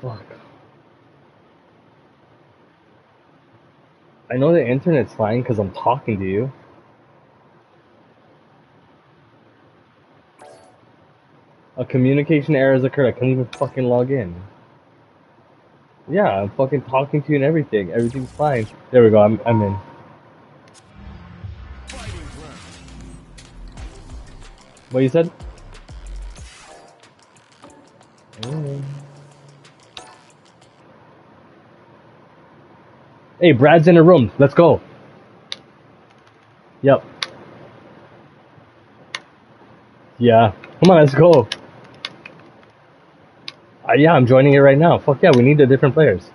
Fuck. I know the internet's fine because I'm talking to you. A communication error has occurred. I can't even fucking log in. Yeah, I'm fucking talking to you and everything. Everything's fine. There we go. I'm in. What you said? Hey, Brad's in the room. Let's go. Yep. Yeah. Come on, let's go. Yeah, I'm joining it right now. Fuck yeah, we need the different players.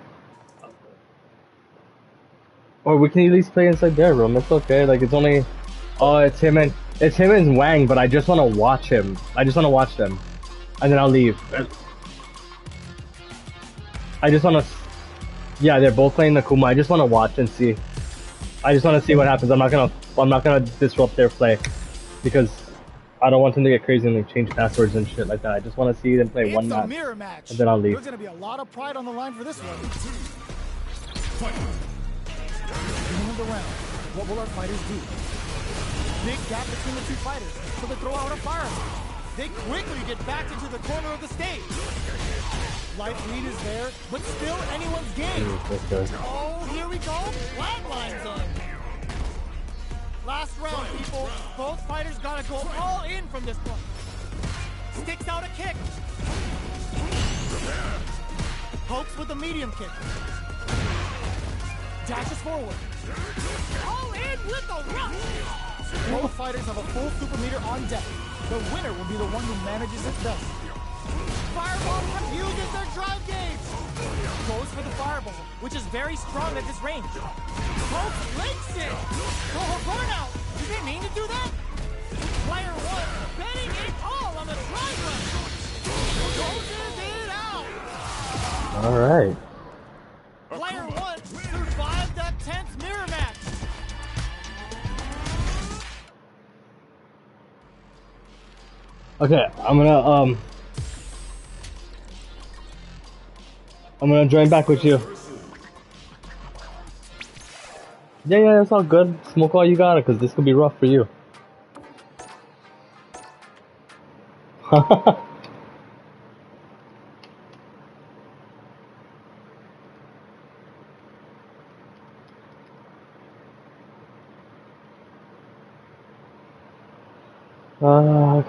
Or we can at least play inside their room. It's okay. Like it's only. Oh, it's him and Wang. But I just want to watch him. I just want to watch them, and then I'll leave. I just want to. Yeah, they're both playing Nakuma. I just want to watch and see. I just want to see what happens. I'm not gonna disrupt their play because I don't want them to get crazy and like change passwords and shit like that. I just want to see them play one match, mirror match, and then I'll leave. There's gonna be a lot of pride on the line for this one. Beginning of the round, what will our fighters do? Big gap between the two fighters, so they throw out a fireball. They quickly get back into the corner of the stage. Life lead is there, but still anyone's game. Oh, here we go. Flatlines on. Last round, people. Both fighters gotta go all in from this point. Sticks out a kick. Pokes with a medium kick. Dashes forward. All in with the rush. Both fighters have a full super meter on deck. The winner will be the one who manages it best. Fireball refuses their drive gauge. Goes for the fireball, which is very strong at this range. Both links it. Oh, burnout. Did they mean to do that? Player 1 betting it all on the drive rush. Closes it out. All right. Player 1 survived that tense mirror match. Okay, I'm gonna join back with you. Yeah, that's all good. Smoke all you got it, cause this could be rough for you. Uh,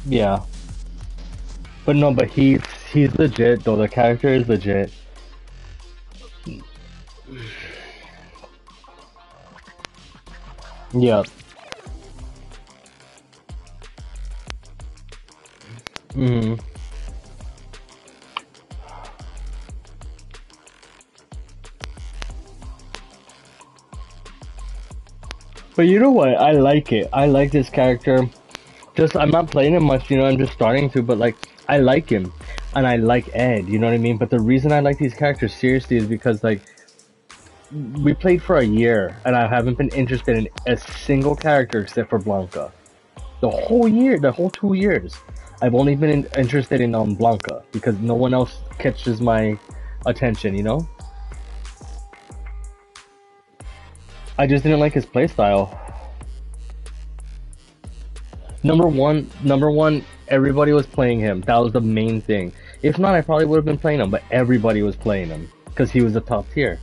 yeah, but no, but he's legit though. The character is legit. Yeah. Hmm. But you know what? I like it. I like this character. Just I'm not playing him much, you know. I'm just starting to, but like I like him, and I like Ed. You know what I mean? But the reason I like these characters seriously is because like we played for a year, and I haven't been interested in a single character except for Blanca. The whole year, the whole 2 years, I've only been interested in Blanca because no one else catches my attention. You know, I just didn't like his playstyle. Number one, everybody was playing him. That was the main thing. If not, I probably would have been playing him, but everybody was playing him because he was the top tier.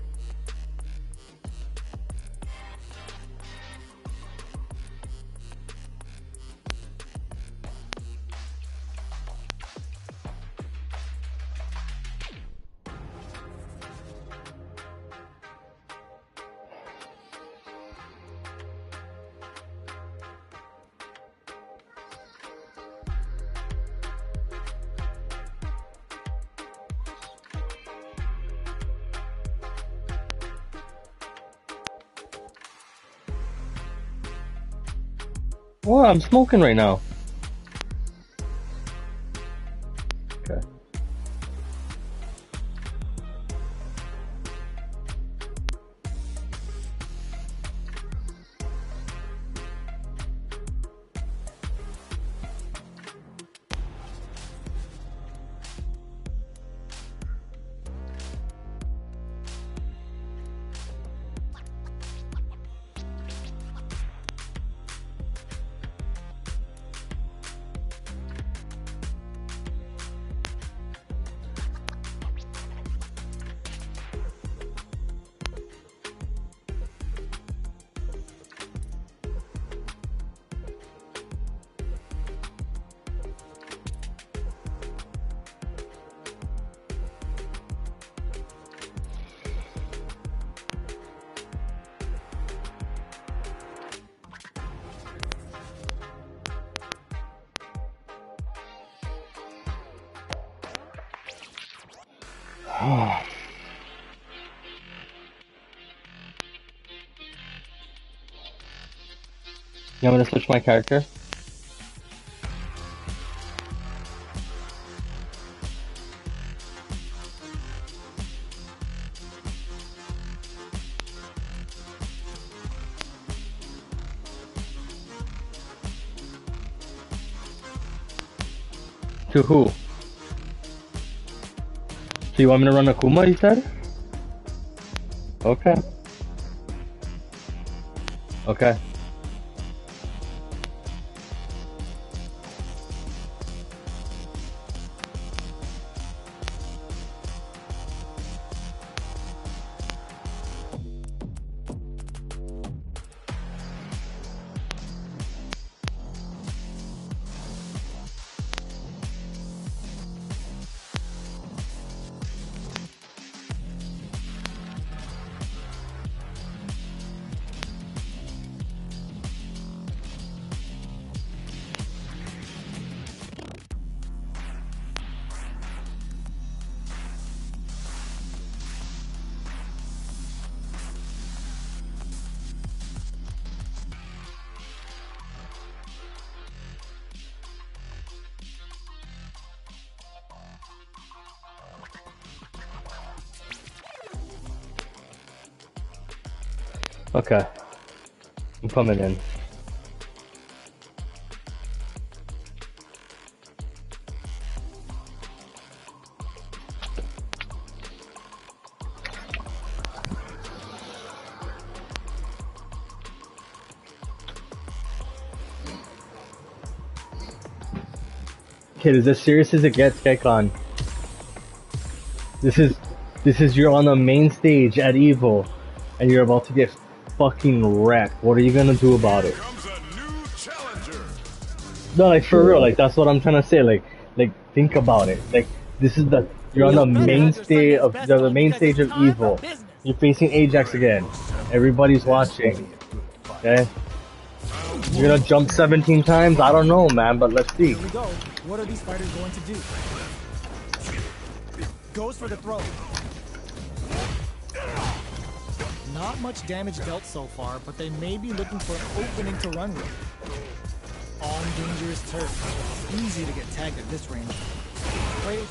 Well, I'm smoking right now. Okay. You want me to switch my character? To who? So you want me to run Akuma, you said? Okay. Okay. Okay, I'm coming in. Kid, is as serious as it gets, Gekon. This is, you're on the main stage at Evo, and you're about to get fucking wrecked. What are you gonna do about Here it? comes a new challenger. No, like for real, like that's what I'm trying to say. Like think about it. Like this is you're on the main stage of the main stage of Evo. You're facing Ajax again. Everybody's watching. Okay, you're gonna jump 17 times. I don't know, man, but let's see. Here we go. What are these fighters going to do? Goes for the throw. Not much damage dealt so far, but they may be looking for an opening to run with. On dangerous turf. Easy to get tagged at this range. Player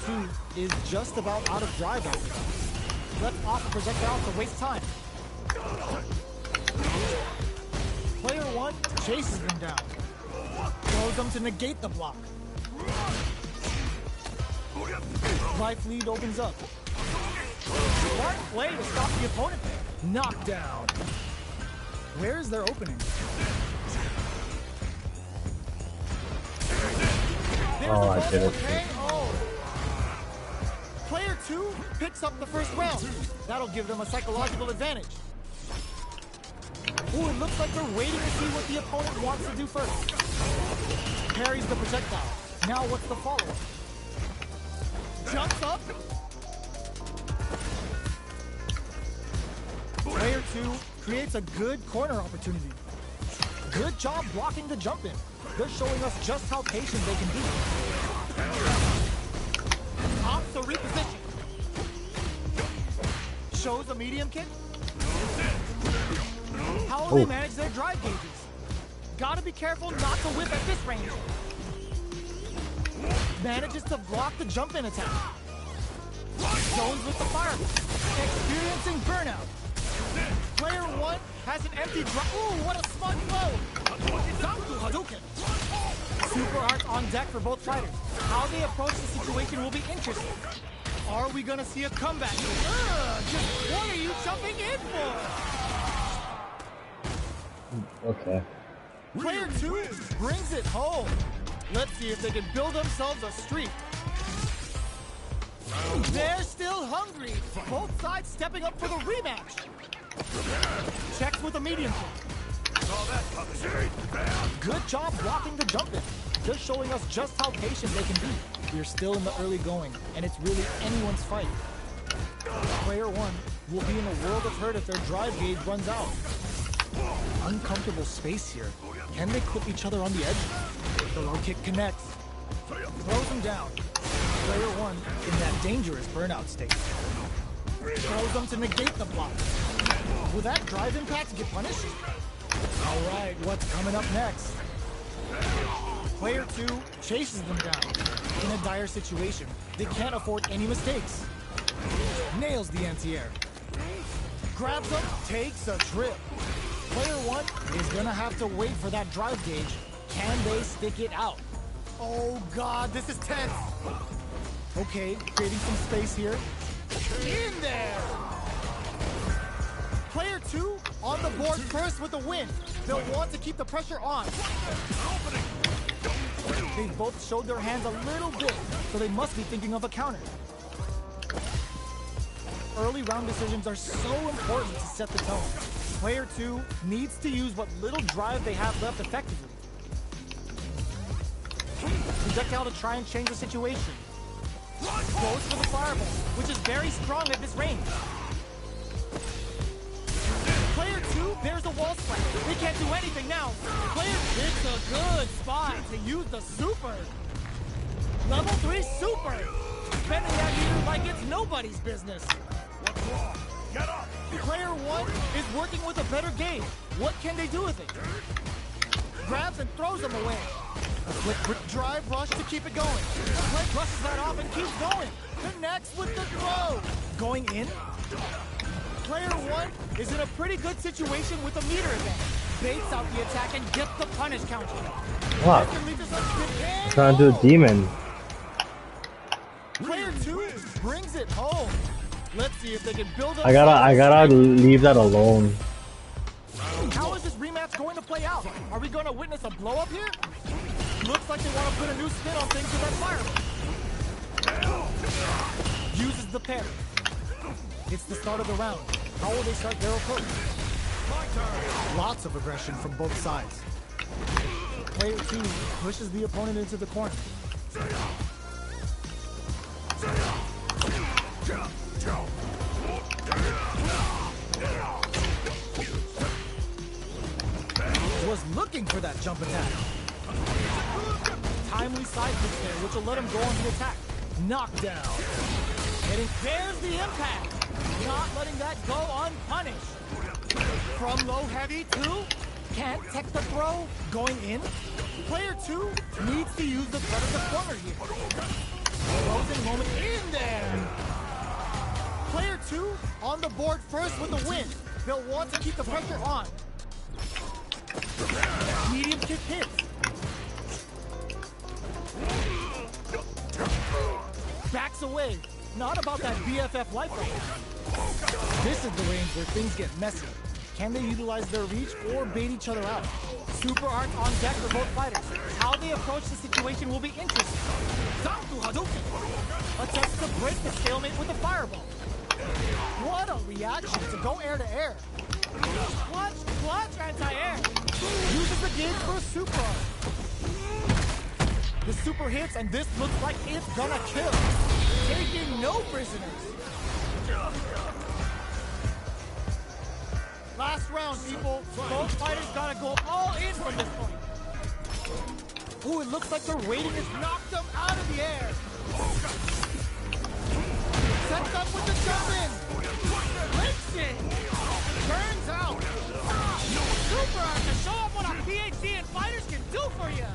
2 is just about out of drive after. Left off a projectile to waste time. Player 1 chases them down. Throws them to negate the block. Life lead opens up. Smart play to stop the opponent there. Knockdown. Where is their opening? Oh, I did it. Player 2 picks up the first round. That'll give them a psychological advantage. Ooh, it looks like they're waiting to see what the opponent wants to do first. Parries the projectile. Now what's the follow-up? Jumps up. Player 2 creates a good corner opportunity. Good job blocking the jump in. They're showing us just how patient they can be. Opts to reposition. Shows a medium kick. How will they manage their drive gauges? Gotta be careful not to whip at this range. Manages to block the jump in attack. Zones with the fire. Experiencing burnout. Player 1 has an empty drop. Ooh, what a smart blow! Zanku Hadouken. Super art on deck for both fighters. How they approach the situation will be interesting. Are we gonna see a comeback? Just what are you jumping in for? Okay. Player 2 brings it home. Let's see if they can build themselves a streak. They're still hungry. Both sides stepping up for the rematch. Checks with a medium kick. Good job blocking the jump in. Just showing us just how patient they can be. We're still in the early going, and it's really anyone's fight. Player 1 will be in a world of hurt if their drive gauge runs out. Uncomfortable space here. Can they clip each other on the edge? The low kick connects. Throws him down. Player 1 in that dangerous burnout state. Throws them to negate the block. Will that drive impact get punished? Alright, what's coming up next? Player 2 chases them down. In a dire situation, they can't afford any mistakes. Nails the anti-air. Grabs them, takes a trip. Player 1 is gonna have to wait for that drive gauge. Can they stick it out? Oh god, this is tense. Okay, creating some space here. In there! Player 2 on the board first with the win. They'll want to keep the pressure on. They both showed their hands a little bit, so they must be thinking of a counter. Early round decisions are so important to set the tone. Player 2 needs to use what little drive they have left effectively. Projectile to try and change the situation. Goes for the fireball, which is very strong at this range. Player 2 bears a wall splash. They can't do anything now. Player picks a good spot to use the super. Level 3 super. Spending that meter like it's nobody's business. What's wrong? Get up! Player 1 is working with a better game. What can they do with it? Grabs and throws them away. A quick drive rush to keep it going. Play brushes that off and keeps going. Connects with the throw. Going in. Player 1 one is in a pretty good situation with a meter advantage. Baits out the attack and gets the punish counter. Wow. This can lead to some I'm trying to do a demon. Player 2 brings it home. Let's see if they can build up. I gotta leave that alone. How is this rematch going to play out? Are we going to witness a blow up here? Looks like they want to put a new spin on things with that fireball. Uses the parry. It's the start of the round. How will they start their approach? Lots of aggression from both sides. Player 2 pushes the opponent into the corner. Was looking for that jump attack. Timely side kick there, which will let him go on the attack. Knockdown. And it bears the impact. Not letting that go unpunished. From low heavy to can't tech the throw. Going in. Player 2 needs to use the threat of the corner here. Closing moment in there. Player 2 on the board first with the win. They'll want to keep the pressure on. Medium kick hits. Backs away. Not about that BFF life range. This is the range where things get messy. Can they utilize their reach or bait each other out? Super art on deck for both fighters. How they approach the situation will be interesting. Attempts to break the stalemate with a fireball. What a reaction to go air to air. Clutch, anti-air. Uses the gauge for a super art. The super hits, and this looks like it's gonna kill. Taking no prisoners. Last round, people. Both fighters gotta go all in from this point. Ooh, it looks like their waiting has knocked them out of the air. Sets up with the jump in. Links it. Turns out. Super art to show off what a PhD and fighters can do for you.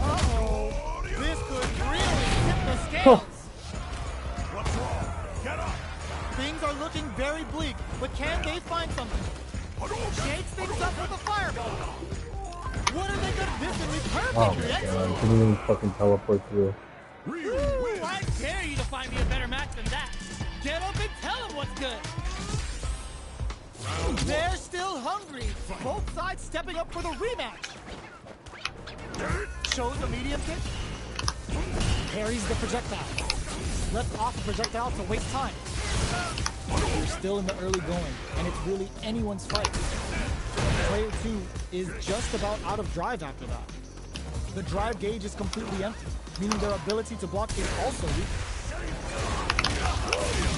Uh-oh. This could really tip the scales. What's wrong? Get up! Things are looking very bleak, but can they find something? Shakes things up with a fireball. What are they gonna do? This is perfect. Oh my god, I couldn't even fucking teleport through. Ooh, I dare you to find me a better match than that. Get up and tell them what's good. They're still hungry. Both sides stepping up for the rematch. Shows a medium kick. Parries the projectile. Left off the projectile to waste time. We're still in the early going, and it's really anyone's fight. Player 2 is just about out of drive after that. The drive gauge is completely empty, meaning their ability to block is also weak.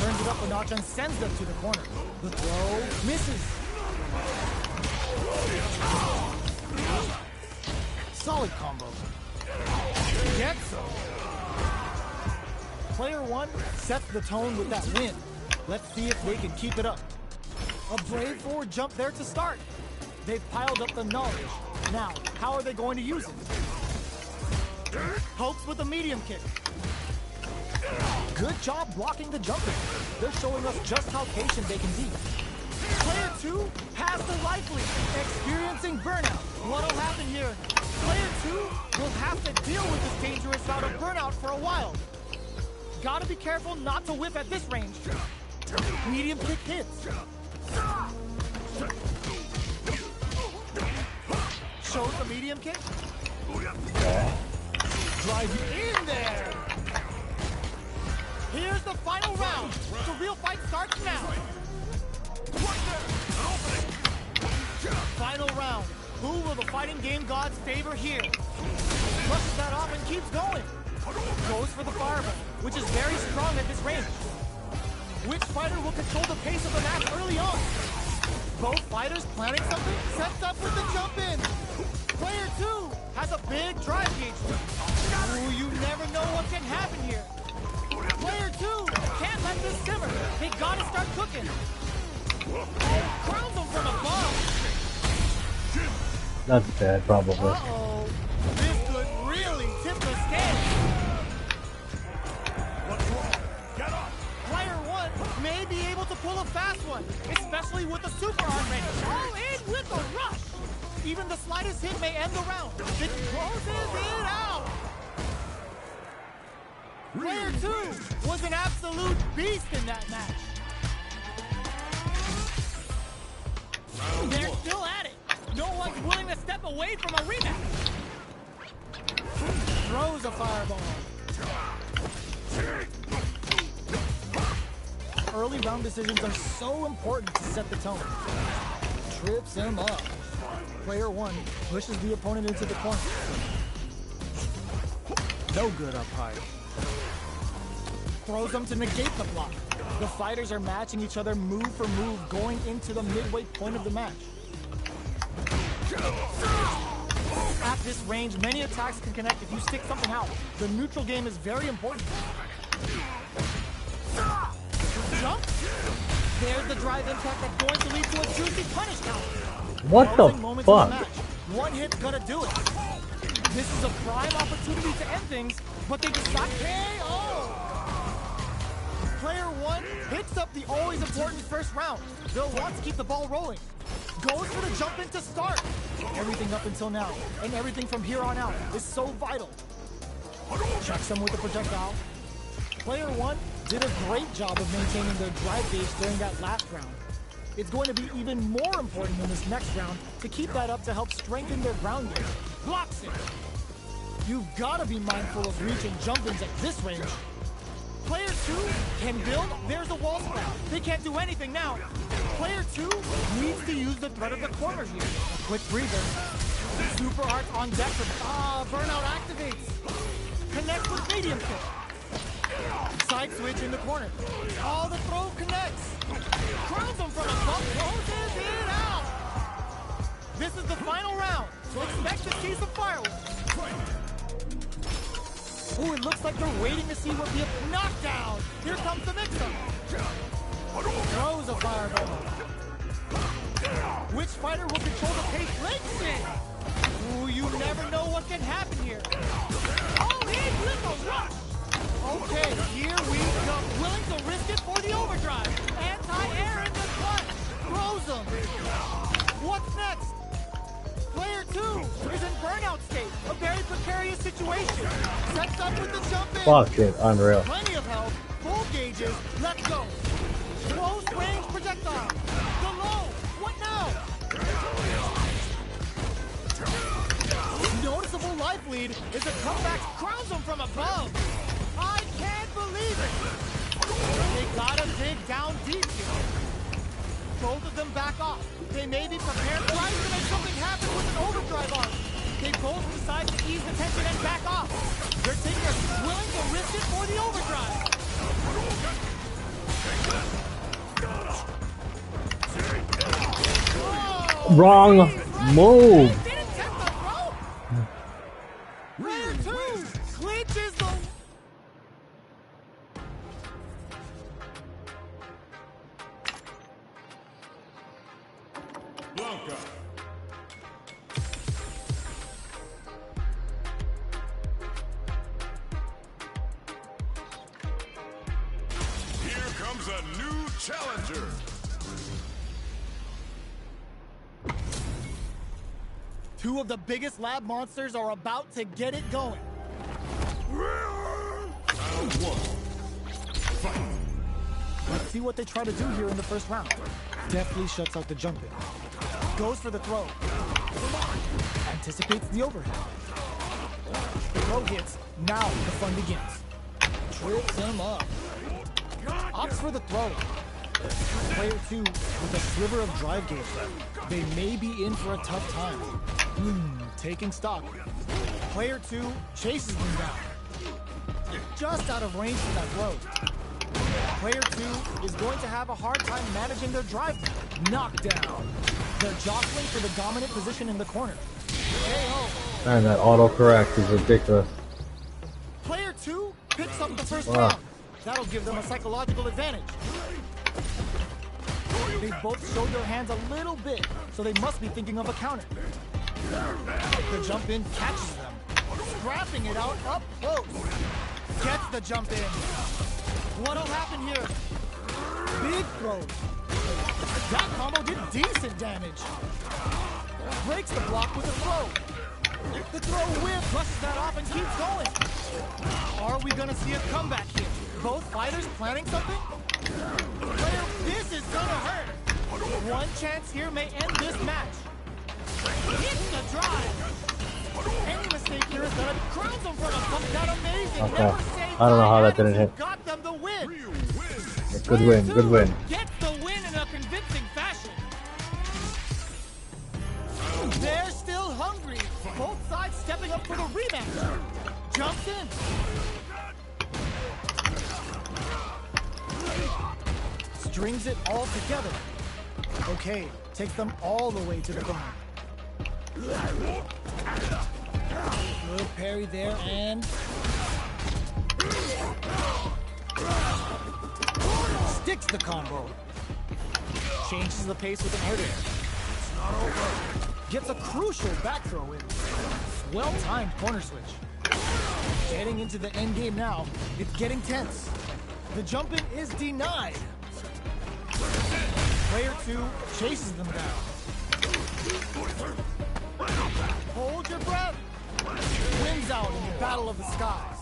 Turns it up a notch and sends them to the corner. The throw misses. Solid combo. Gets him. Player 1 sets the tone with that win. Let's see if they can keep it up. A brave forward jump there to start. They've piled up the knowledge. Now, how are they going to use it? Pokes with a medium kick. Good job blocking the jumping. They're showing us just how patient they can be. Player 2 has the life lead, experiencing burnout. What'll happen here? Player 2 will have to deal with this dangerous bout of burnout for a while. Gotta be careful not to whiff at this range. Medium kick hits. Shows the medium kick. Drive in there. Here's the final round. The real fight starts now. Final round. Who will the fighting game gods favor here? Flushes that off and keeps going. Goes for the fireball, which is very strong at this range. Which fighter will control the pace of the match early on? Both fighters planning something? Sets up with the jump in. Player 2 has a big drive gauge. Ooh, you never know what can happen here. Player 2 can't let this simmer. They gotta start cooking. Oh, crowns them from above. That's bad, probably. Uh-oh. This could really tip the scale. What's wrong? Get up! Player 1 may be able to pull a fast one, especially with the super arm ready. All in with a rush. Even the slightest hit may end the round. It closes it out. Player 2 was an absolute beast in that match. They're still at it. No one's willing to step away from a rematch. Throws a fireball. Early round decisions are so important to set the tone. Trips him up. Player 1 pushes the opponent into the corner. No good up high. Throws them to negate the block. The fighters are matching each other move for move going into the midway point of the match. At this range, many attacks can connect if you stick something out. The neutral game is very important. Jump. There's the drive impact that's going to lead to a juicy punish count. What the fuck? One hit's gonna do it. This is a prime opportunity to end things, but they decide KO. Player 1 picks up the always important first round. They'll want to keep the ball rolling. Goes for the jump in to start. Everything up until now, and everything from here on out, is so vital. Checks him with the projectile. Player 1 did a great job of maintaining their drive gauge during that last round. It's going to be even more important in this next round to keep that up to help strengthen their ground game. Blocks it. You've got to be mindful of reaching jump-ins at this range. Player 2 can build. There's a wall sprout. They can't do anything now. Player 2 needs to use the threat of the corner here. A quick breather. Super art on deck for burnout activates. Connects with medium kick. Side switch in the corner. Oh, the throw connects. Crowns him from above, closes it out. This is the final round, so expect to see some fireworks. Ooh, it looks like they're waiting to see what the knockdown. Here comes the mix-up. Throws a fireball. Which fighter will control the pace? Links it. Ooh, you never know what can happen here. Oh, in with a rush. Okay, here we go. Willing to risk it for the overdrive. Anti-air in the front. Throws him. What's next? Player 2 is in burnout state. A very precarious situation. Sets up with the jump in. Fuck it, unreal. Plenty of health. Full gauges. Let's go. Close range projectile. The low. What now? Noticeable life lead is a comeback. Crowns him from above. I can't believe it! They gotta dig down deep here. Both of them back off. They may be prepared trying to make something happen with an overdrive arm. They both decide to ease the tension and back off. They're taking a willing to risk it for the overdrive. Whoa, Wrong move. they didn't test the rope. Player 2 clinches the... Blanca. Here comes a new challenger. Two of the biggest lab monsters are about to get it going. Round 1. Fight. Let's see what they try to do here in the first round. Deftly shuts out the jump in. Goes for the throw. Anticipates the overhead. The throw hits. Now the fun begins. Trips him up. Opts for the throw. Player 2 with a sliver of drive gauge. They may be in for a tough time. Taking stock. Player 2 chases them down. Just out of range for that throw. Player 2 is going to have a hard time managing their drive. Knockdown. They're jostling for the dominant position in the corner. KO. Man, that autocorrect is ridiculous. Player 2 picks up the first round. That'll give them a psychological advantage. They both showed their hands a little bit, so they must be thinking of a counter. The jump in catches them, scrapping it out up close. Gets the jump in. What'll happen here? Big throws. That combo did decent damage. Breaks the block with a throw. The throw whip flushes that off and keeps going. Are we gonna see a comeback here? Both fighters planning something? Player, this is gonna hurt. One chance here may end this match. Hits the drive. Any mistake here is gonna crowns him from a comeback. That amazing. Okay. Never say I don't know how that die didn't hit. Got them the win. Good win, good win. Gets the win in a convincing fashion. They're still hungry. Both sides stepping up for the rematch. Jumps in. Strings it all together. Okay, takes them all the way to the ground. Good parry there and... sticks the combo. Changes the pace with an air dare. It's not over. Gets a crucial back throw in. Well-timed corner switch. Getting into the end game now. It's getting tense. The jump in is denied. Player 2 chases them down. Hold your breath. Wins out in the battle of the skies.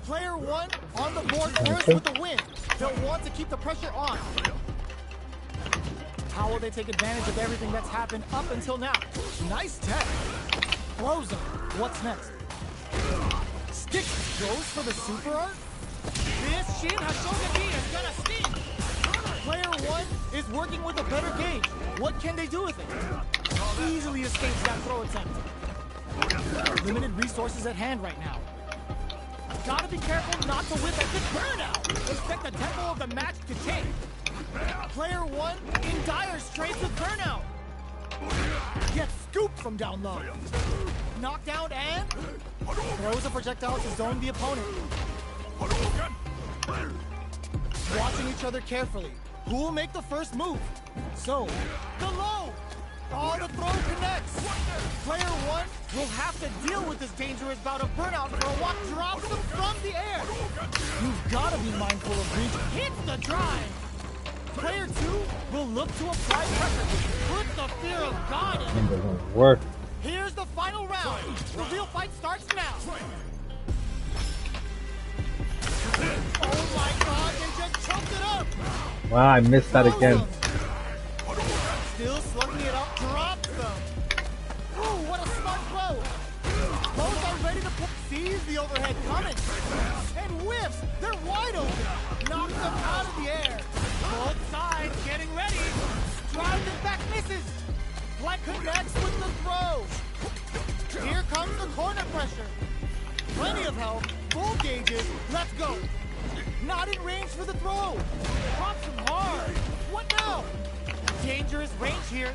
Player 1 on the board first with the win. They'll want to keep the pressure on. How will they take advantage of everything that's happened up until now? Nice tech. Throws them. What's next? Stick goes for the super art. This Shin Hashogabi is gonna sting. Player 1 is working with a better gauge. What can they do with it? Easily escapes that throw attempt. Limited resources at hand right now. Gotta be careful not to whip at the burnout. Expect the tempo of the match to change. Player 1 in dire straits with burnout. Gets scooped from down low. Knockdown and throws a projectile to zone the opponent. Watching each other carefully. Who will make the first move? So, the low. Oh, the throw connects. Player 1 will have to deal with this dangerous bout of burnout for a walk. Drops them from the air. You've got to be mindful of reach. Hits the drive. Player 2 will look to apply pressure. Put the fear of God in it. Doesn't work. Here's the final round. The real fight starts now. Oh my God, they just chunked it up. Wow, I missed that again. Still slugging it up, drops them. Ooh, what a smart blow. Both are ready to seize the overhead coming. And whiffs, they're wide open. Knocks them out of the air. Both sides getting ready. Drives it back, misses. Black connects with the throw. Here comes the corner pressure. Plenty of health, full gauges, let's go. Not in range for the throw. Drops him hard. What now? Dangerous range here.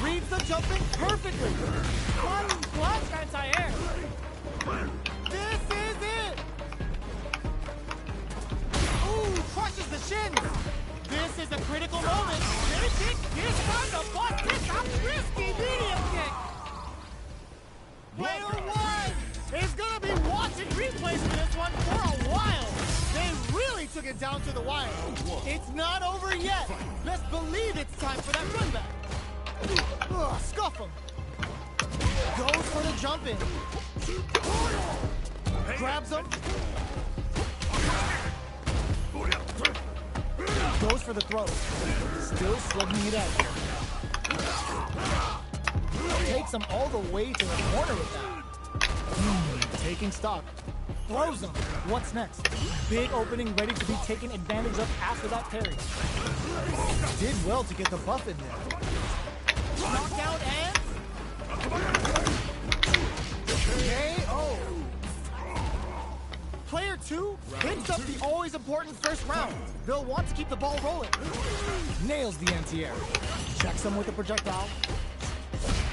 Reads the jumping perfectly. Blast anti-air. This is it. Ooh, crushes the shin. This is a critical moment. They think this time to bust this up. Risky medium kick. Player 1 is gonna be watching replays for this one for a while. They really took it down to the wire. It's not over yet. Best believe it's time for that run back. Ugh, scuff him. Goes for the jump in. Grabs him. Goes for the throw. Still slugging it out. Takes him all the way to the corner with that. Taking stock. Throws him. What's next? Big opening ready to be taken advantage of after that parry. Did well to get the buff in there. Knockdown and... KO. Player 2 picks up the always important first round. They'll want to keep the ball rolling. Nails the anti-air. Checks him with a projectile.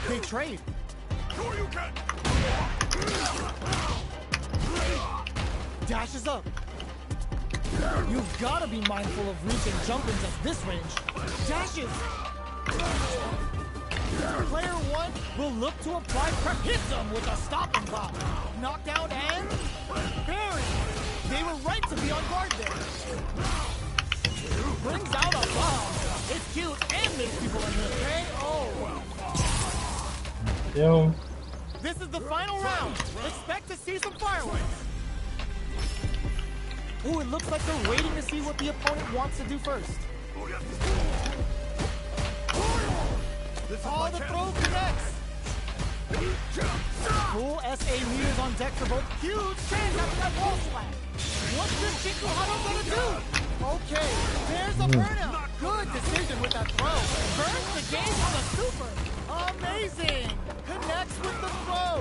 They trade. Dashes up. You've got to be mindful of reaching jump-ins at this range. Dashes. Player 1 will look to apply pressure. Hits him with a stopping block. Knockdown and... parry. They were right to be on guard there. brings out a bomb. It's cute and makes people unhit. KO. Yo. This is the final round. Expect to see some fireworks. Ooh, it looks like they're waiting to see what the opponent wants to do first. Oh, the throw connects. Full SA meters on deck for both. Huge chance after that wall slap. What's this Chico Hado gonna do? Okay, there's a burnout. Good decision with that throw. Burns the game on the super. Amazing. Connects with the throw.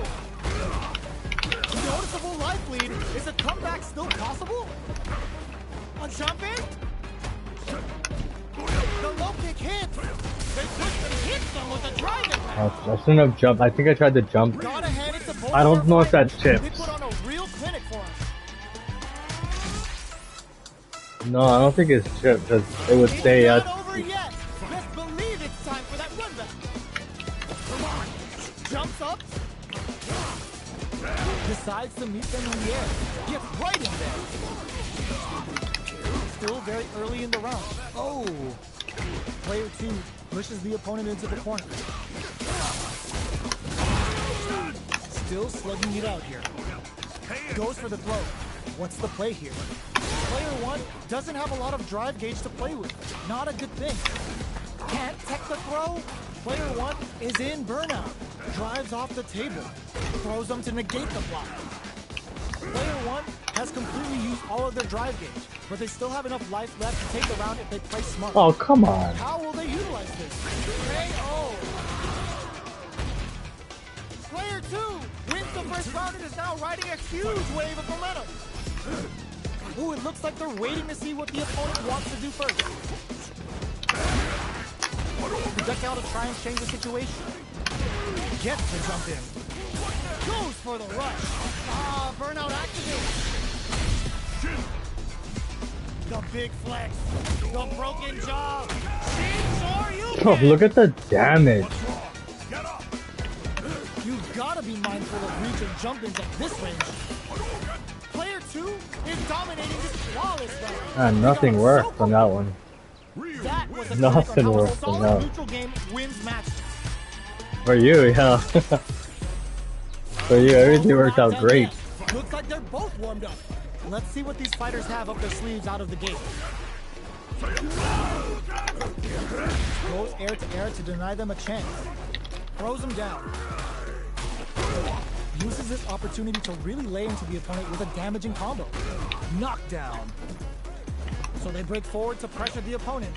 Noticeable life lead. Is a comeback still possible? A jump in? The low kick hits. They push and hit them with a drive impact. I shouldn't have jumped. I think I tried to jump. Gotta hand it to both I don't know if fighters. that's They chips. put on a real clinic for us. No, I don't think it's chip because it would It's say not over yet. Best believe it's time for that run back. Come on. Jumps up. Decides to meet them in the air. Gets right in there. Still very early in the round. Oh. Player 2 pushes the opponent into the corner. Still slugging it out here. Goes for the throw. What's the play here? Player 1 doesn't have a lot of drive gauge to play with. Not a good thing. Can't tech the throw. Player 1 is in burnout. Drives off the table. Throws them to negate the block. Player 1 has completely used all of their drive gauge, but they still have enough life left to take the round if they play smart. Oh, come on. How will they utilize this? KO. Player 2 wins the first round and is now riding a huge wave of momentum. Ooh, it looks like they're waiting to see what the opponent wants to do first. Projectile to try and change the situation. Gets the jump in. Goes for the rush. Ah, burnout activated. The big flex. The broken jaw. Oh, look at the damage. You've got to be mindful of reach and jump-ins at this range. Player 2 is dominating this flawless round. Nothing worked on that one. That was a Nothing clinic on how a worked on solid that. neutral game wins matches. For you, yeah. For you, everything worked out great. Looks like they're both warmed up. Let's see what these fighters have up their sleeves out of the gate. Goes air to air to deny them a chance. Throws them down. Uses this opportunity to really lay into the opponent with a damaging combo. Knockdown. So they break forward to pressure the opponent.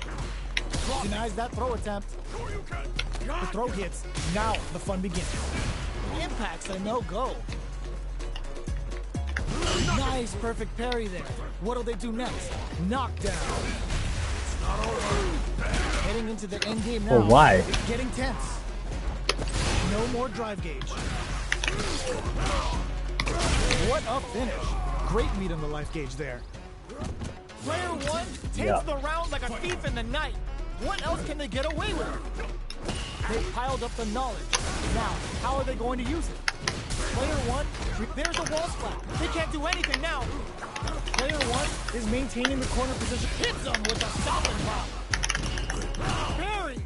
Denies that throw attempt. The throw hits. Now the fun begins. Impacts a no-go. Nice, perfect parry there. What'll they do next? Knockdown. Heading into the end game now. Oh, why? It's getting tense. No more drive gauge. What a finish. Great meat on the life gauge there. Player 1 takes the round like a thief in the night. What else can they get away with? They've piled up the knowledge. Now, how are they going to use it? Player 1, there's a wall splat. They can't do anything now. Player 1 is maintaining the corner position. Hits them with a stop and pop. Barry.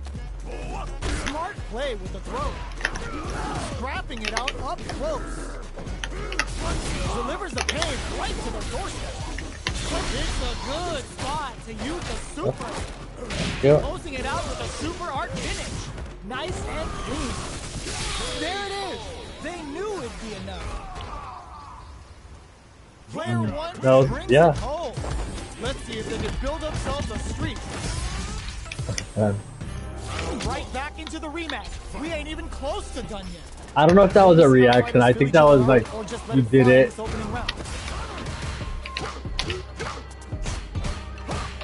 Smart play with the throw. Scrapping it out up close. Delivers the pain right to the doorstep. It's a good spot to use the super. Closing it out with a super art finish. Nice and clean. There it is. They knew it'd be enough. Player 1 brings it home. Let's see if they can build themselves a streak. Right back into the rematch. We ain't even close to done yet. I don't know if that was a reaction. I think that was like, you did it.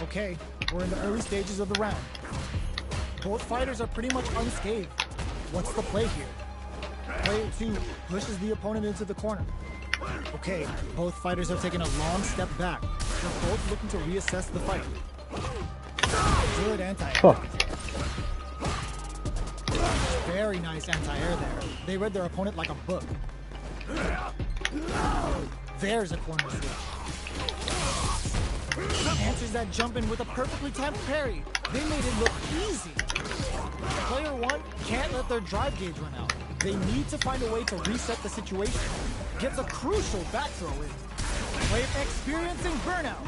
Okay, we're in the early stages of the round. Both fighters are pretty much unscathed. What's the play here? Player 2 pushes the opponent into the corner. Okay, both fighters have taken a long step back. They're both looking to reassess the fight. Good anti-air. Very nice anti-air there. They read their opponent like a book. There's a corner switch. Answers that jump in with a perfectly timed parry. They made it look easy. Player 1 can't let their drive gauge run out. They need to find a way to reset the situation. Gets a crucial back throw in. Player experiencing burnout.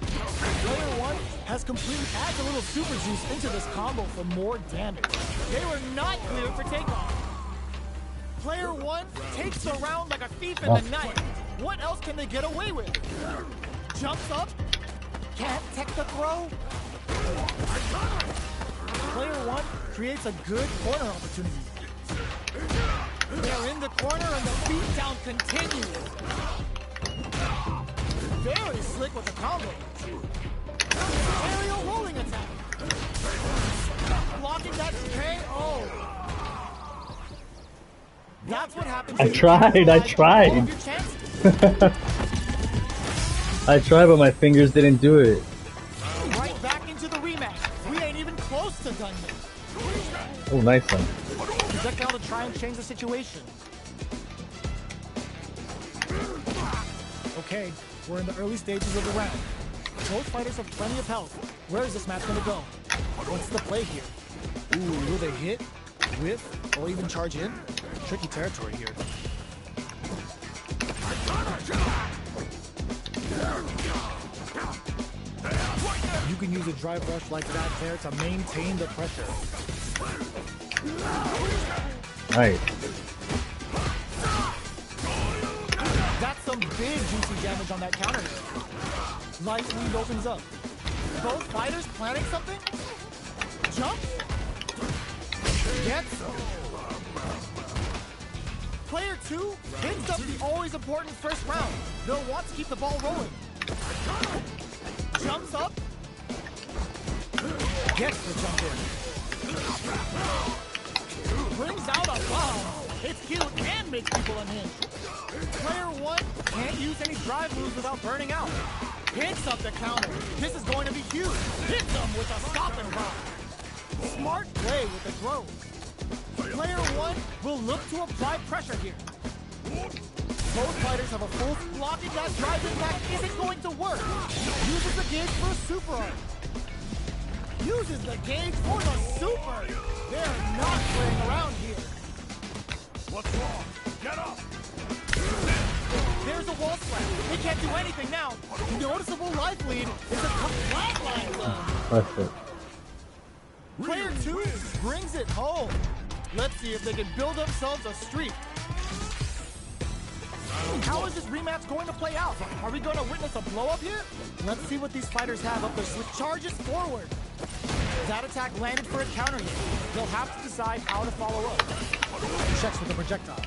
Player 1 has completely added a little super juice into this combo for more damage. They were not clear for takeoff. Player 1 takes the round like a thief in the night. What else can they get away with? Jumps up. Can't tech the throw. Player 1 creates a good corner opportunity. They're in the corner and the beatdown continues. Very slick with the combo. Aerial rolling attack. Blocking that KO. That's what happens. I tried. I tried, but my fingers didn't do it. Right back into the rematch. We ain't even close to done yet. Oh, nice one. Projectile to try and change the situation. Okay, we're in the early stages of the round. Both fighters have plenty of health. Where is this match going to go? What's the play here? Ooh, will they hit, whiff, or even charge in? Tricky territory here. You can use a drive rush like that there to maintain the pressure. Nice. That's some big juicy damage on that counter. Light lead opens up. Both fighters planning something? Jump? Gets some. Player 2 hits up the always important first round. They'll want to keep the ball rolling. Jumps up. Gets the jump in. Brings out a bomb. It's cute and makes people unhinged. Player 1 can't use any drive moves without burning out. Hits up the counter. This is going to be huge. Hits them with a stop and rock. Smart play with the throw. Player 1 will look to apply pressure here. Both fighters have a full blocking. That drive impact isn't going to work. Uses the gauge for a super arm. Uses the gauge for the super. They're not playing around here. What's wrong? Get up! There's a wall slap. They can't do anything now. Noticeable life lead is a flatline zone. That's it. Player 2 brings it home. Let's see if they can build themselves a streak. How is this rematch going to play out? Are we going to witness a blow-up here? Let's see what these fighters have up their sleeve. Charges forward. That attack landed for a counter hit. They'll have to decide how to follow up. Checks with the projectile.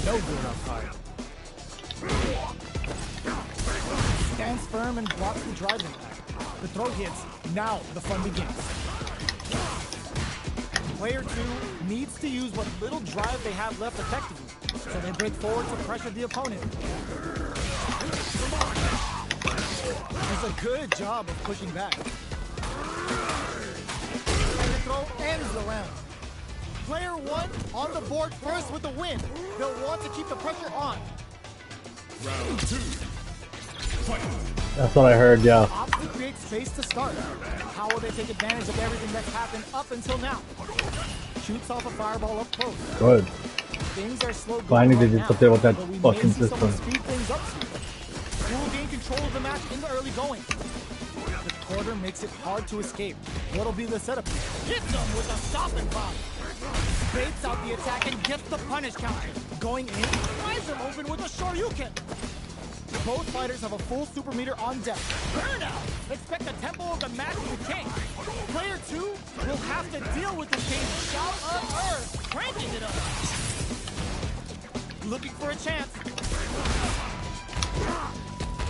No good on fire. Stands firm and blocks the drive impact. The throw hits. Now the fun begins. Player 2 needs to use what little drive they have left effectively, so they break forward to pressure the opponent. Does a good job of pushing back. And the throw ends the round. Player 1 on the board first with the win. They'll want to keep the pressure on. Round 2. Fight. That's what I heard, yeah. Option creates space to start. How will they take advantage of everything that's happened up until now? Shoots off a fireball up close. Good. Things are slow going Finally, they right did now, something with that but we fucking may see someone system. speed things up soon. Who will gain control of the match in the early going? The quarter makes it hard to escape. What'll be the setup here? Hits them with a stop and pop. Baits out the attack and gets the punish counter. Going in, tries them open with a Shoryuken. Both fighters have a full super meter on deck. Burnout! Expect the tempo of the match to change. Player 2 will have to deal with this game. Shout of Earth, cranking it up. Looking for a chance.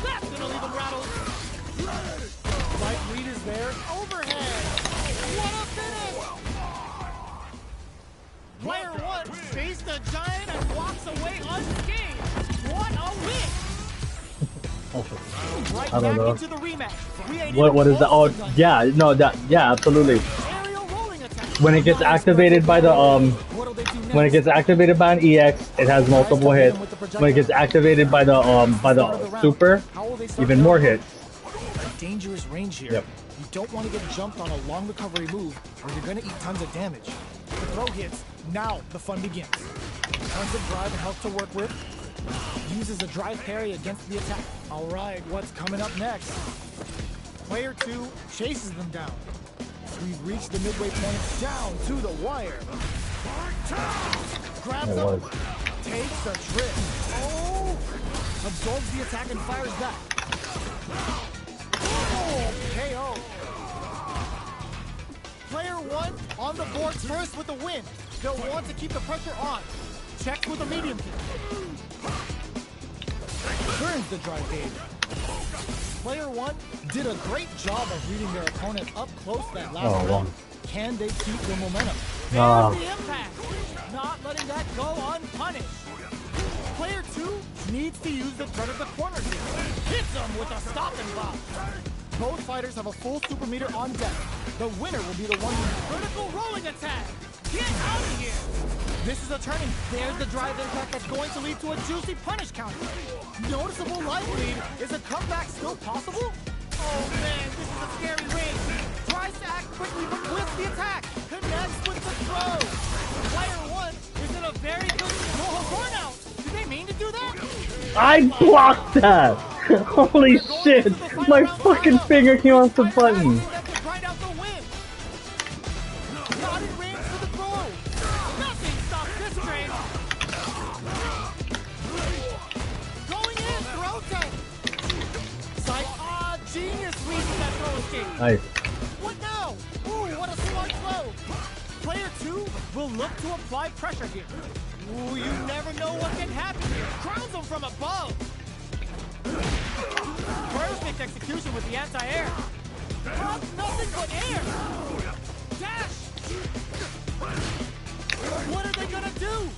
That's gonna leave him rattled. Light lead is there. Overhead. What a finish! Player 1 faced the giant and walks away unscathed. What a win! Right I don't back know. into the rematch. We ain't What even is that? close Oh, to done. yeah, no, that, yeah, absolutely. Aerial rolling attack. When it gets activated by the What'll they do When it gets activated by an EX, it has multiple hits. When it gets activated by the super, even more hits. Dangerous range here. Yep. You don't want to get jumped on a long recovery move, or you're going to eat tons of damage. The throw hits. Now the fun begins. Tons of drive and health to work with. Uses a drive parry against the attack. All right, what's coming up next? Player 2 chases them down. We've reached the midway point, down to the wire. Grabs them, takes a trip. Oh! Absorbs the attack and fires back. Oh, KO. Player 1 on the board first with the win. They'll want to keep the pressure on. Checks with a medium kick. Turns the drive gauge. Player 1 did a great job of reading their opponent up close that last round. Can they keep their momentum? There's the impact. Not letting that go unpunished. Player 2 needs to use the threat of the corner here. Hits him with a stop and block. Both fighters have a full super meter on deck. The winner will be the one with vertical rolling attack. Get out of here! This is a turning. There's the drive impact that's going to lead to a juicy punish counter. Noticeable life lead. Is a comeback still possible? Oh man, this is a scary range. Tries to act quickly but whiffs the attack. Connects with the throw. Player 1 is in a very good burnout. Did they mean to do that? I blocked that! Holy shit! My fucking finger came off the button. Grind out the win. Not in range for the throw. Nothing stops this train. Going in, throw tech. Genius reading that throw escape. Nice. What now? Ooh, what a smart throw. Player 2 will look to apply pressure here. Ooh, you never know what can happen here. Crowns him from above. Perfect execution with the anti-air. Nothing but air. Dash. What are they gonna do?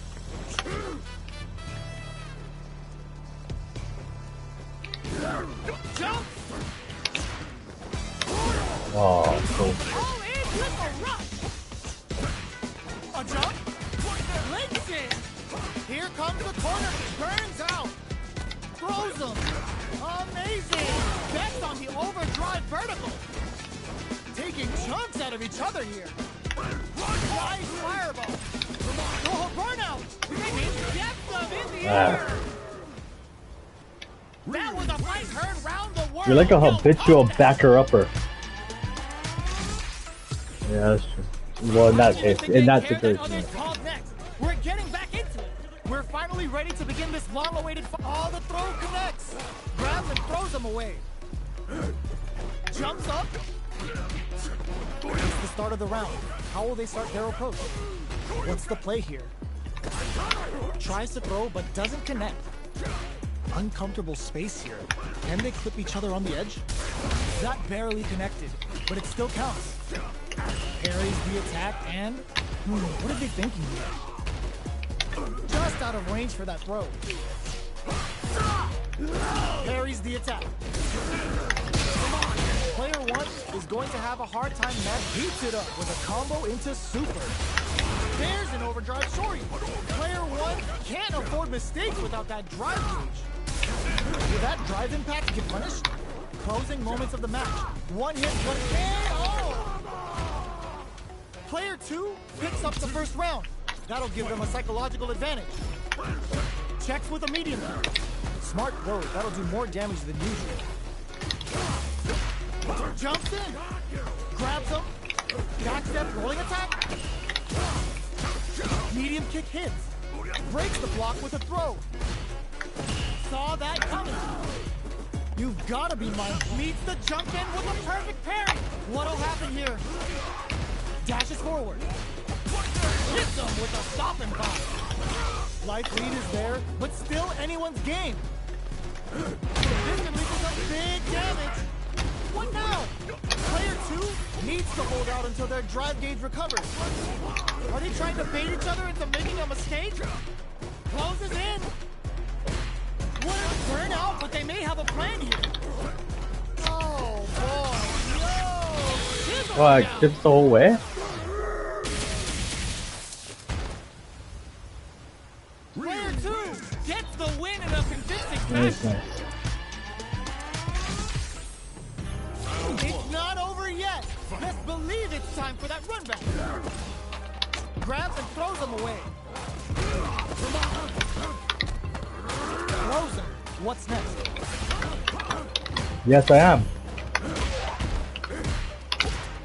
Jump. Oh, cool. All in with a rush. A jump. Links in. Here comes the corner. Burns out. Throws them. Amazing. Bets on the overdrive vertical. Taking chunks out of each other here. Nice fireball. Oh, burnout. They mean depth them in the air. That was a fight heard round the world. You're like a habitual backer-upper. Yeah, that's true. Well, in that case, in that situation. Yeah. We're getting back into it. We're finally ready to begin this long-awaited fight. Oh, the throw connects. Grabs and throws them away. Jumps up. It's the start of the round. How will they start their approach? What's the play here? Tries to throw, but doesn't connect. Uncomfortable space here. Can they clip each other on the edge? That barely connected, but it still counts. Parries the attack and... what are they thinking here? Just out of range for that throw. Parries the attack. Player 1 is going to have a hard time beats it up with a combo into super. There's an overdrive shorty. Player 1 can't afford mistakes without that drive gauge. Will that drive impact get punished? Closing moments of the match. One hit, one KO! Player 2 picks up the first round. That'll give them a psychological advantage. Checks with a medium. Smart throw. That'll do more damage than usual. Jumps in. Grabs him. Backstep rolling attack. Medium kick hits. Breaks the block with a throw. Saw that coming. You've got to be mindful. Meets the jump in with a perfect parry. What'll happen here? Dashes forward. Hits him with a stop and pop. Life lead is there, but still anyone's game. This can lead to some big damage. What now? Player 2 needs to hold out until their drive gauge recovers. Are they trying to bait each other into making a mistake? Closes in. Wouldn't burn out, but they may have a plan here. Oh boy, no! What, just the whole way? Nice, nice. It's not over yet. Best believe it's time for that run back. Grabs and throws him away. Throws him. What's next? Yes, I am.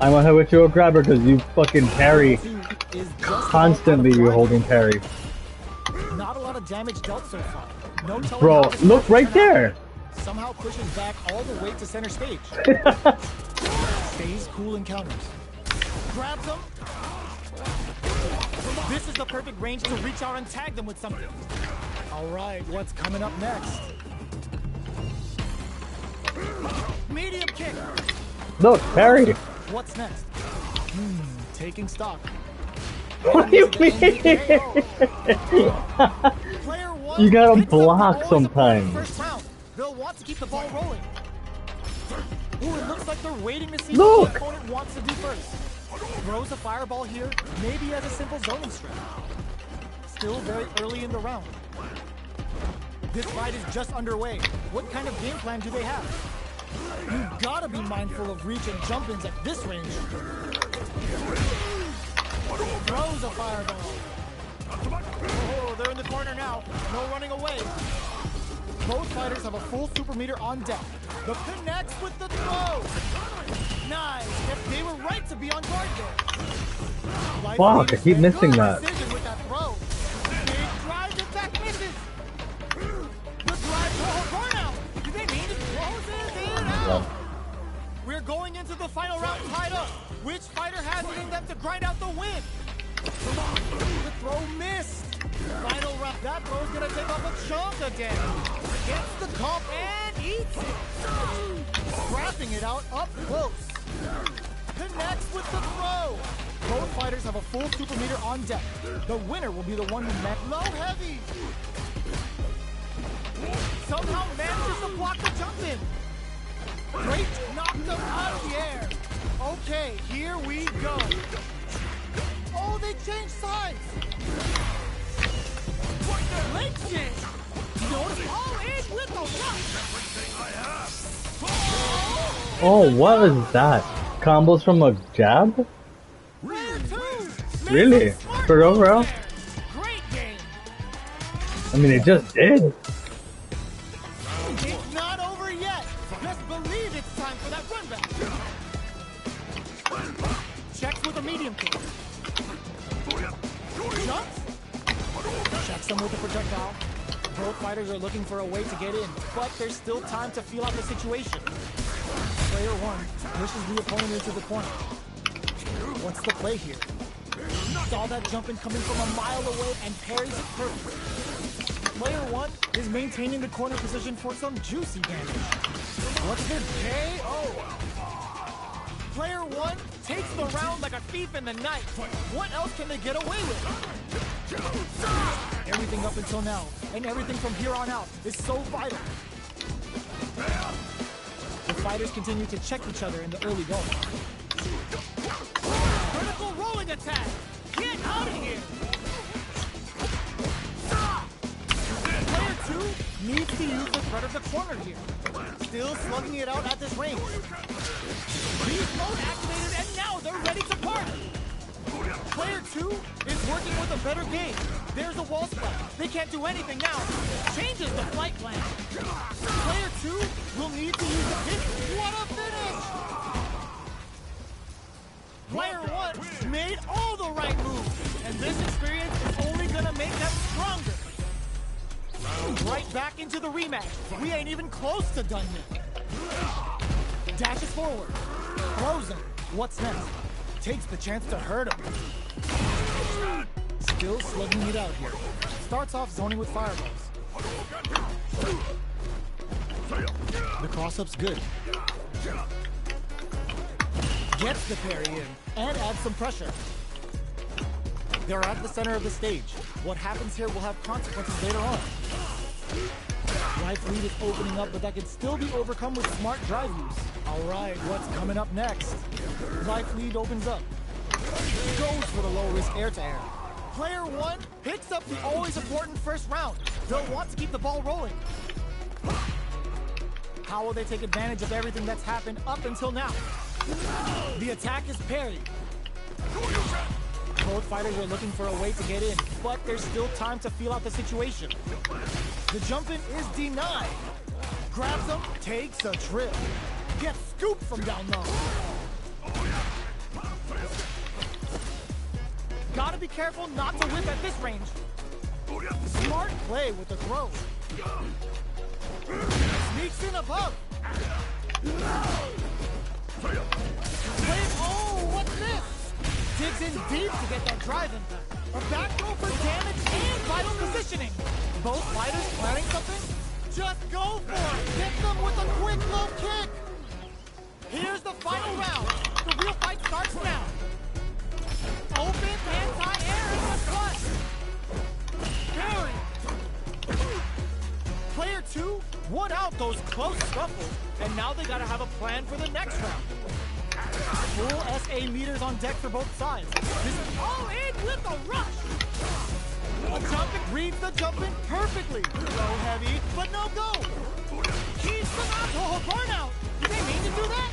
I'm gonna hit with you a grabber because you fucking parry. Constantly you're holding parry. Not a lot of damage dealt so far. No telling Bro, how this look will right turn there. out. Somehow pushes back all the way to center stage. Stays cool and counters. Grabs him. This is the perfect range to reach out and tag them with something. All right, what's coming up next? Medium kick. Look, parry. What's next? Taking stock. What do you mean? Player one You gotta picks up the block always sometimes. important First round. They'll want to keep the ball rolling. Ooh, it looks like they're waiting to see Look. what the opponent wants to do first. Throws a fireball here, maybe as a simple zoning strat. Still very early in the round. This fight is just underway. What kind of game plan do they have? You've gotta be mindful of reach and jump-ins at this range. Throws a fireball. Oh, they're in the corner now. No running away. Both fighters have a full super meter on deck. The connects with the throw. Nice. If they were right to be on guard there. Fuck, I keep missing that. Precision with that throw. Big drive attack misses. The drive to hold now. Do they mean to close it in out? We're going into the final round tied up. Which fighter has it in them to grind out the win? The throw missed. Final round. That throw's gonna take off a chunk again. Gets the comp and eats it. Scrapping it out up close. Connects with the throw. Both fighters have a full super meter on deck. The winner will be the one who met low heavy. Somehow manages to block the jump in. Great, knocked them out of the air. Okay, here we go. Oh, they changed sides. What the leg change? Notice all in with the rush. Oh, what is that? Combos from a jab? Really? For overall? Great game. I mean, it just did. It's not over yet. Best believe it's time for that run back. Checks with a medium kick. Jumps. Checks him with a projectile. Both fighters are looking for a way to get in, but there's still time to feel out the situation. Player one pushes the opponent into the corner. What's the play here? Saw that jump in coming from a mile away and parries it perfectly. Player one is maintaining the corner position for some juicy damage. What's the KO? Player one takes the round like a thief in the night. What else can they get away with? Everything up until now, and everything from here on out, is so vital. The fighters continue to check each other in the early going. Critical rolling attack! Get out of here! Player two needs to use the threat of the corner here. Still slugging it out at this range. Beast mode activated, and now they're ready to party! Player two is working with a better game. There's a wall splat. They can't do anything now. Changes the flight plan. Player two will need to use the finish. What a finish! Player one made all the right moves, and this experience is only gonna make them stronger. Right back into the rematch. We ain't even close to done yet. Dashes forward. Throws him. What's next? Takes the chance to hurt him. Still slugging it out here. Starts off zoning with fireballs. The cross-up's good. Gets the parry in and adds some pressure. They're at the center of the stage. What happens here will have consequences later on. Life lead is opening up, but that can still be overcome with smart drive use. All right, what's coming up next? Life lead opens up. Goes for the low-risk air-to-air. Player one picks up the always important first round. They'll want to keep the ball rolling. How will they take advantage of everything that's happened up until now? The attack is parried. Both fighters are looking for a way to get in, but there's still time to feel out the situation. The jump in is denied. Grabs him, takes a trip. Gets scooped from down low. Gotta be careful not to whip at this range. Smart play with the throw. Sneaks in above. Oh, what's this? Digs in deep to get that drive impact. A back throw for damage and vital positioning. Both fighters planning something? Just go for it. Hit them with a quick low kick. Here's the final round. The real fight starts now. Open anti-air in the front. Parry. Player 2 won out those close scuffles, and now they gotta have a plan for the next round. Full SA meters on deck for both sides. This is all in with a rush. A jumping reads the jumping perfectly. Low heavy, but no go. Keeps the alcohol burnout. Did they mean to do that?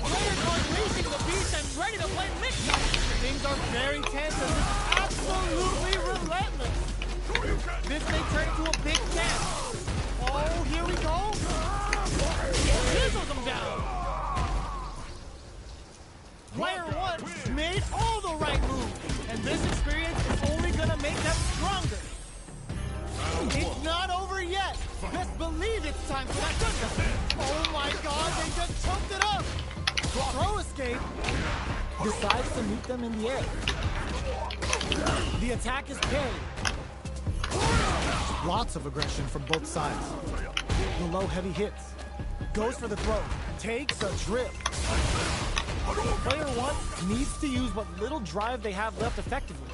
Players unleashing the beast and ready to play mix-up. Things are very tense and this is absolutely relentless. This may turn into a big chance. Oh, here we go. Chisels them down. Player 1 made all the right moves, and this experience is only gonna make them stronger. It's not over yet. Best believe it's time for that gun. Oh my god, they just choked it up. Throw escape. Decides to meet them in the air. The attack is parried. Lots of aggression from both sides. The low heavy hits. Goes for the throw. Takes a trip. Player 1 needs to use what little drive they have left effectively.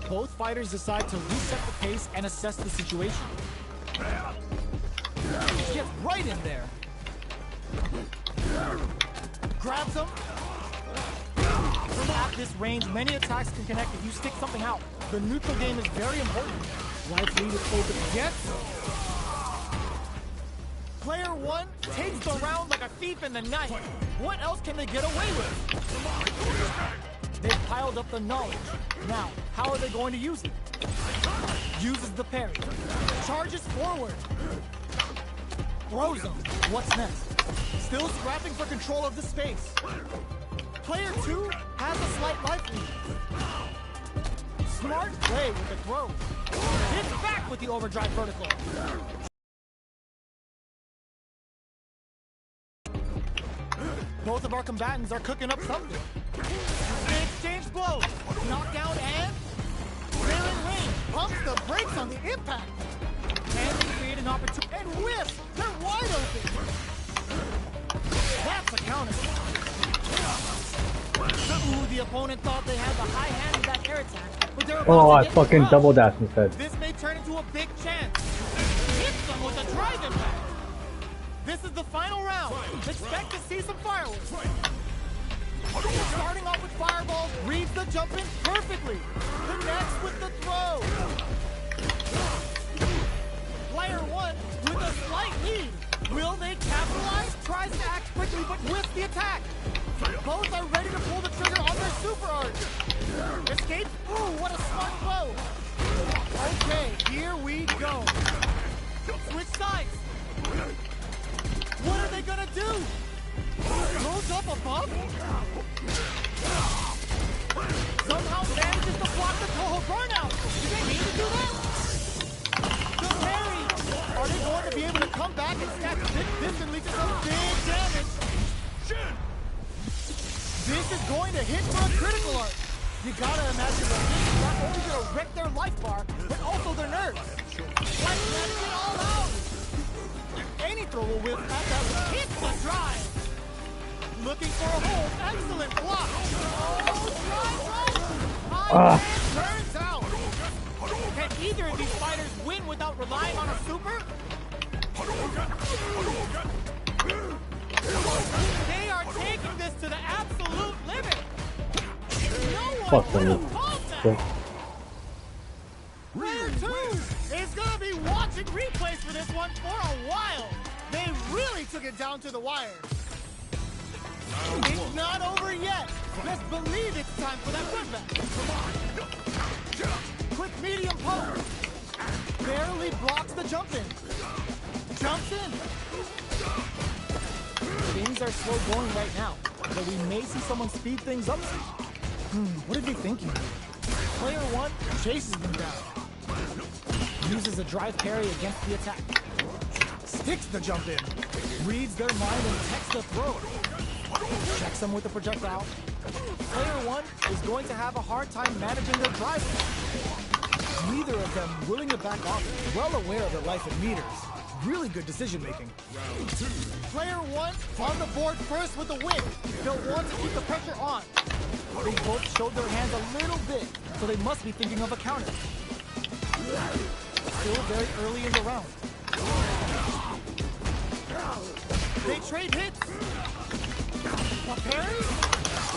Both fighters decide to reset the pace and assess the situation. Gets right in there. Grabs him. From at this range, many attacks can connect if you stick something out. The neutral game is very important. Life lead is open. Gets Player 1 takes the round like a thief in the night. What else can they get away with? They've piled up the knowledge. Now, how are they going to use it? Uses the parry. Charges forward. Throws him. What's next? Still scrapping for control of the space. Player 2 has a slight life lead. Smart play with the throw. Hits back with the overdrive vertical. Both of our combatants are cooking up something. They exchange blows. Knockdown and trailing range. Pumps the brakes on the impact. And they create an opportunity. And whiffs. They're wide open. That's a counter. Ooh, the opponent thought they had the high hand of that air attack, but they're about Oh, to I get fucking roughed. double dash instead. This may turn into a big chance. Hits them with a drive impact. This is the final round. Expect to see some fireworks. Starting off with fireballs, reads the jump in perfectly. Connects with the throw. Player 1 with a slight lead. Will they capitalize? Tries to act quickly, but whiffs the attack. Both are ready to pull the trigger on their super art. Escape. Ooh, what a smart blow. Okay, here we go. Switch sides. What are they gonna do? Goes up above? Somehow manages to block the Toho burnout. Did they mean to do that? The parry. Are they going to be able to come back and stack this and lead to some big damage? This is going to hit for a critical art. You gotta imagine that this is not only gonna wreck their life bar, but also their nerves. Like, let it all out. Any throw will whip at that. Hits the drive. Looking for a hole. Excellent block. Oh, drive. Turns out. Can either of these fighters win without relying on a super? They are taking this to the absolute limit. No one would have called that. Player 2 is gonna be watching replays for this one the wire. It's not over yet. Best believe it's time for that putback. Quick medium poke. Barely blocks the jump in. Jumps in. Things are slow going right now, but we may see someone speed things up. What are they thinking? Player 1 chases them down. Uses a drive parry against the attack. Sticks the jump in. Reads their mind and techs the throw. Checks them with the projectile. Player 1 is going to have a hard time managing their drive. Neither of them willing to back off, well aware of their life in meters. Really good decision making. Player 1 on the board first with the win. They'll want to keep the pressure on. They both showed their hands a little bit, so they must be thinking of a counter. Still very early in the round. They trade hits. A parry?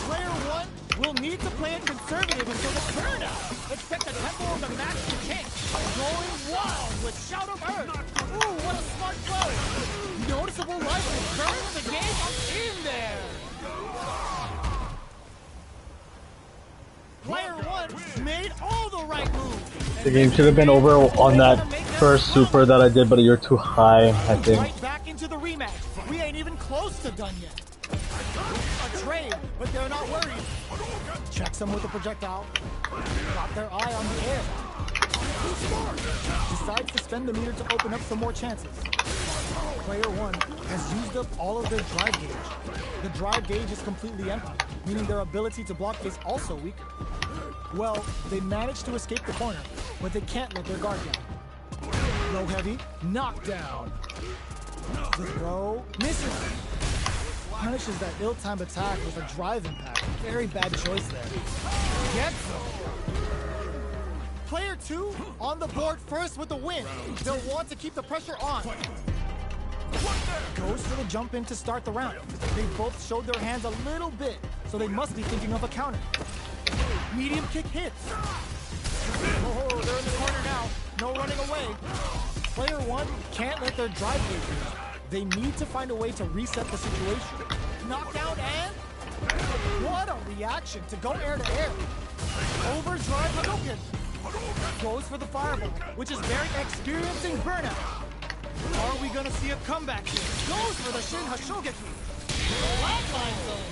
Player 1 will need to play it conservative until the turnout. Expect the tempo of the match to change. Going wild with Shout of Earth. Ooh, what a smart throw. Noticeable life and turn of the game up in there. Player 1 made all the right moves. The game should have been over on that first super that I did, but you're too high, I think. Right back into the rematch. We ain't even close to done yet. A trade, but they're not worried. Checks them with a projectile. Got their eye on the air. Decides to spend the meter to open up some more chances. Player 1 has used up all of their drive gauge. The drive gauge is completely empty, meaning their ability to block is also weaker. Well, they managed to escape the corner, but they can't let their guard down. Low heavy, knockdown. The throw, misses. Punishes that ill-timed attack with a drive impact. Very bad choice there. Gets them. Player 2 on the board first with the win. They'll want to keep the pressure on. Goes for the jump in to start the round. They both showed their hands a little bit, so they must be thinking of a counter. Medium kick hits. Oh, they're in the corner now. No running away. Player 1 can't let their drive gauge use. They need to find a way to reset the situation. Knockdown and... what a reaction to go air to air. Overdrive Hadouken. Goes for the fireball, which is very experiencing burnout. Are we gonna see a comeback here? Goes for the Shin Hashogeki. Flatline zone.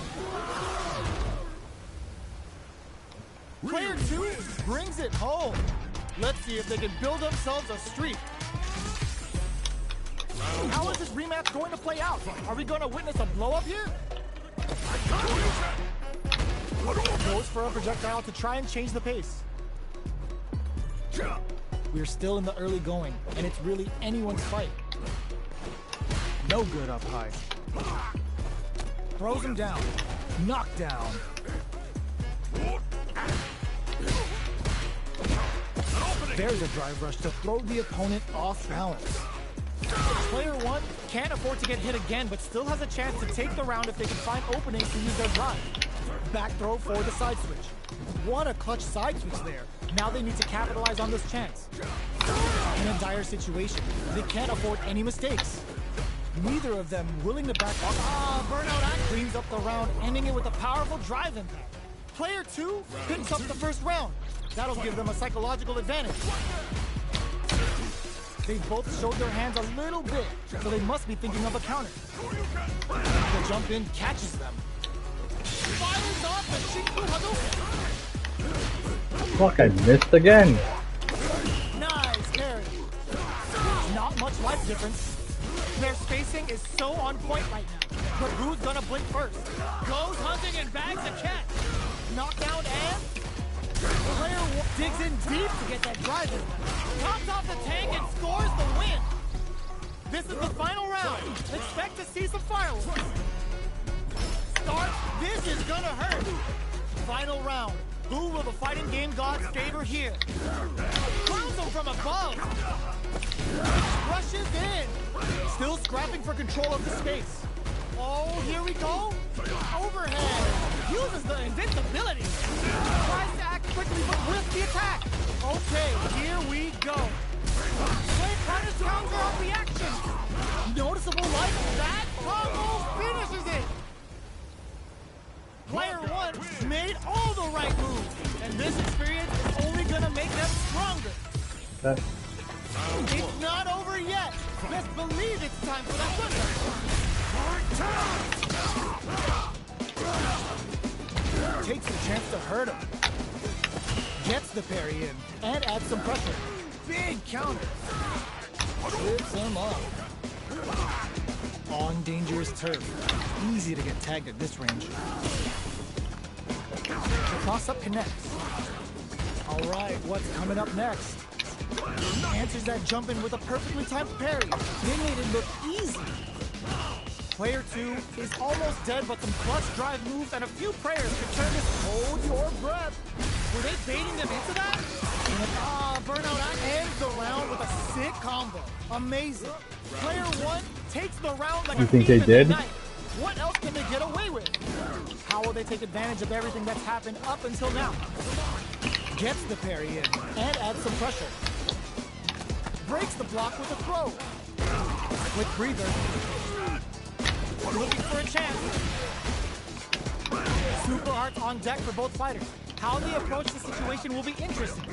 Player 2 brings it home. Let's see if they can build themselves a streak. How is this rematch going to play out? Are we going to witness a blow-up here? Goes for a projectile to try and change the pace. We're still in the early going, and it's really anyone's fight. No good up high. Throws him down. Knockdown. There's a drive rush to throw the opponent off balance. Player 1 can't afford to get hit again, but still has a chance to take the round if they can find openings to use their drive. Back throw for the side switch. What a clutch side switch there. Now they need to capitalize on this chance. In a dire situation, they can't afford any mistakes. Neither of them willing to back off. Burnout Act cleans up the round, ending it with a powerful drive impact. Player 2 picks up the first round. That'll give them a psychological advantage. They both showed their hands a little bit, so they must be thinking of a counter. The jump in catches them. Fires off the Shinku Hadouken. Fuck, I missed again. Nice carry. Not much life difference. Their spacing is so on point right now. But who's gonna blink first? Goes hunting and bags a catch. Knockdown and... Player 1 digs in deep to get that drive in. Pops off the tank and scores the win. This is the final round. Expect to see some fireworks. Start. This is gonna hurt. Final round. Who will the fighting game gods favor here? Throws him from above. Rushes in. Still scrapping for control of the space. Oh, here we go. Overhead. Uses the invincibility. Tries to act quickly, but with the attack. Okay, here we go. Play punish counter on reaction. noticeable life. That combo finishes it. Player 1 made all the right moves, and this experience is only gonna make them stronger. It's not over yet. Best believe it's time for that run. Takes the chance to hurt him. Gets the parry in and adds some pressure. Big counter. Trips him up. On dangerous turf. Easy to get tagged at this range. The toss-up connects. All right, what's coming up next? Answers that jump in with a perfectly timed parry. They made it look easy. Player 2 is almost dead, but some clutch drive moves and a few prayers can turn this. Hold your breath. Were they baiting them into that? Burnout ends the round with a sick combo. Amazing. Player 1 takes the round like you a think thief they in the did? night. What else can they get away with? How will they take advantage of everything that's happened up until now? Gets the parry in and adds some pressure. Breaks the block with a throw. Quick breather. Looking for a chance. Super arts on deck for both fighters. How they approach the situation will be interesting.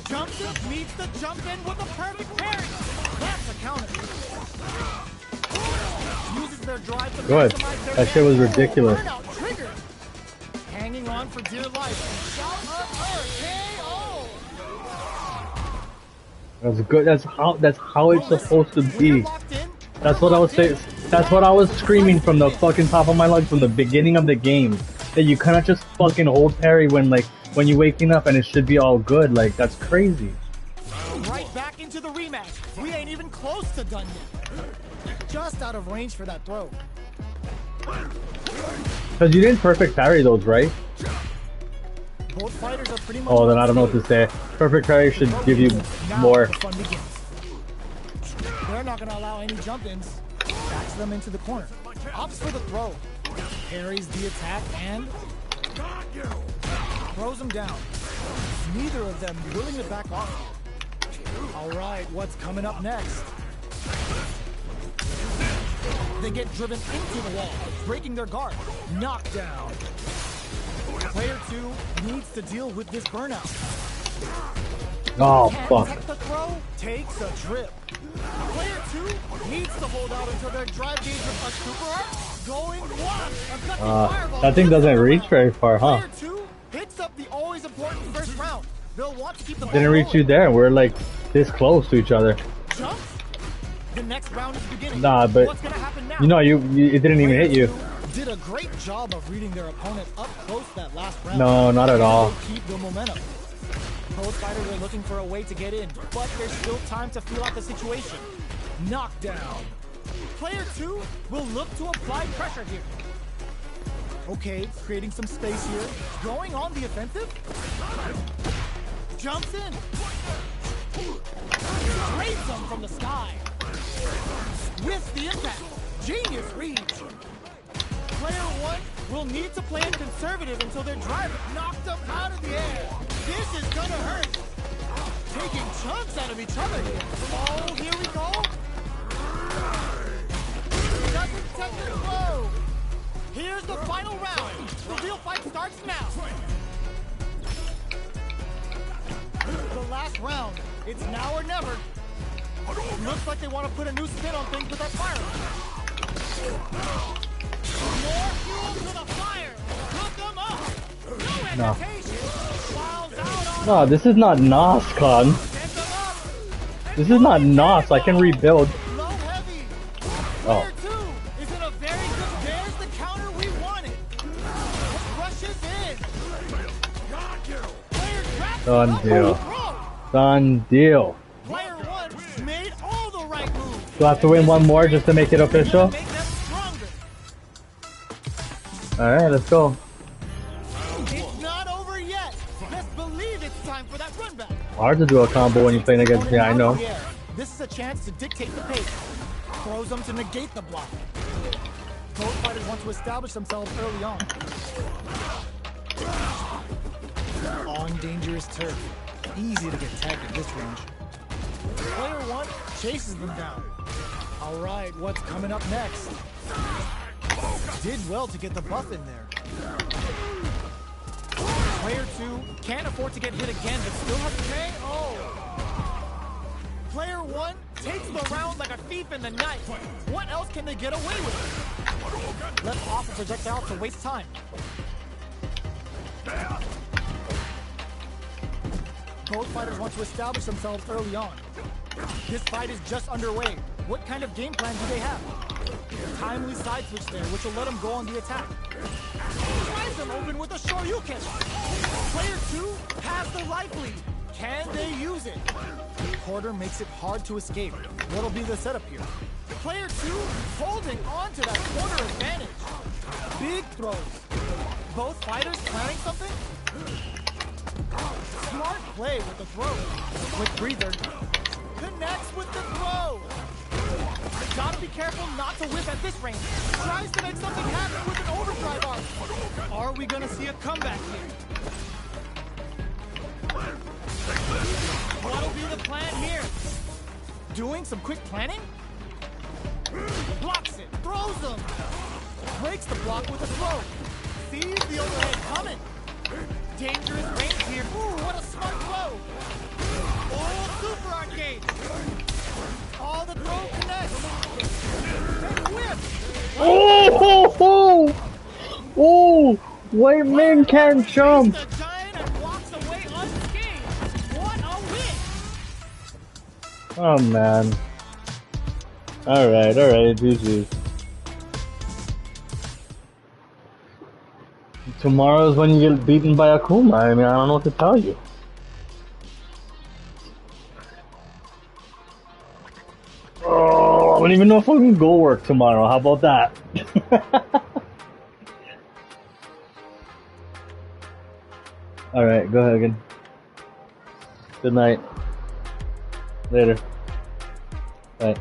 Jumps in, meets the jump in with a perfect parry. That's a counter. Uses their drive to Good. maximize their That shit was damage. ridiculous. Burnout triggered. Hanging on for dear life. Shout of KO. That's good. That's how it's supposed to We're be. locked in. That's what I was saying. That's what I was screaming from the fucking top of my lungs from the beginning of the game. That you cannot just fucking hold parry when you're waking up and it should be all good. Like, that's crazy. Right back into the rematch. We ain't even close to done yet. Just out of range for that throw. Because you didn't perfect parry those, right? Both fighters are pretty much. Oh, then I don't know what to say. Perfect parry should give you Now more. the fun begins. They're not gonna allow any jump-ins. Backs them into the corner. Opts for the throw. Parries the attack and throws him down. Neither of them willing to back off. All right, what's coming up next? They get driven into the wall, breaking their guard. Knockdown. Player 2 needs to deal with this burnout. Oh, Can't fuck. protect the throw, takes a trip. Player 2 needs to hold out until their drive gauge with a super art. Going one. That thing doesn't reach very far, huh? Player 2 picks up the always important first round. They'll want to keep the ball Didn't reach you rolling. there. We're like this close to each other. Jumps. The next round is beginning. Nah, but what's gonna happen now? you know, it didn't even hit you. Did a great job of reading their opponent up close that last round. No, not at all. Keep the momentum. Both fighters are looking for a way to get in, but there's still time to feel out the situation. Knockdown. Player 2 will look to apply pressure here. Okay, creating some space here. Going on the offensive. Jumps in. Raise them from the sky. With the impact. Genius read. Player 1 will need to play it conservative until their driver knocked them out of the air. This is gonna hurt. Taking chunks out of each other here. Oh, here we go. Doesn't take the flow. Here's the final round. The real fight starts now. The last round. It's now or never. Looks like they want to put a new spin on things with that fire. More fuel to the fire. Cook them up. No hesitation. Files out on No, this is not NOS, Con. Send them up. This is not NOS. I can rebuild. Low heavy. Oh. Player 2 is in a very good. There's the counter we wanted. Rushes in. Player traps Done up. deal. Throw. Done deal. Player 1 made all the right moves. Do I have to win one more just to make it official? Make them stronger. Alright, let's go. It's not over yet. Best believe it's time for that run back. Hard to do a combo when you're playing against me, I know. This is a chance to dictate the pace. Throws them to negate the block. Both fighters want to establish themselves early on. On dangerous turf. Easy to get tagged at this range. Player 1 chases them down. All right, what's coming up next? Did well to get the buff in there. Player 2 can't afford to get hit again, but still has to pay. Oh. Player 1 takes the round like a thief in the night. What else can they get away with? Let's offer projectile to waste time. Both fighters want to establish themselves early on. This fight is just underway. What kind of game plan do they have? Timely side switch there, which will let him go on the attack. Tries them open with a Shoryuken. Player 2 has the life lead. Can they use it? Quarter makes it hard to escape. What'll be the setup here? Player 2 holding on to that corner advantage. Big throws. Both fighters planning something? Smart play with the throw. Quick breather. Connects with the throw. They gotta be careful not to whip at this range. Tries to make something happen with an overdrive arm. Are we gonna see a comeback here? What'll be the plan here? Doing some quick planning? Blocks it, throws them. Breaks the block with a throw. Sees the overhead coming. Dangerous range here. Ooh, what a smart throw. Oh, super arcade. All the throw connects. And whip. Oh, oh, oh, white man can't jump. The giant and walks away unscathed. What a win. Oh man. Alright, GG. Tomorrow's when you get beaten by Akuma. I mean, I don't know what to tell you. Oh, I don't even know if I can go work tomorrow. How about that? Alright, go ahead again. Good night. Later. Bye.